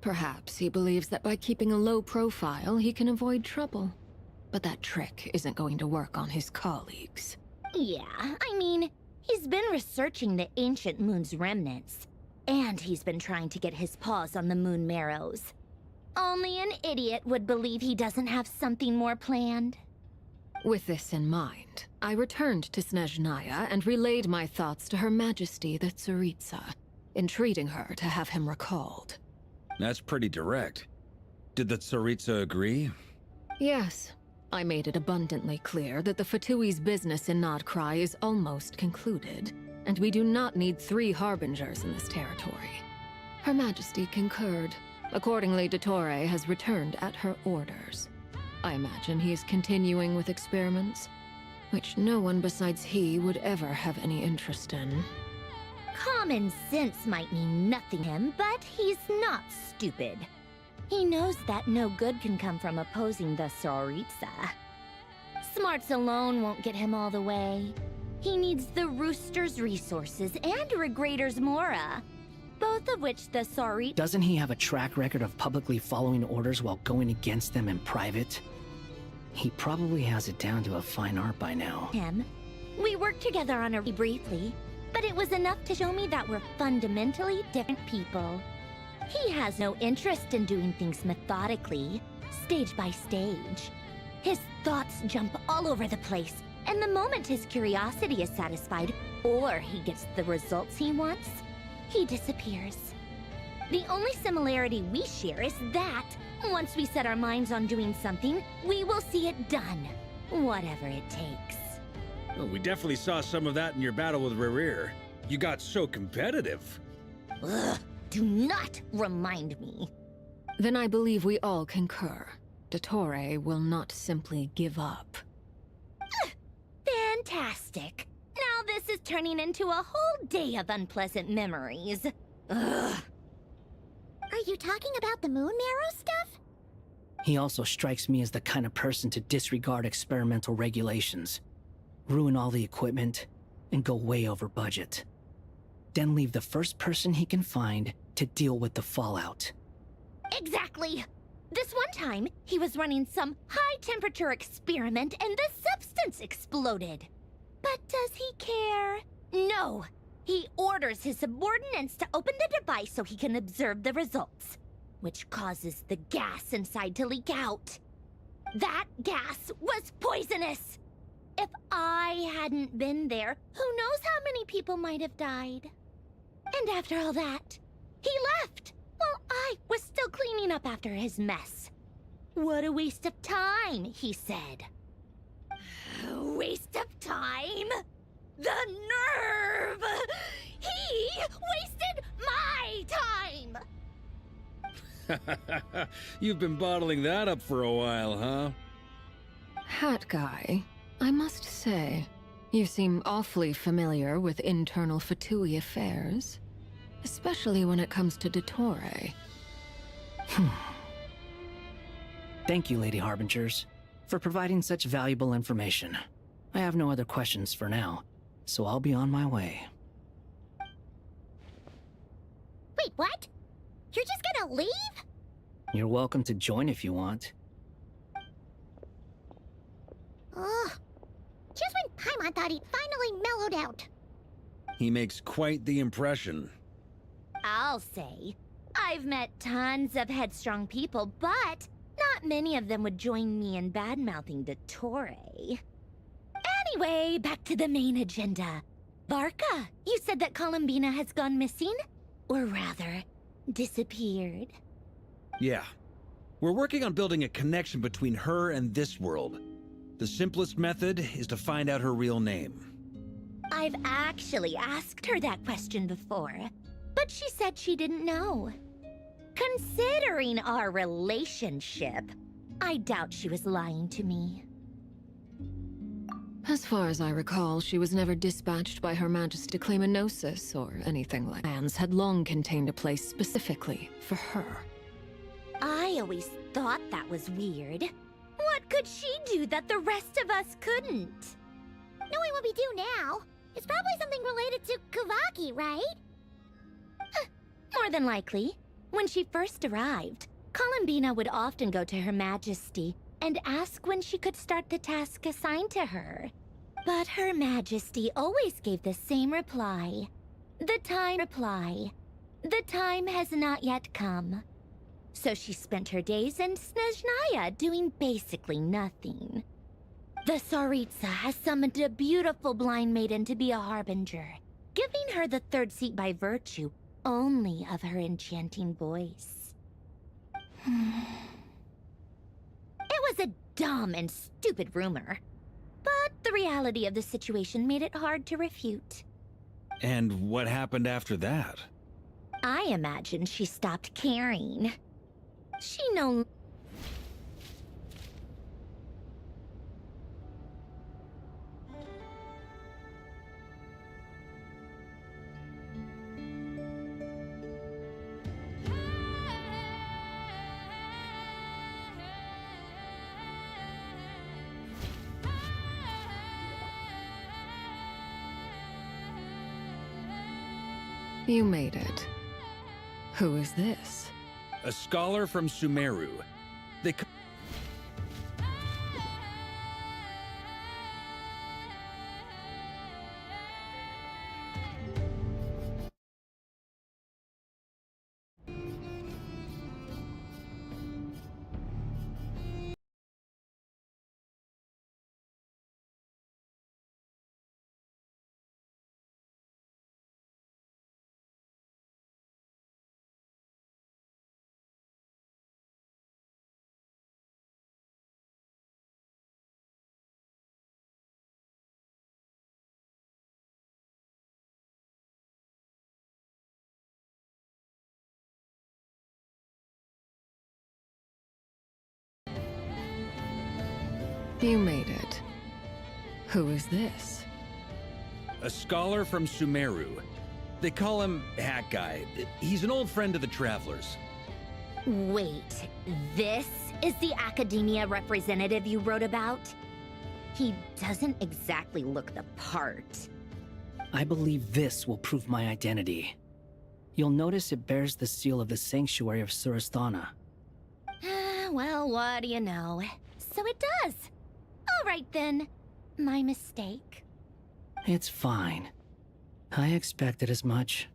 Perhaps he believes that by keeping a low profile, he can avoid trouble. But that trick isn't going to work on his colleagues. Yeah, I mean, he's been researching the ancient moon's remnants. And he's been trying to get his paws on the moon marrows. Only an idiot would believe he doesn't have something more planned. With this in mind, I returned to Snezhnaya and relayed my thoughts to Her Majesty the Tsaritsa, entreating her to have him recalled. That's pretty direct. Did the Tsaritsa agree? Yes. I made it abundantly clear that the Fatui's business in Nocturne is almost concluded, and we do not need 3 harbingers in this territory. Her Majesty concurred. Accordingly, Dottore has returned at her orders. I imagine he is continuing with experiments, which no one besides he would ever have any interest in. Common sense might mean nothing to him, but he's not stupid. He knows that no good can come from opposing the Tsaritsa. Smarts alone won't get him all the way. He needs the Rooster's resources and Regrator's Mora, both of which the Tsaritsa... Doesn't he have a track record of publicly following orders while going against them in private? He probably has it down to a fine art by now. We worked together on a briefly, but it was enough to show me that we're fundamentally different people. He has no interest in doing things methodically, stage by stage. His thoughts jump all over the place, and the moment his curiosity is satisfied, or he gets the results he wants, he disappears. The only similarity we share is that, once we set our minds on doing something, we will see it done, whatever it takes. Well, we definitely saw some of that in your battle with Rerir. You got so competitive. Ugh, do not remind me. Then I believe we all concur. Dottore will not simply give up. Fantastic. Now this is turning into a whole day of unpleasant memories. Ugh. Are you talking about the moon marrow stuff? He also strikes me as the kind of person to disregard experimental regulations, ruin all the equipment, and go way over budget. Then leave the first person he can find to deal with the fallout. Exactly! This one time, he was running some high-temperature experiment and the substance exploded. But does he care? No! He orders his subordinates to open the device so he can observe the results, which causes the gas inside to leak out. That gas was poisonous! If I hadn't been there, who knows how many people might have died. And after all that, he left while I was still cleaning up after his mess. What a waste of time, he said. Waste of time? The nerve! He wasted my time! You've been bottling that up for a while, huh? Hat guy, I must say, you seem awfully familiar with internal Fatui affairs. Especially when it comes to Dottore. Thank you, Lady Harbingers, for providing such valuable information. I have no other questions for now, so I'll be on my way. Wait, what? You're just gonna leave? You're welcome to join if you want. Ugh. Just when Paimon thought he'd finally mellowed out. He makes quite the impression. I'll say. I've met tons of headstrong people, but not many of them would join me in bad-mouthing Dottore. Anyway, back to the main agenda. Varka, you said that Columbina has gone missing? Or rather, disappeared. Yeah. We're working on building a connection between her and this world. The simplest method is to find out her real name. I've actually asked her that question before, but she said she didn't know. Considering our relationship, I doubt she was lying to me. As far as I recall, she was never dispatched by Her Majesty to claim a gnosis or anything like that. Lands had long contained a place specifically for her. I always thought that was weird. What could she do that the rest of us couldn't? Knowing what we do now, it's probably something related to Kavaki, right? More than likely. When she first arrived, Columbina would often go to Her Majesty and ask when she could start the task assigned to her. But Her Majesty always gave the same reply. The time has not yet come. So she spent her days in Snezhnaya doing basically nothing. The Tsaritsa has summoned a beautiful blind maiden to be a harbinger, giving her the third seat by virtue only of her enchanting voice. It was a dumb and stupid rumor, but the reality of the situation made it hard to refute. And what happened after that? I imagine she stopped caring. She no... You made it. Who is this? A scholar from Sumeru. They... You made it. Who is this? A scholar from Sumeru. They call him Hat Guy. He's an old friend of the Travelers. Wait, this is the academia representative you wrote about? He doesn't exactly look the part. I believe this will prove my identity. You'll notice it bears the seal of the Sanctuary of Surasthana. Well, what do you know? So it does. All right then. My mistake. It's fine. I expected as much.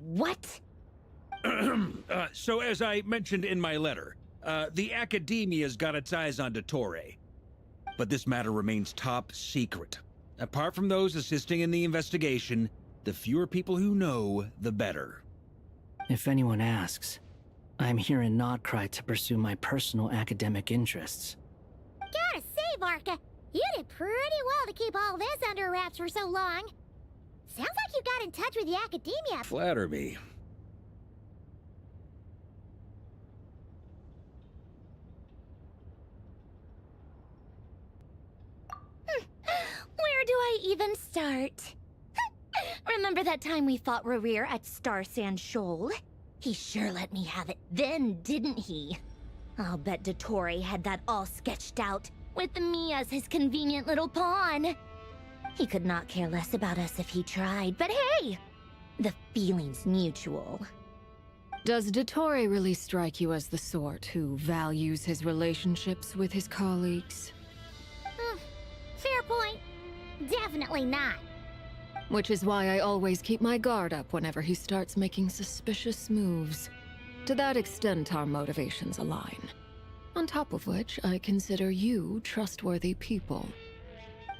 What? So as I mentioned in my letter, the Academia's got its eyes on Dottore. But this matter remains top secret. Apart from those assisting in the investigation, the fewer people who know, the better. If anyone asks, I'm here in Nodcry to pursue my personal academic interests. Gotta say, Varka, you did pretty well to keep all this under wraps for so long. Sounds like you got in touch with the Academia. Flatter me. Where do I even start? Remember that time we fought Rerir at Star Sand Shoal? He sure let me have it then, didn't he? I'll bet Dottore had that all sketched out, with me as his convenient little pawn. He could not care less about us if he tried, but hey! The feeling's mutual. Does Dottore really strike you as the sort who values his relationships with his colleagues? Fair point. Definitely not. Which is why I always keep my guard up whenever he starts making suspicious moves. To that extent, our motivations align. On top of which, I consider you trustworthy people.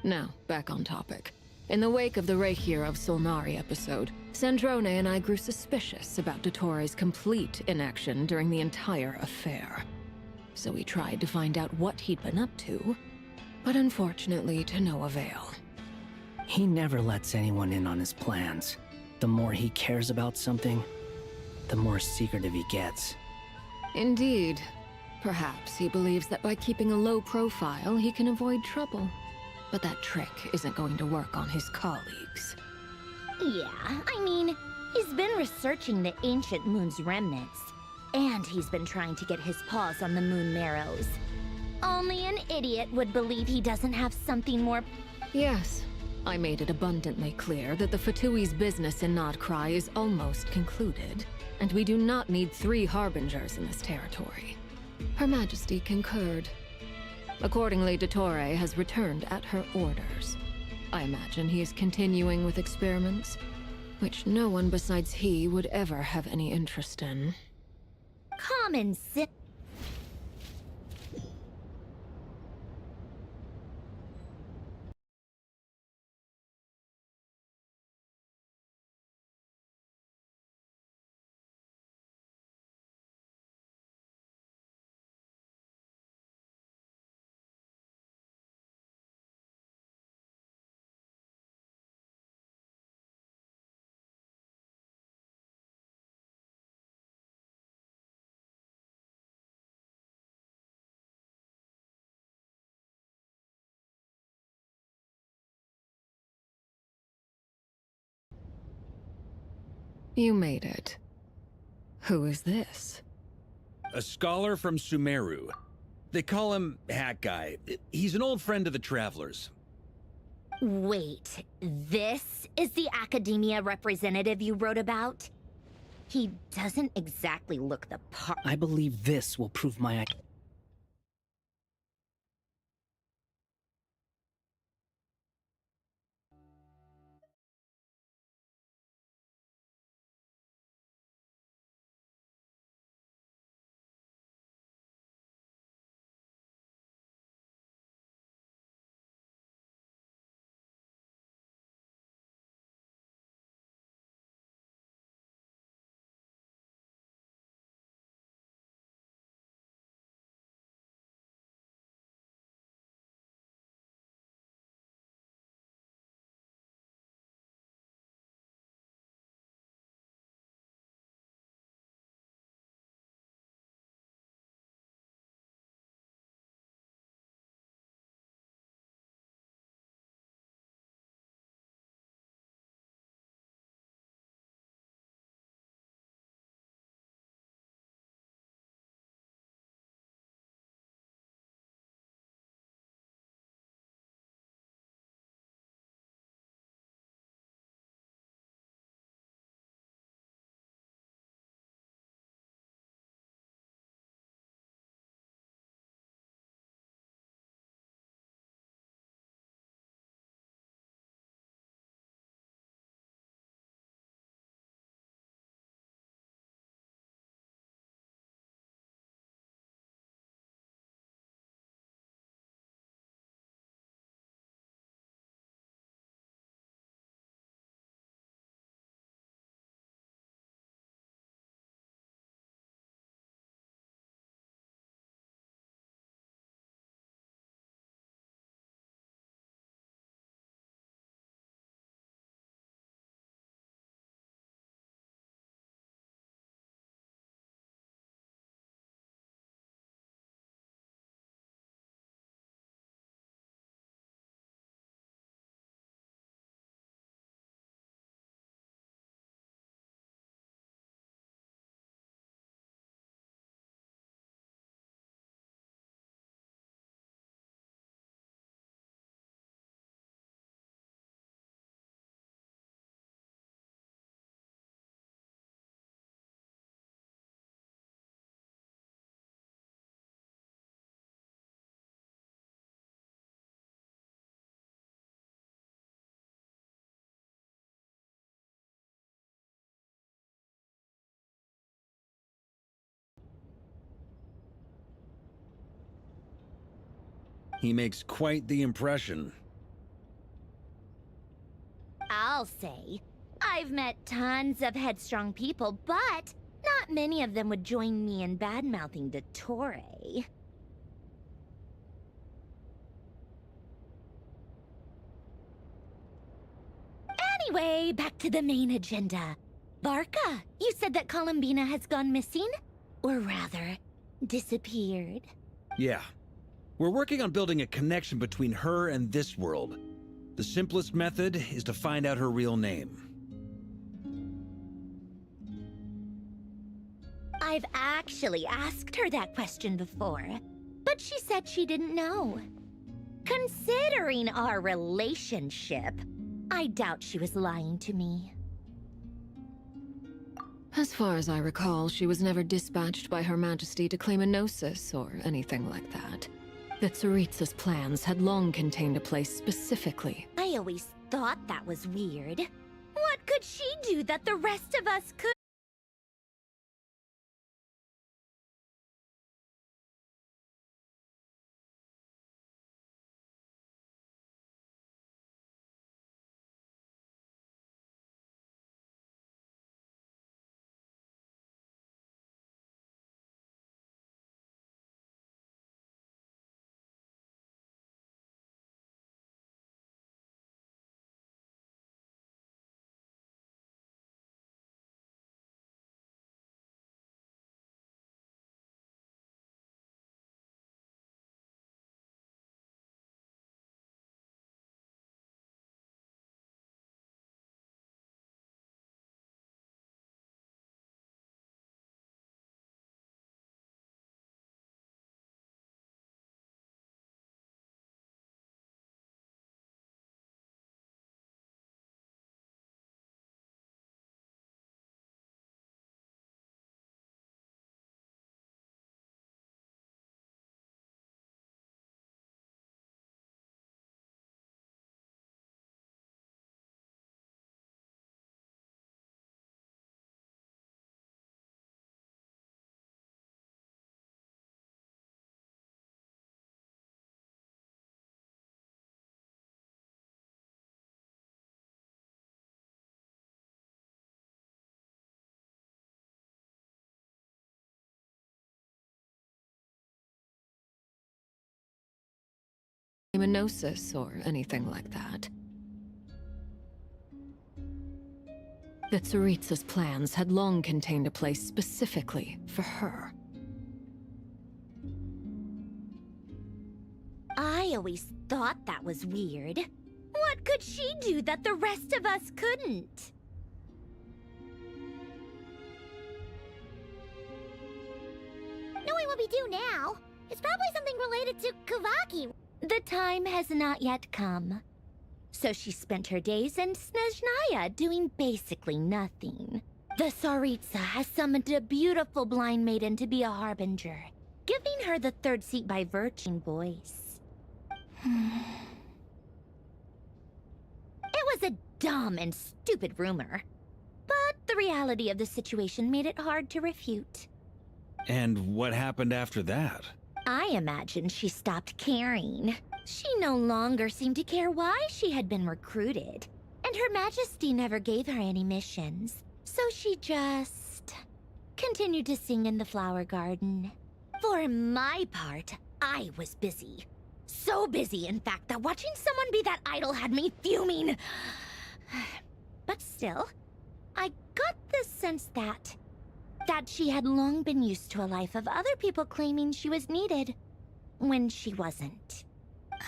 Now, back on topic. In the wake of the Reikir of Solnari episode, Sandrone and I grew suspicious about Dottore's complete inaction during the entire affair. So we tried to find out what he'd been up to, but unfortunately to no avail. He never lets anyone in on his plans. The more he cares about something, the more secretive he gets. Indeed. Perhaps he believes that by keeping a low profile, he can avoid trouble. But that trick isn't going to work on his colleagues. Yeah, I mean, he's been researching the ancient moon's remnants. And he's been trying to get his paws on the moon marrows. Only an idiot would believe he doesn't have something more... Yes, I made it abundantly clear that the Fatui's business in Nodcry is almost concluded, and we do not need 3 harbingers in this territory. Her Majesty concurred. Accordingly, Dottore has returned at her orders. I imagine he is continuing with experiments, which no one besides he would ever have any interest in. Common sense. You made it. Who is this? A scholar from Sumeru. They call him Hat Guy. He's an old friend of the Travelers. Wait, this is the Academia representative you wrote about? He doesn't exactly look the part. I believe this will prove my... He makes quite the impression. I'll say. I've met tons of headstrong people, but not many of them would join me in bad-mouthing Dottore. Anyway, back to the main agenda. Varka, you said that Columbina has gone missing? Or rather, disappeared. Yeah. We're working on building a connection between her and this world. The simplest method is to find out her real name. I've actually asked her that question before, but she said she didn't know. Considering our relationship, I doubt she was lying to me. As far as I recall, she was never dispatched by Her Majesty to claim a gnosis or anything like that. That Tsaritsa's plans had long contained a place specifically. I always thought that was weird. What could she do that the rest of us could? A gnosis or anything like that. That Tsaritsa's plans had long contained a place specifically for her. I always thought that was weird. What could she do that the rest of us couldn't? Knowing what we do now, it's probably something related to Kavaki. The time has not yet come. So she spent her days in Snezhnaya doing basically nothing. The Tsaritsa has summoned a beautiful blind maiden to be a harbinger, giving her the third seat by virgin voice. It was a dumb and stupid rumor, but the reality of the situation made it hard to refute. And what happened after that? I imagine she stopped caring. She no longer seemed to care why she had been recruited, and Her Majesty never gave her any missions, so she just continued to sing in the flower garden. For my part, I was busy. So busy, in fact, that watching someone be that idol had me fuming. But still, I got the sense that she had long been used to a life of other people claiming she was needed when she wasn't.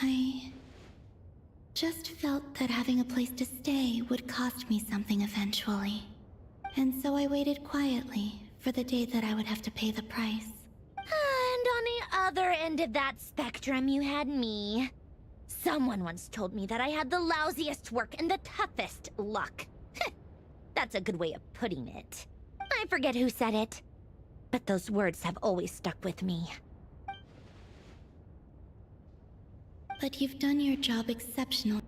I just felt that having a place to stay would cost me something eventually. And so I waited quietly for the day that I would have to pay the price. And on the other end of that spectrum, you had me. Someone once told me that I had the lousiest work and the toughest luck. That's a good way of putting it. I forget who said it, but those words have always stuck with me. But you've done your job exceptionally,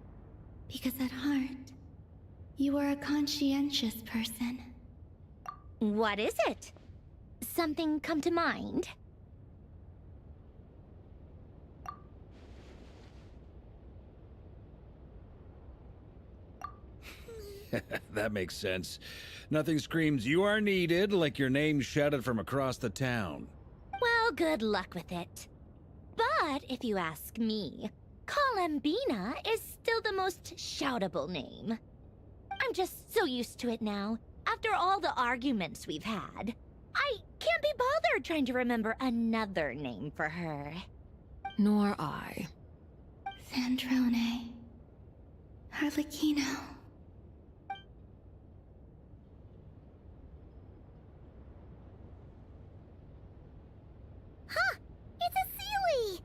because at heart, you are a conscientious person. What is it? Something come to mind? That makes sense. Nothing screams you are needed like your name shouted from across the town. Well, good luck with it. But if you ask me, Columbina is still the most shoutable name. I'm just so used to it now, after all the arguments we've had. I can't be bothered trying to remember another name for her. Nor I. Sandrone. Arlecchino. Huh! It's a Sealy!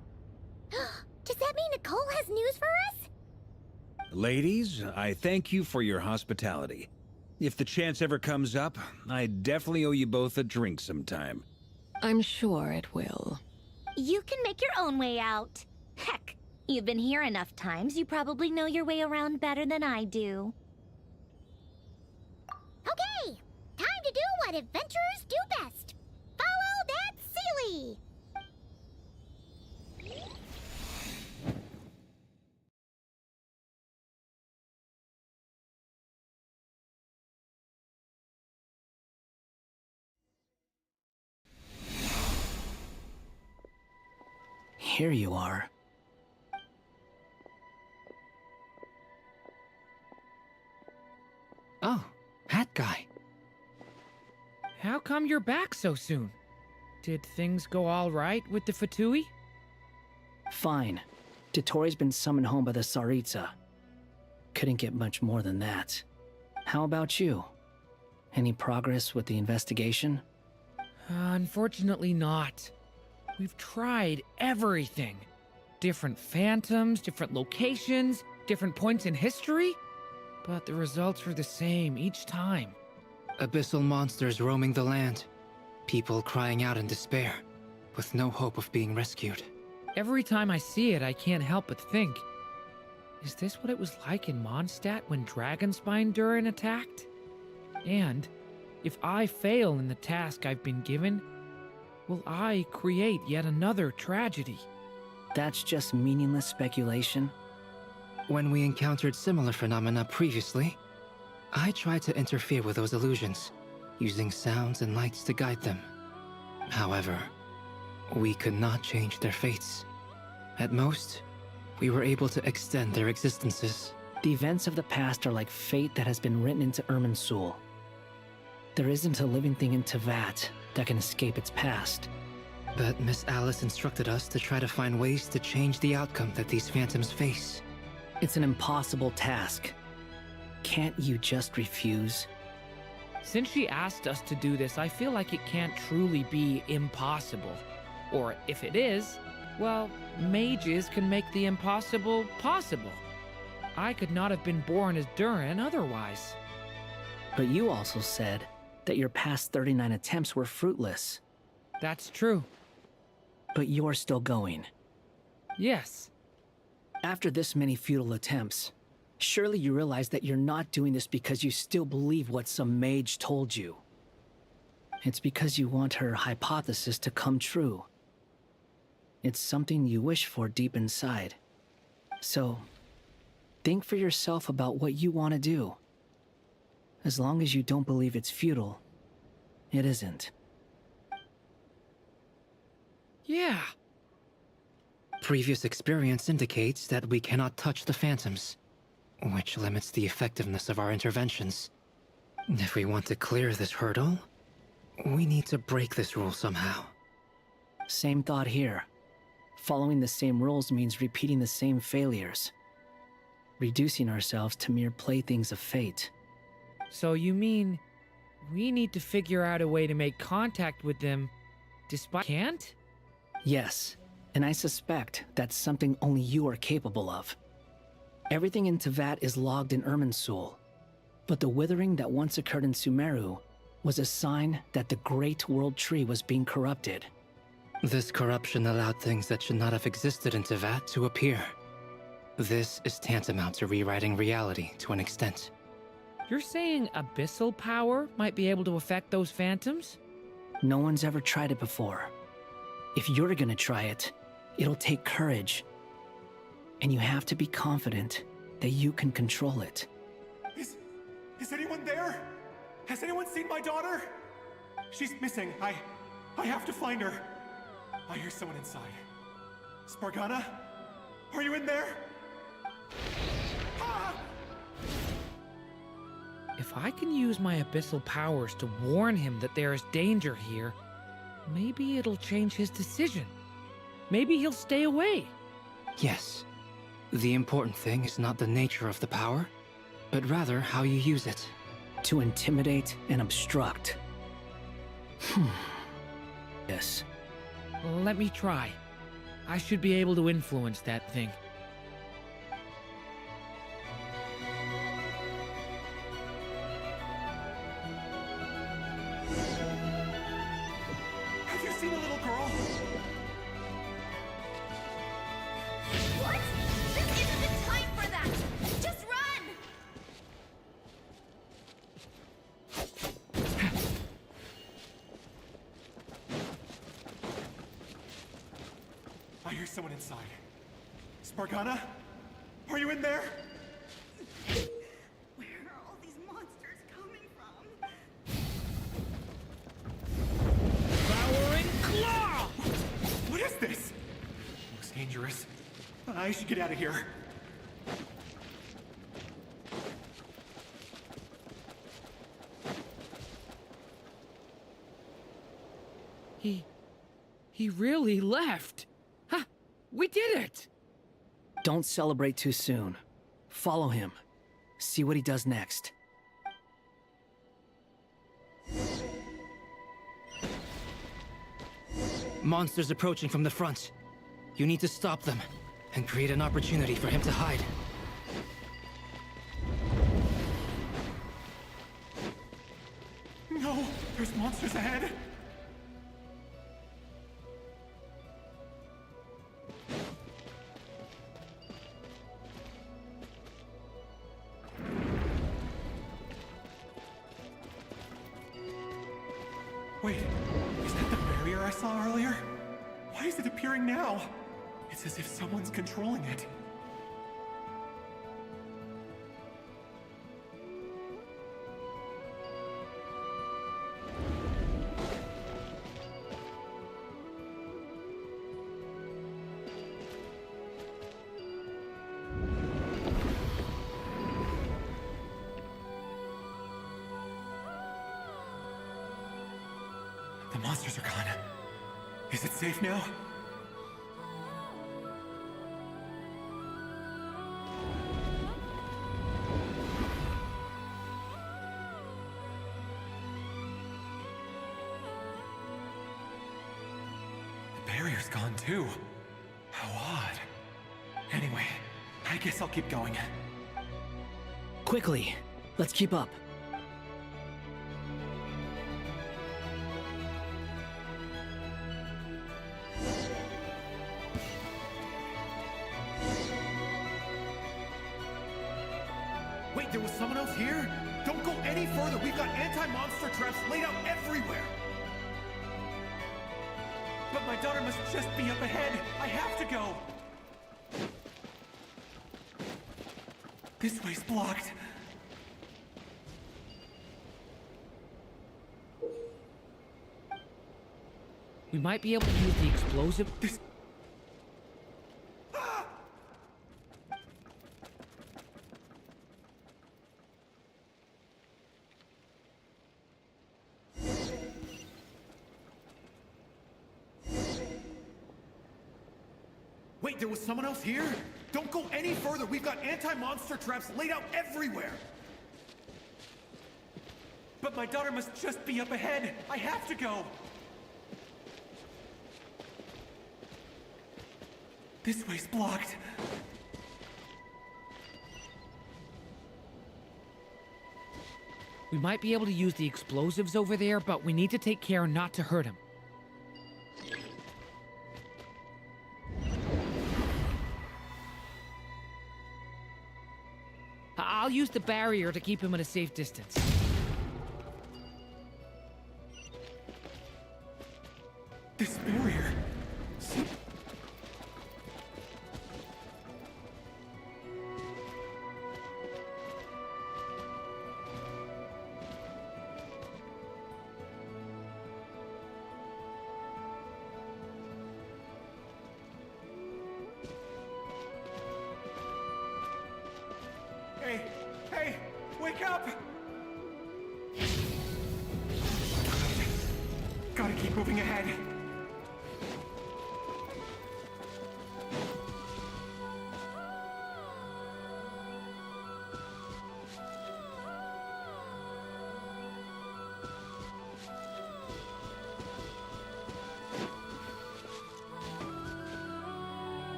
Does that mean Nicole has news for us? Ladies, I thank you for your hospitality. If the chance ever comes up, I definitely owe you both a drink sometime. I'm sure it will. You can make your own way out. Heck, you've been here enough times, you probably know your way around better than I do. Okay! Time to do what adventurers do best. Follow that Sealy! Here you are. Oh, hat guy. How come you're back so soon? Did things go all right with the Fatui? Fine. Dotori's been summoned home by the Tsaritsa. Couldn't get much more than that. How about you? Any progress with the investigation? Unfortunately not. We've tried everything. Different phantoms, different locations, different points in history. But the results were the same each time. Abyssal monsters roaming the land. People crying out in despair, with no hope of being rescued. Every time I see it, I can't help but think, is this what it was like in Mondstadt when Dragonspine Durin attacked? And if I fail in the task I've been given, will I create yet another tragedy? That's just meaningless speculation. When we encountered similar phenomena previously, I tried to interfere with those illusions, using sounds and lights to guide them. However, we could not change their fates. At most, we were able to extend their existences. The events of the past are like fate that has been written into Irminsul. There isn't a living thing in Teyvat that can escape its past. But Miss Alice instructed us to try to find ways to change the outcome that these phantoms face. It's an impossible task. Can't you just refuse? Since she asked us to do this, I feel like it can't truly be impossible. Or if it is, well, mages can make the impossible possible. I could not have been born as Durin otherwise. But you also said that your past 39 attempts were fruitless. That's true. But you're still going. Yes. After this many futile attempts, surely you realize that you're not doing this because you still believe what some mage told you. It's because you want her hypothesis to come true. It's something you wish for deep inside. So, think for yourself about what you want to do. As long as you don't believe it's futile, it isn't. Yeah. Previous experience indicates that we cannot touch the phantoms, which limits the effectiveness of our interventions. If we want to clear this hurdle, we need to break this rule somehow. Same thought here. Following the same rules means repeating the same failures. Reducing ourselves to mere playthings of fate. So you mean we need to figure out a way to make contact with them despite can't? Yes, and I suspect that's something only you are capable of. Everything in Teyvat is logged in Irminsul, but the withering that once occurred in Sumeru was a sign that the Great World Tree was being corrupted. This corruption allowed things that should not have existed in Teyvat to appear. This is tantamount to rewriting reality to an extent. You're saying abyssal power might be able to affect those phantoms? No one's ever tried it before. If you're gonna try it, it'll take courage. And you have to be confident that you can control it. Is anyone there? Has anyone seen my daughter? She's missing. I have to find her. I hear someone inside. Spargana? Are you in there? Ah! If I can use my abyssal powers to warn him that there is danger here, maybe it'll change his decision. Maybe he'll stay away. Yes. The important thing is not the nature of the power, but rather how you use it. To intimidate and obstruct. Yes. Let me try. I should be able to influence that thing. Have you seen a little girl? What? This isn't the time for that! Just run! I hear someone inside. Spargana? Are you in there? Where are all these monsters coming from? Devouring claw! What is this? Looks dangerous. I should get out of here. He really left. Huh, we did it! Don't celebrate too soon. Follow him. See what he does next. Monsters approaching from the front. You need to stop them and create an opportunity for him to hide. No, there's monsters ahead. Wait, is that the barrier I saw earlier? Why is it appearing now? It's as if someone's controlling it. The monsters are gone. Is it safe now? The barrier's gone too. How odd. Anyway, I guess I'll keep going. Quickly, let's keep up. Wait, there was someone else here? Don't go any further. We've got anti-monster traps laid out everywhere. But my daughter must just be up ahead. I have to go. This way's blocked. We might be able to use the explosive. Wait, there was someone else here? Don't go any further. We've got anti-monster traps laid out everywhere. But my daughter must just be up ahead. I have to go. This way's blocked. We might be able to use the explosives over there, but we need to take care not to hurt him. I'll use the barrier to keep him at a safe distance. This barrier... Hey, hey, wake up! Gotta keep moving ahead.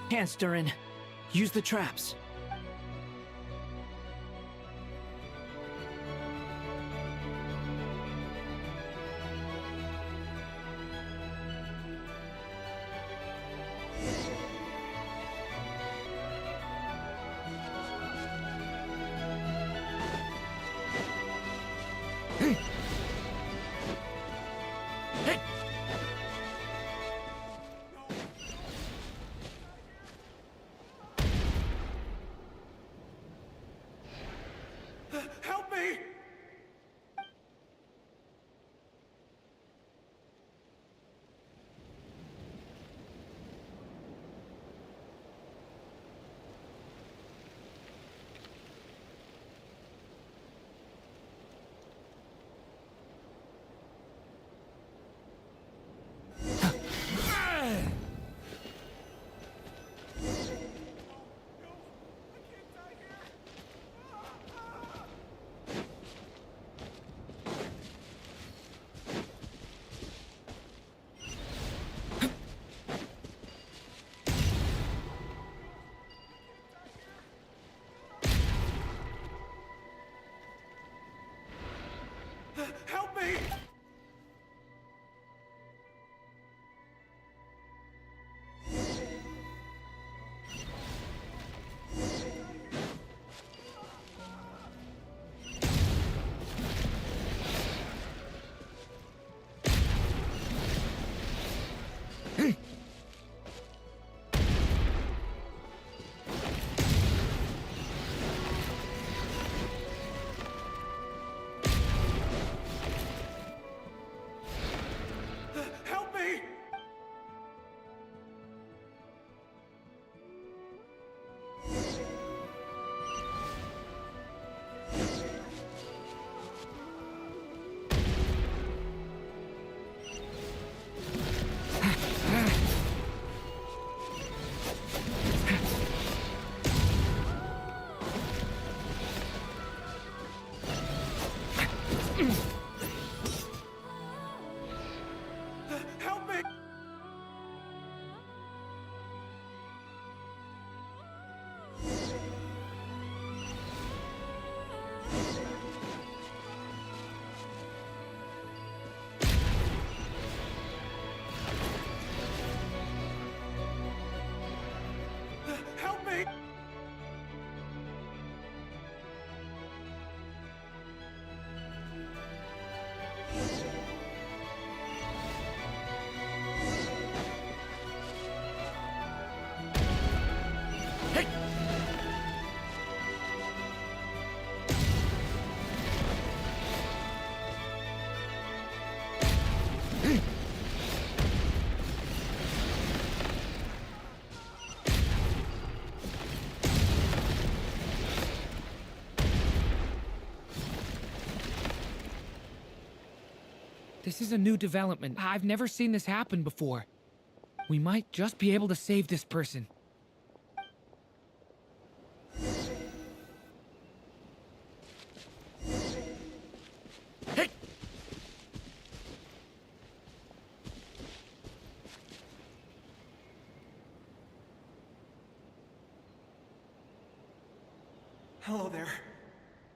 Hands, Durin. Use the traps. Help me! Help me! Help me! Help me! Help me! This is a new development. I've never seen this happen before. We might just be able to save this person. Hello there.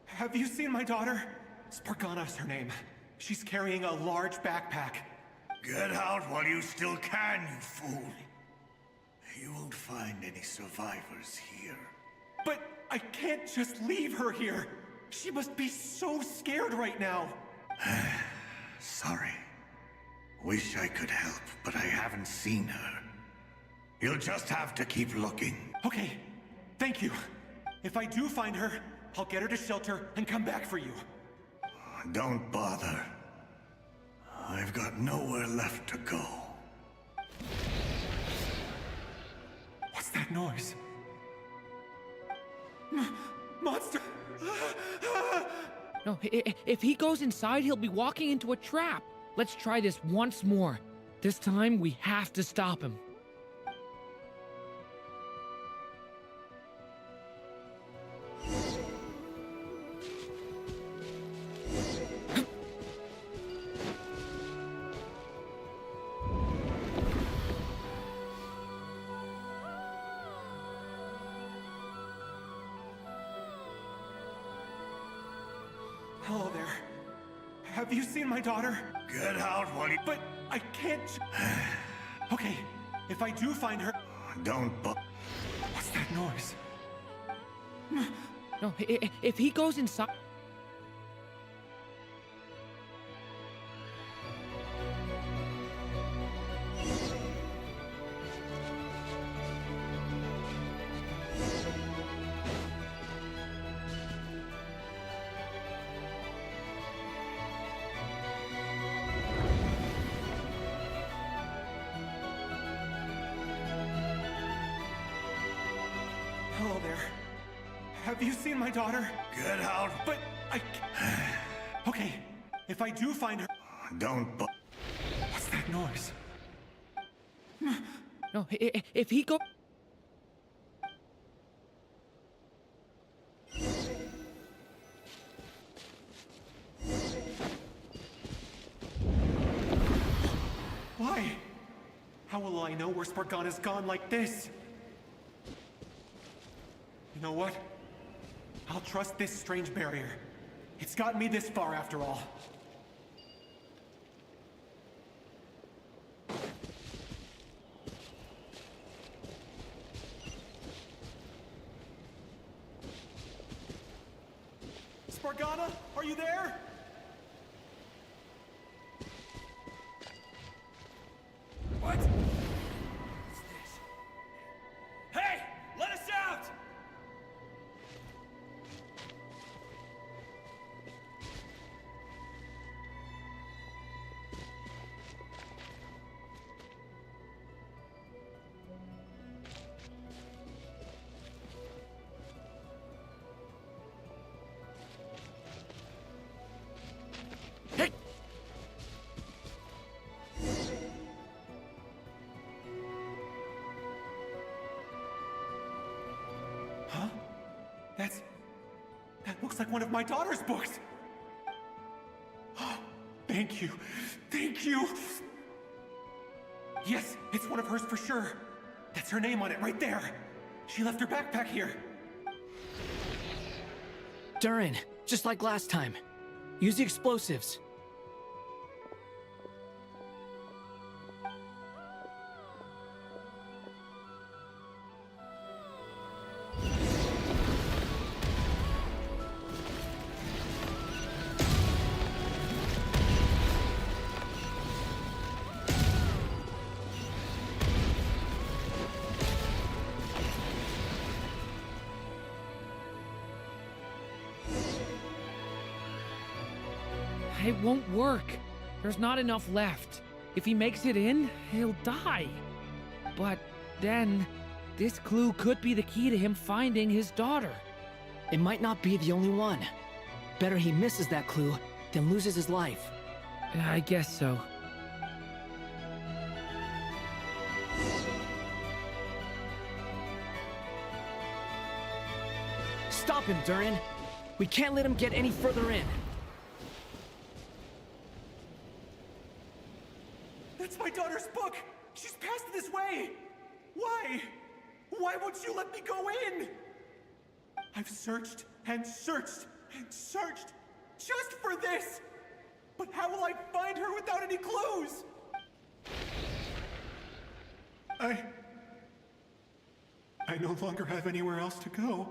Have you seen my daughter? Spargana's her name. She's carrying a large backpack. Get out while you still can, you fool. You won't find any survivors here. But I can't just leave her here. She must be so scared right now. Sorry. Wish I could help, but I haven't seen her. You'll just have to keep looking. Okay, thank you. If I do find her, I'll get her to shelter and come back for you. Don't bother. I've got nowhere left to go. What's that noise? Monster! No, if he goes inside, he'll be walking into a trap. Let's try this once more. This time, we have to stop him. Hello there. Have you seen my daughter? Get out while you... But I can't... Okay, if I do find her... Don't What's that noise? No, if he goes inside... Hello there. Have you seen my daughter? Get out. But I... Okay, if I do find her... Don't What's that noise? No, if he go... Why? How will I know where Spargana's gone like this? You know what? I'll trust this strange barrier. It's gotten me this far after all. Spargana, are you there? What? What's this? Hey! Let us out! Huh? That looks like one of my daughter's books! Thank you. Thank you! Yes, it's one of hers for sure. That's her name on it right there. She left her backpack here. Durin, just like last time. Use the explosives. It won't work. There's not enough left. If he makes it in, he'll die. But then, this clue could be the key to him finding his daughter. It might not be the only one. Better he misses that clue than loses his life. I guess so. Stop him, Durin. We can't let him get any further in. That's my daughter's book! She's passed this way! Why? Why won't you let me go in? I've searched and searched and searched just for this! But how will I find her without any clues? I no longer have anywhere else to go.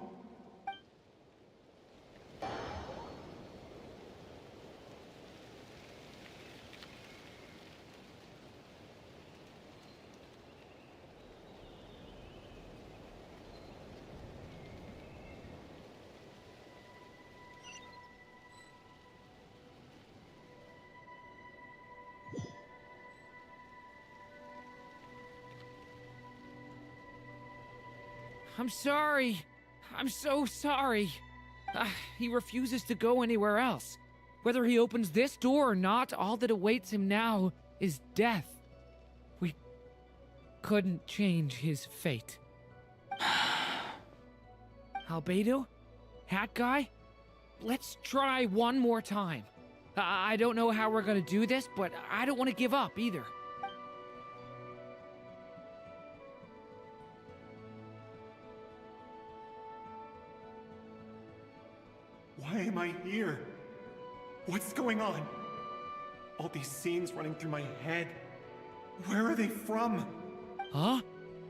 I'm sorry. I'm so sorry. He refuses to go anywhere else. Whether he opens this door or not, all that awaits him now is death. We couldn't change his fate. Albedo? Hat guy? Let's try one more time. I don't know how we're gonna do this, but I don't want to give up either. Why am I here? What's going on? All these scenes running through my head. Where are they from? Huh?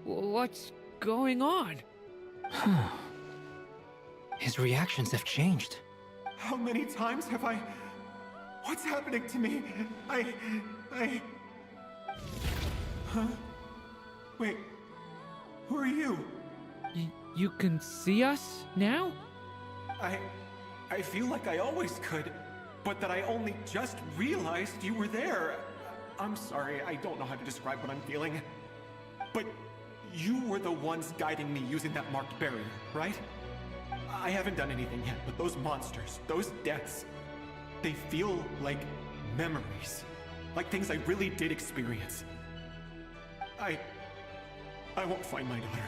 What's going on? His reactions have changed. How many times have I... What's happening to me? Huh? Wait, who are you? You can see us now? I feel like I always could, but that I only just realized you were there. I'm sorry, I don't know how to describe what I'm feeling. But you were the ones guiding me using that marked barrier, right? I haven't done anything yet, but those monsters, those deaths, they feel like memories. Like things I really did experience. I won't find my daughter.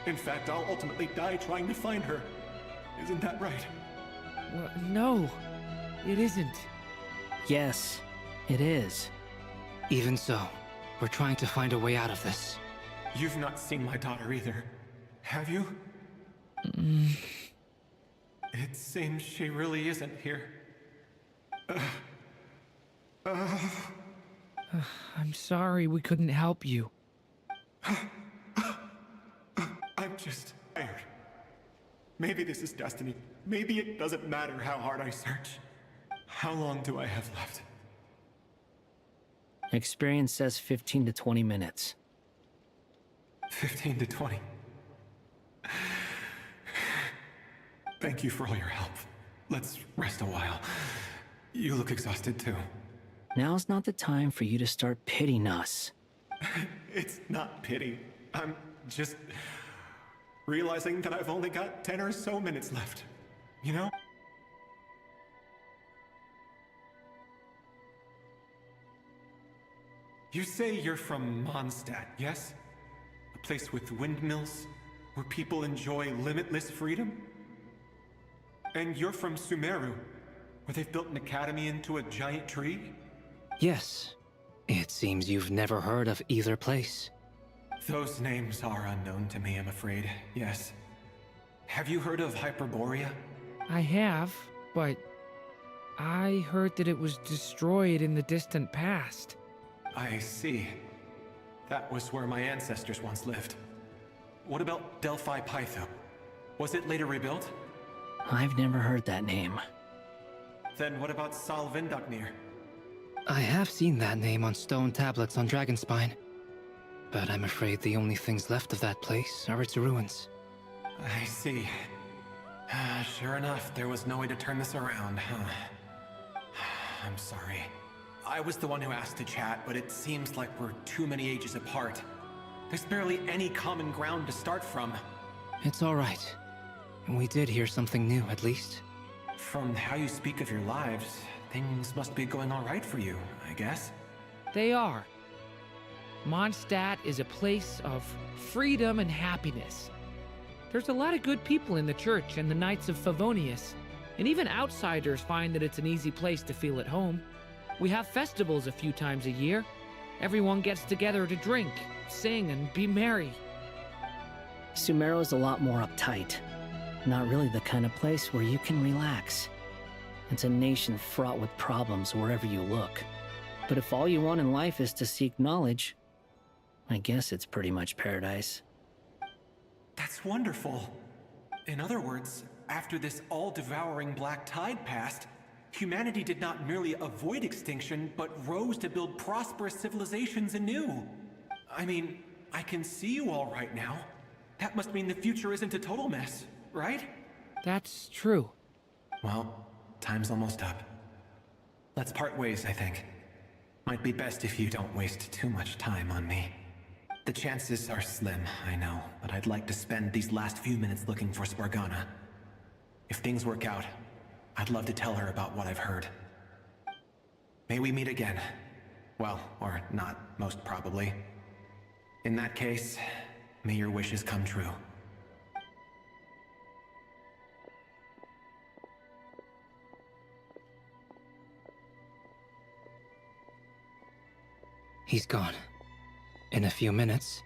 In fact, I'll ultimately die trying to find her. Isn't that right? Well, no, it isn't. Yes, it is. Even so, we're trying to find a way out of this. You've not seen my daughter either, have you? It seems she really isn't here. I'm sorry we couldn't help you. I'm just tired. Maybe this is destiny. Maybe it doesn't matter how hard I search. How long do I have left? Experience says 15 to 20 minutes. 15 to 20. Thank you for all your help. Let's rest a while. You look exhausted too. Now's not the time for you to start pitying us. It's not pity. I'm just realizing that I've only got 10 or so minutes left. You know? You say you're from Mondstadt, yes? A place with windmills, where people enjoy limitless freedom? And you're from Sumeru, where they've built an academy into a giant tree? Yes. It seems you've never heard of either place. Those names are unknown to me, I'm afraid, yes. Have you heard of Hyperborea? I have, but I heard that it was destroyed in the distant past. I see. That was where my ancestors once lived. What about Delphi Pytho? Was it later rebuilt? I've never heard that name. Then what about Sal Vindaknir? I have seen that name on stone tablets on Dragonspine. But I'm afraid the only things left of that place are its ruins. I see. Sure enough, there was no way to turn this around, huh? I'm sorry. I was the one who asked to chat, but it seems like we're too many ages apart. There's barely any common ground to start from. It's all right. We did hear something new, at least. From how you speak of your lives, things must be going all right for you, I guess. They are. Mondstadt is a place of freedom and happiness. There's a lot of good people in the church and the Knights of Favonius, and even outsiders find that it's an easy place to feel at home. We have festivals a few times a year. Everyone gets together to drink, sing, and be merry. Sumeru is a lot more uptight. Not really the kind of place where you can relax. It's a nation fraught with problems wherever you look. But if all you want in life is to seek knowledge, I guess it's pretty much paradise. That's wonderful. In other words, after this all-devouring black tide passed, humanity did not merely avoid extinction, but rose to build prosperous civilizations anew. I mean, I can see you all right now. That must mean the future isn't a total mess, right? That's true. Well, time's almost up. Let's part ways, I think. Might be best if you don't waste too much time on me. The chances are slim, I know, but I'd like to spend these last few minutes looking for Spargana. If things work out, I'd love to tell her about what I've heard. May we meet again. Well, or not, most probably. In that case, may your wishes come true. He's gone. In a few minutes,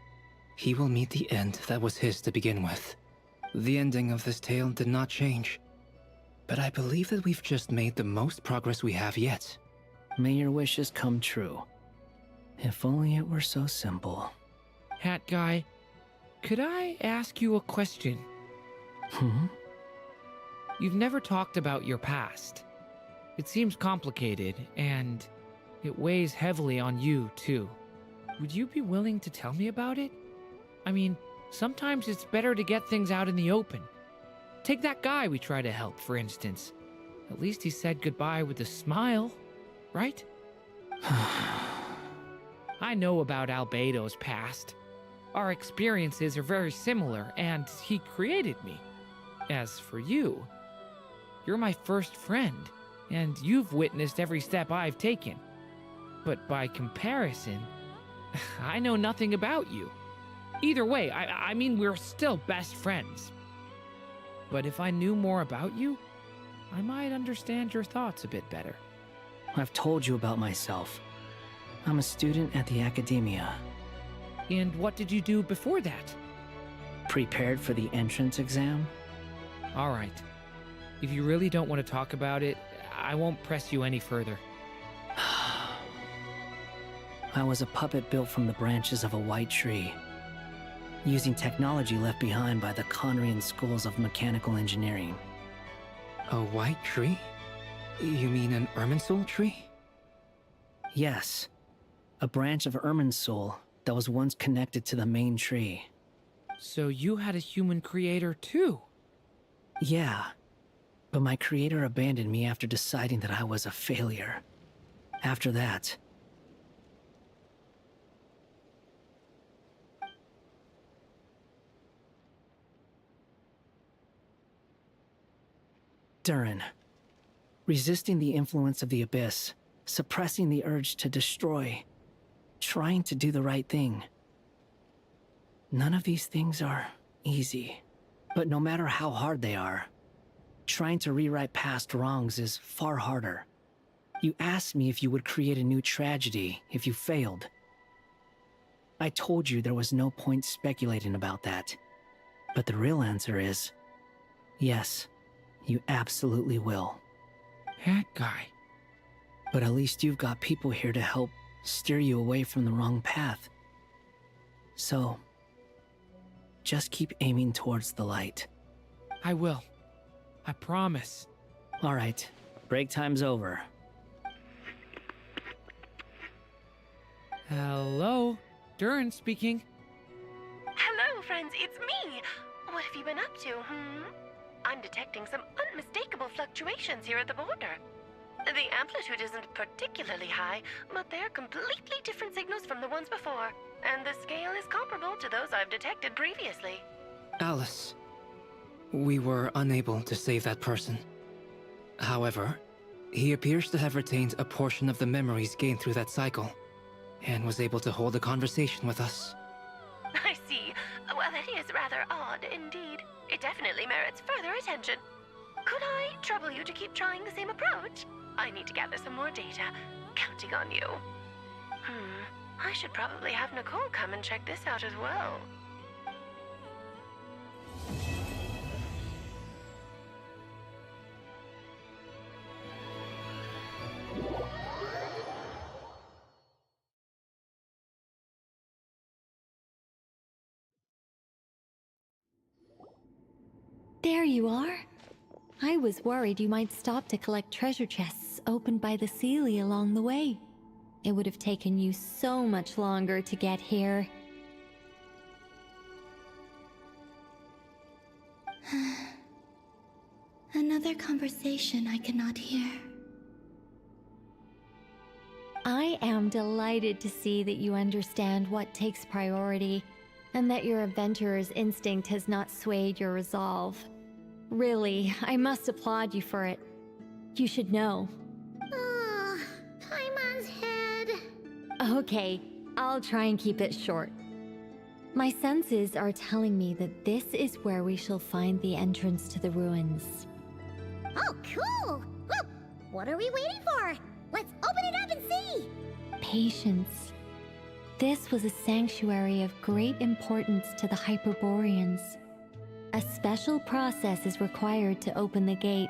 he will meet the end that was his to begin with. The ending of this tale did not change, but I believe that we've just made the most progress we have yet. May your wishes come true. If only it were so simple. Hat guy, could I ask you a question? You've never talked about your past. It seems complicated, and it weighs heavily on you, too. Would you be willing to tell me about it? I mean, sometimes it's better to get things out in the open. Take that guy we try to help, for instance. At least he said goodbye with a smile, right? I know about Albedo's past. Our experiences are very similar, and he created me. As for you, you're my first friend, and you've witnessed every step I've taken. But by comparison, I know nothing about you. Either way, I mean, we're still best friends. But if I knew more about you, I might understand your thoughts a bit better. I've told you about myself. I'm a student at the academia. And what did you do before that? Prepared for the entrance exam? All right. If you really don't want to talk about it, I won't press you any further. I was a puppet built from the branches of a white tree, using technology left behind by the Conrian schools of mechanical engineering. A white tree? You mean an Irminsul tree? Yes. A branch of Irminsul that was once connected to the main tree. So you had a human creator too? Yeah. But my creator abandoned me after deciding that I was a failure. After that, Durin. Resisting the influence of the Abyss, suppressing the urge to destroy, trying to do the right thing. None of these things are easy, but no matter how hard they are, trying to rewrite past wrongs is far harder. You asked me if you would create a new tragedy if you failed. I told you there was no point speculating about that. But the real answer is, yes, you absolutely will. That guy. But at least you've got people here to help steer you away from the wrong path. So, just keep aiming towards the light. I will. I promise. All right, break time's over. Hello? Durin speaking. Hello, friends, it's me. What have you been up to, I'm detecting some unmistakable fluctuations here at the border. The amplitude isn't particularly high, but they're completely different signals from the ones before, and the scale is comparable to those I've detected previously. Alice, we were unable to save that person. However, he appears to have retained a portion of the memories gained through that cycle, and was able to hold a conversation with us. I see. Well, it is rather odd indeed. It definitely merits further attention. Could I trouble you to keep trying the same approach? I need to gather some more data. Counting on you. I should probably have Nicole come and check this out as well. There you are. I was worried you might stop to collect treasure chests opened by the Seelie along the way. It would have taken you so much longer to get here. Another conversation I cannot hear. I am delighted to see that you understand what takes priority, and that your adventurer's instinct has not swayed your resolve. Really, I must applaud you for it. You should know. Paimon's head. Okay, I'll try and keep it short. My senses are telling me that this is where we shall find the entrance to the ruins. Oh, cool! Well, what are we waiting for? Let's open it up and see! Patience. This was a sanctuary of great importance to the Hyperboreans. A special process is required to open the gate.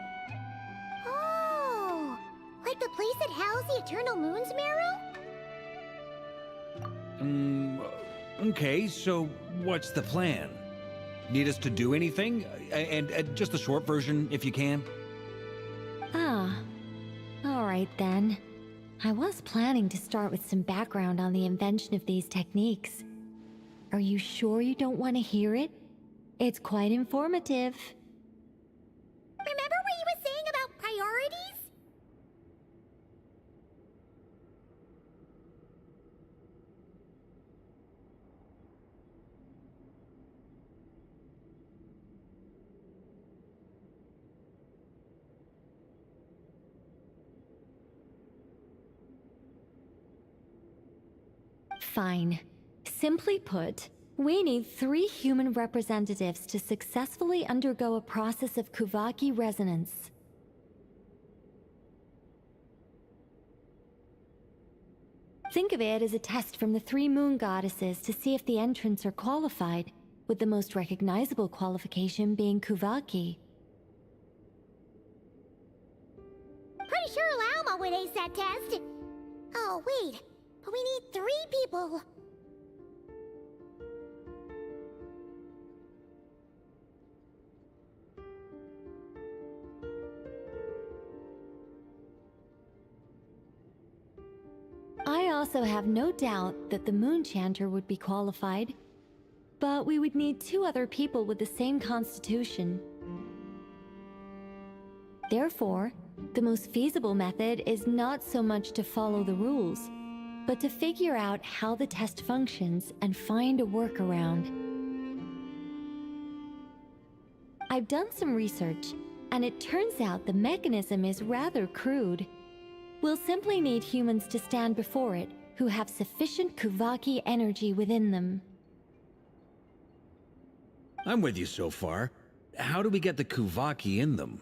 Oh! Like the place that housed the Eternal Moon's marrow? Okay, so what's the plan? Need us to do anything? And just the short version, if you can. Alright then. I was planning to start with some background on the invention of these techniques. Are you sure you don't want to hear it? It's quite informative. Remember what you were saying about priorities? Fine. Simply put, we need 3 human representatives to successfully undergo a process of Kuvaki resonance. Think of it as a test from the 3 moon goddesses to see if the entrants are qualified, with the most recognizable qualification being Kuvaki. Pretty sure Lauma would ace that test. Oh, wait. But we need 3 people. I also have no doubt that the Moon Chanter would be qualified, but we would need 2 other people with the same constitution. Therefore, the most feasible method is not so much to follow the rules, but to figure out how the test functions and find a workaround. I've done some research, and it turns out the mechanism is rather crude. We'll simply need humans to stand before it who have sufficient Kuvaki energy within them. I'm with you so far. How do we get the Kuvaki in them?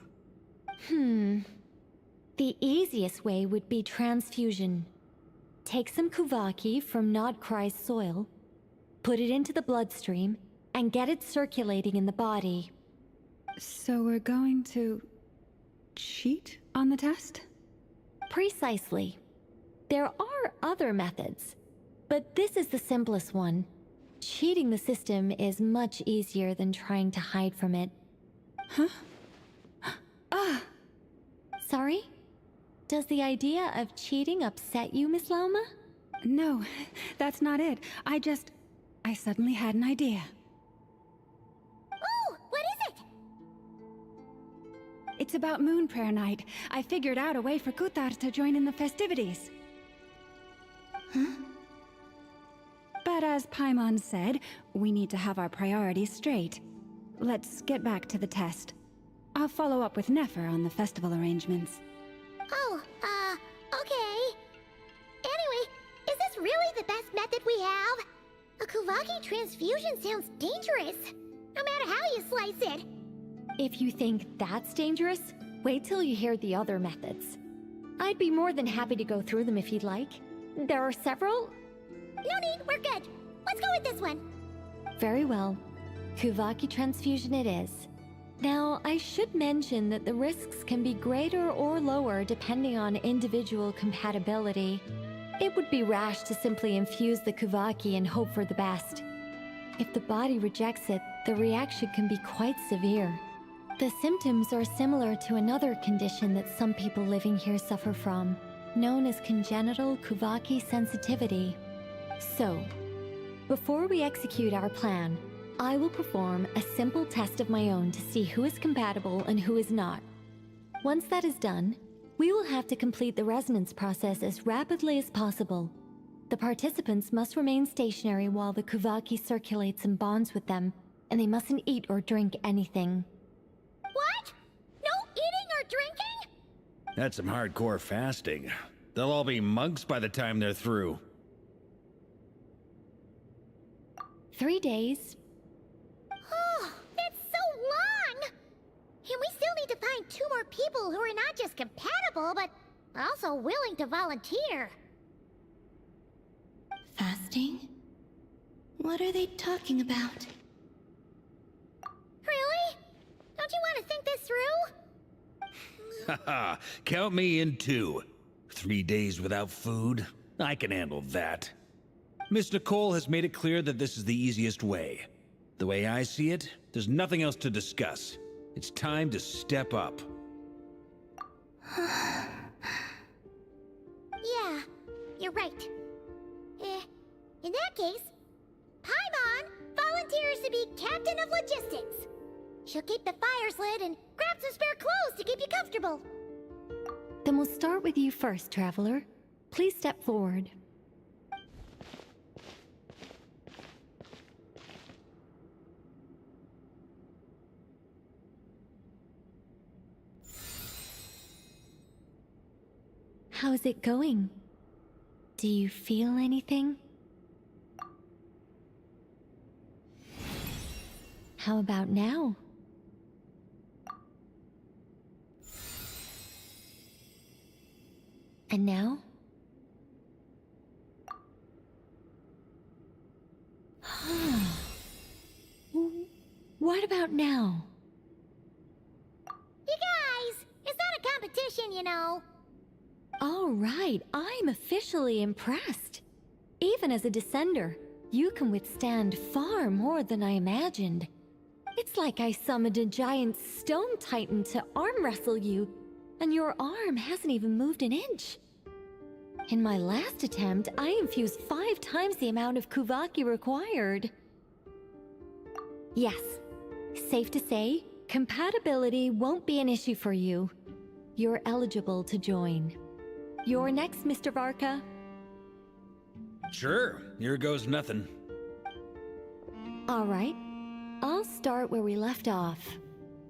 The easiest way would be transfusion. Take some Kuvaki from Nodcry's soil, put it into the bloodstream, and get it circulating in the body. So we're going to cheat on the test? Precisely. There are other methods, but this is the simplest one. Cheating the system is much easier than trying to hide from it. Huh? Sorry? Does the idea of cheating upset you, Miss Lauma? No, that's not it. I suddenly had an idea. Oh, what is it? It's about Moon Prayer Night. I figured out a way for Kutar to join in the festivities. Huh? But as Paimon said, we need to have our priorities straight. Let's get back to the test. I'll follow up with Nefer on the festival arrangements. Oh, okay. Anyway, is this really the best method we have? A Kuvaki transfusion sounds dangerous, no matter how you slice it. If you think that's dangerous, wait till you hear the other methods. I'd be more than happy to go through them if you'd like. There are several. No need, we're good. Let's go with this one. Very well. Kuvaki transfusion it is. Now, I should mention that the risks can be greater or lower depending on individual compatibility. It would be rash to simply infuse the Kuvaki and hope for the best. If the body rejects it, the reaction can be quite severe. The symptoms are similar to another condition that some people living here suffer from, known as congenital Kuvaki sensitivity. So, before we execute our plan, I will perform a simple test of my own to see who is compatible and who is not. Once that is done, we will have to complete the resonance process as rapidly as possible. The participants must remain stationary while the Kuvaki circulates and bonds with them, and they mustn't eat or drink anything. What? That's some hardcore fasting. They'll all be monks by the time they're through. 3 days. Oh, that's so long! And we still need to find 2 more people who are not just compatible, but also willing to volunteer. Fasting? What are they talking about? Really? Don't you want to think this through? Haha, count me in too. 3 days without food? I can handle that. Miss Nicole has made it clear that this is the easiest way. The way I see it, there's nothing else to discuss. It's time to step up. Yeah, you're right. In that case, Paimon volunteers to be captain of logistics. She'll keep the fires lit and grab some spare clothes to keep you comfortable. Then we'll start with you first, Traveler. Please step forward. How's it going? Do you feel anything? How about now? And now? What about now? You guys, it's not a competition, you know. All right, I'm officially impressed. Even as a descender, you can withstand far more than I imagined. It's like I summoned a giant stone titan to arm wrestle you, and your arm hasn't even moved an inch. In my last attempt, I infused 5 times the amount of Kuvaki required. Yes, safe to say, compatibility won't be an issue for you. You're eligible to join. You're next, Mr. Varka. Sure, here goes nothing. All right, I'll start where we left off.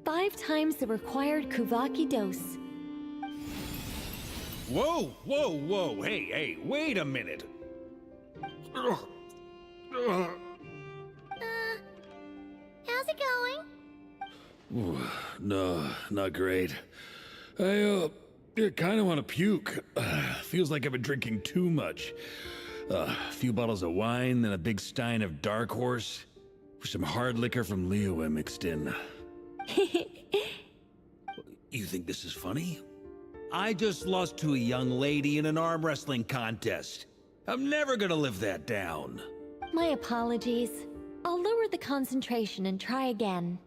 5 times the required Kuvaki dose. Whoa, whoa, whoa, hey, wait a minute. How's it going? Ooh, no, not great. I kind of want to puke. Feels like I've been drinking too much. A few bottles of wine, then a big stein of Dark Horse, with some hard liquor from Liyue mixed in. You think this is funny? I just lost to a young lady in an arm wrestling contest. I'm never gonna live that down. My apologies. I'll lower the concentration and try again.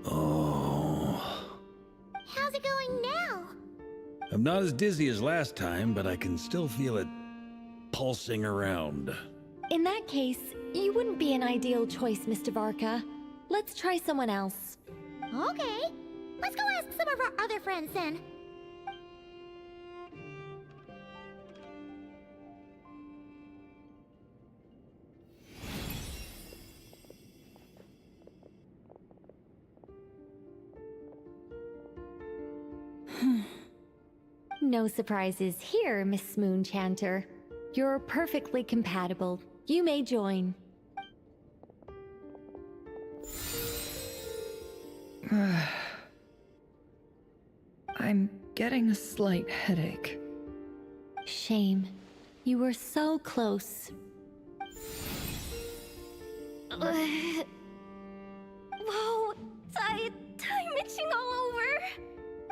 Oh. How's it going now? I'm not as dizzy as last time, but I can still feel it pulsing around. In that case, you wouldn't be an ideal choice, Mr. Varka. Let's try someone else. Okay, let's go ask some of our other friends then. No surprises here, Miss Moonchanter. You're perfectly compatible. You may join. I'm getting a slight headache. Shame. You were so close. Whoa, I'm itching all over.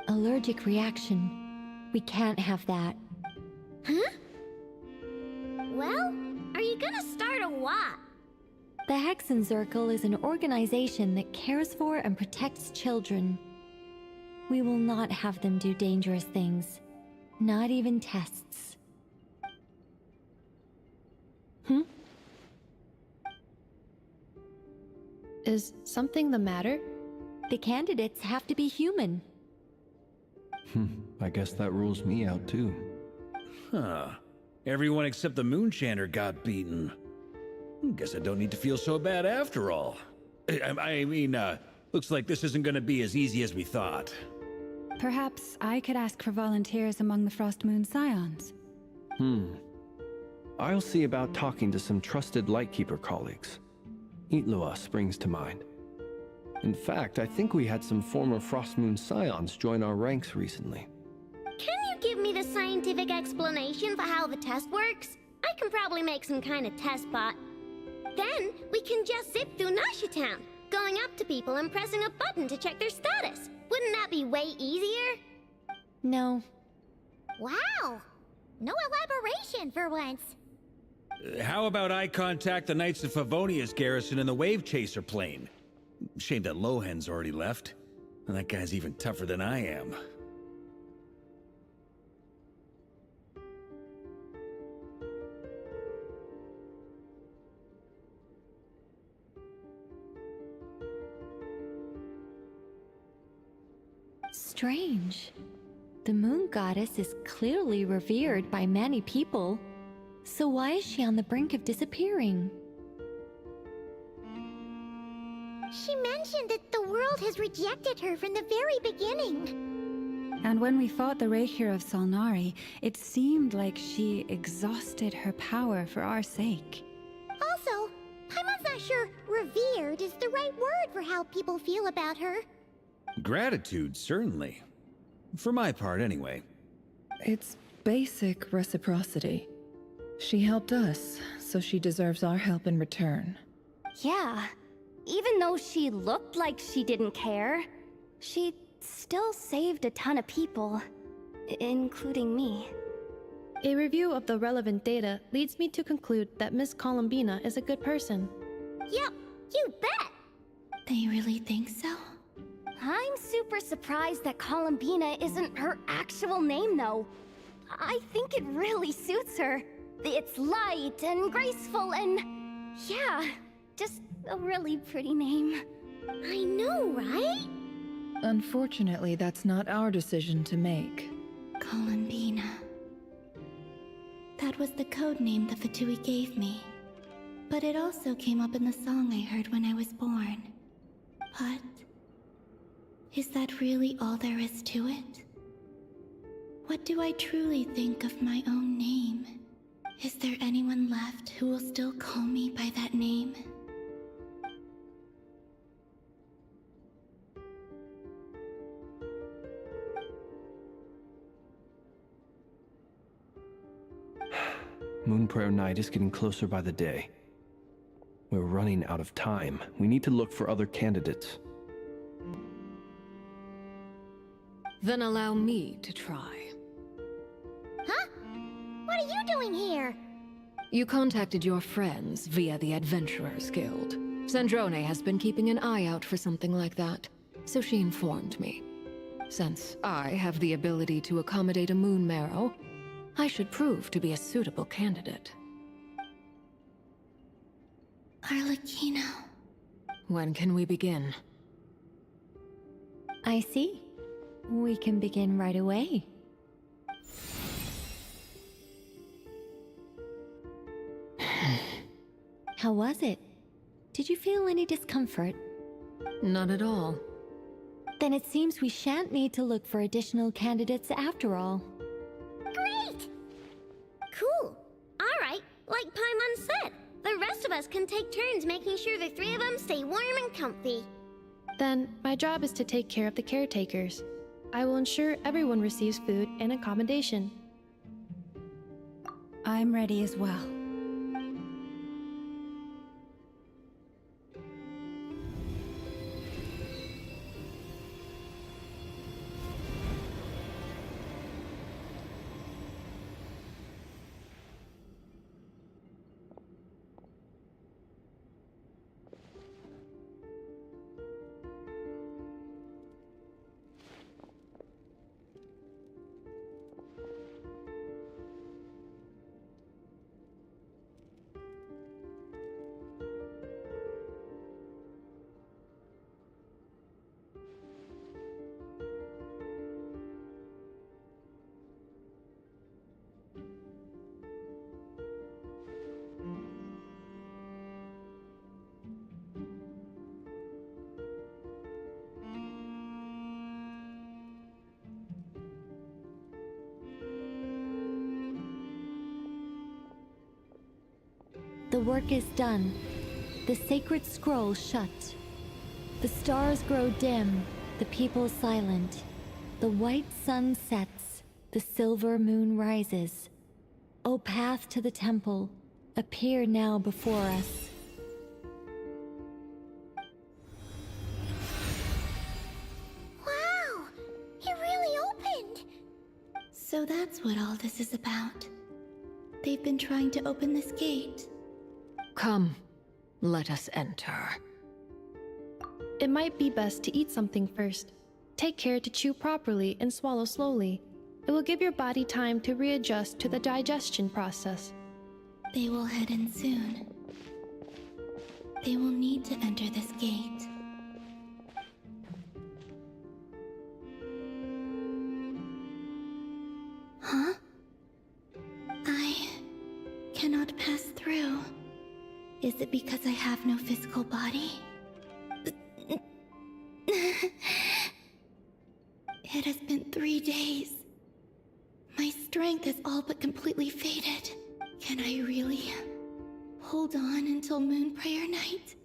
Allergic reaction. We can't have that. Huh? Well, are you gonna start a what? The Hexenzirkel is an organization that cares for and protects children. We will not have them do dangerous things. Not even tests. Is something the matter? The candidates have to be human. I guess that rules me out too. Huh. Everyone except the Moonchanter got beaten. Guess I don't need to feel so bad after all. I mean, Looks like this isn't gonna be as easy as we thought. Perhaps I could ask for volunteers among the Frost Moon Scions. I'll see about talking to some trusted Lightkeeper colleagues. Itlua springs to mind. In fact, I think we had some former Frost Moon Scions join our ranks recently. Can you give me the scientific explanation for how the test works? I can probably make some kind of test bot. Then we can just zip through Nasha Town, going up to people and pressing a button to check their status. Wouldn't that be way easier? No. Wow! No elaboration for once. How about I contact the Knights of Favonia's garrison in the Wave Chaser plane? Shame that Lohan's already left. And that guy's even tougher than I am. Strange. The moon goddess is clearly revered by many people. So why is she on the brink of disappearing? She mentioned that the world has rejected her from the very beginning. And when we fought the Reikir of Solnari, it seemed like she exhausted her power for our sake. Also, Paimon's not sure revered is the right word for how people feel about her. Gratitude, certainly. For my part, anyway. It's basic reciprocity. She helped us, so she deserves our help in return. Yeah. Even though she looked like she didn't care, she still saved a ton of people, including me. A review of the relevant data leads me to conclude that Miss Columbina is a good person. Yep, you bet! They really think so? I'm super surprised that Columbina isn't her actual name, though. I think it really suits her. It's light and graceful and... yeah, just a really pretty name. I know, right? Unfortunately, that's not our decision to make. Columbina. That was the code name the Fatui gave me. But it also came up in the song I heard when I was born. But... is that really all there is to it? What do I truly think of my own name? Is there anyone left who will still call me by that name? Moon Prayer Night is getting closer by the day. We're running out of time. We need to look for other candidates. Then allow me to try. Huh? What are you doing here? You contacted your friends via the Adventurers Guild. Sandrone has been keeping an eye out for something like that, so she informed me. Since I have the ability to accommodate a moon marrow, I should prove to be a suitable candidate. Arlecchino. When can we begin? I see. We can begin right away. How was it? Did you feel any discomfort? Not at all. Then it seems we shan't need to look for additional candidates after all. Great! Cool. Alright, like Paimon said, the rest of us can take turns making sure the three of them stay warm and comfy. Then, my job is to take care of the caretakers. I will ensure everyone receives food and accommodation. I'm ready as well. The work is done. The sacred scroll shut. The stars grow dim, the people silent. The white sun sets, the silver moon rises. O path to the temple, appear now before us. Wow! It really opened! So that's what all this is about. They've been trying to open this gate. Come, let us enter. It might be best to eat something first. Take care to chew properly and swallow slowly. It will give your body time to readjust to the digestion process. They will head in soon. They will need to enter this gate. Huh? I cannot pass through. Is it because I have no physical body? It has been 3 days. My strength is all but completely faded. Can I really hold on until Moon Prayer Night?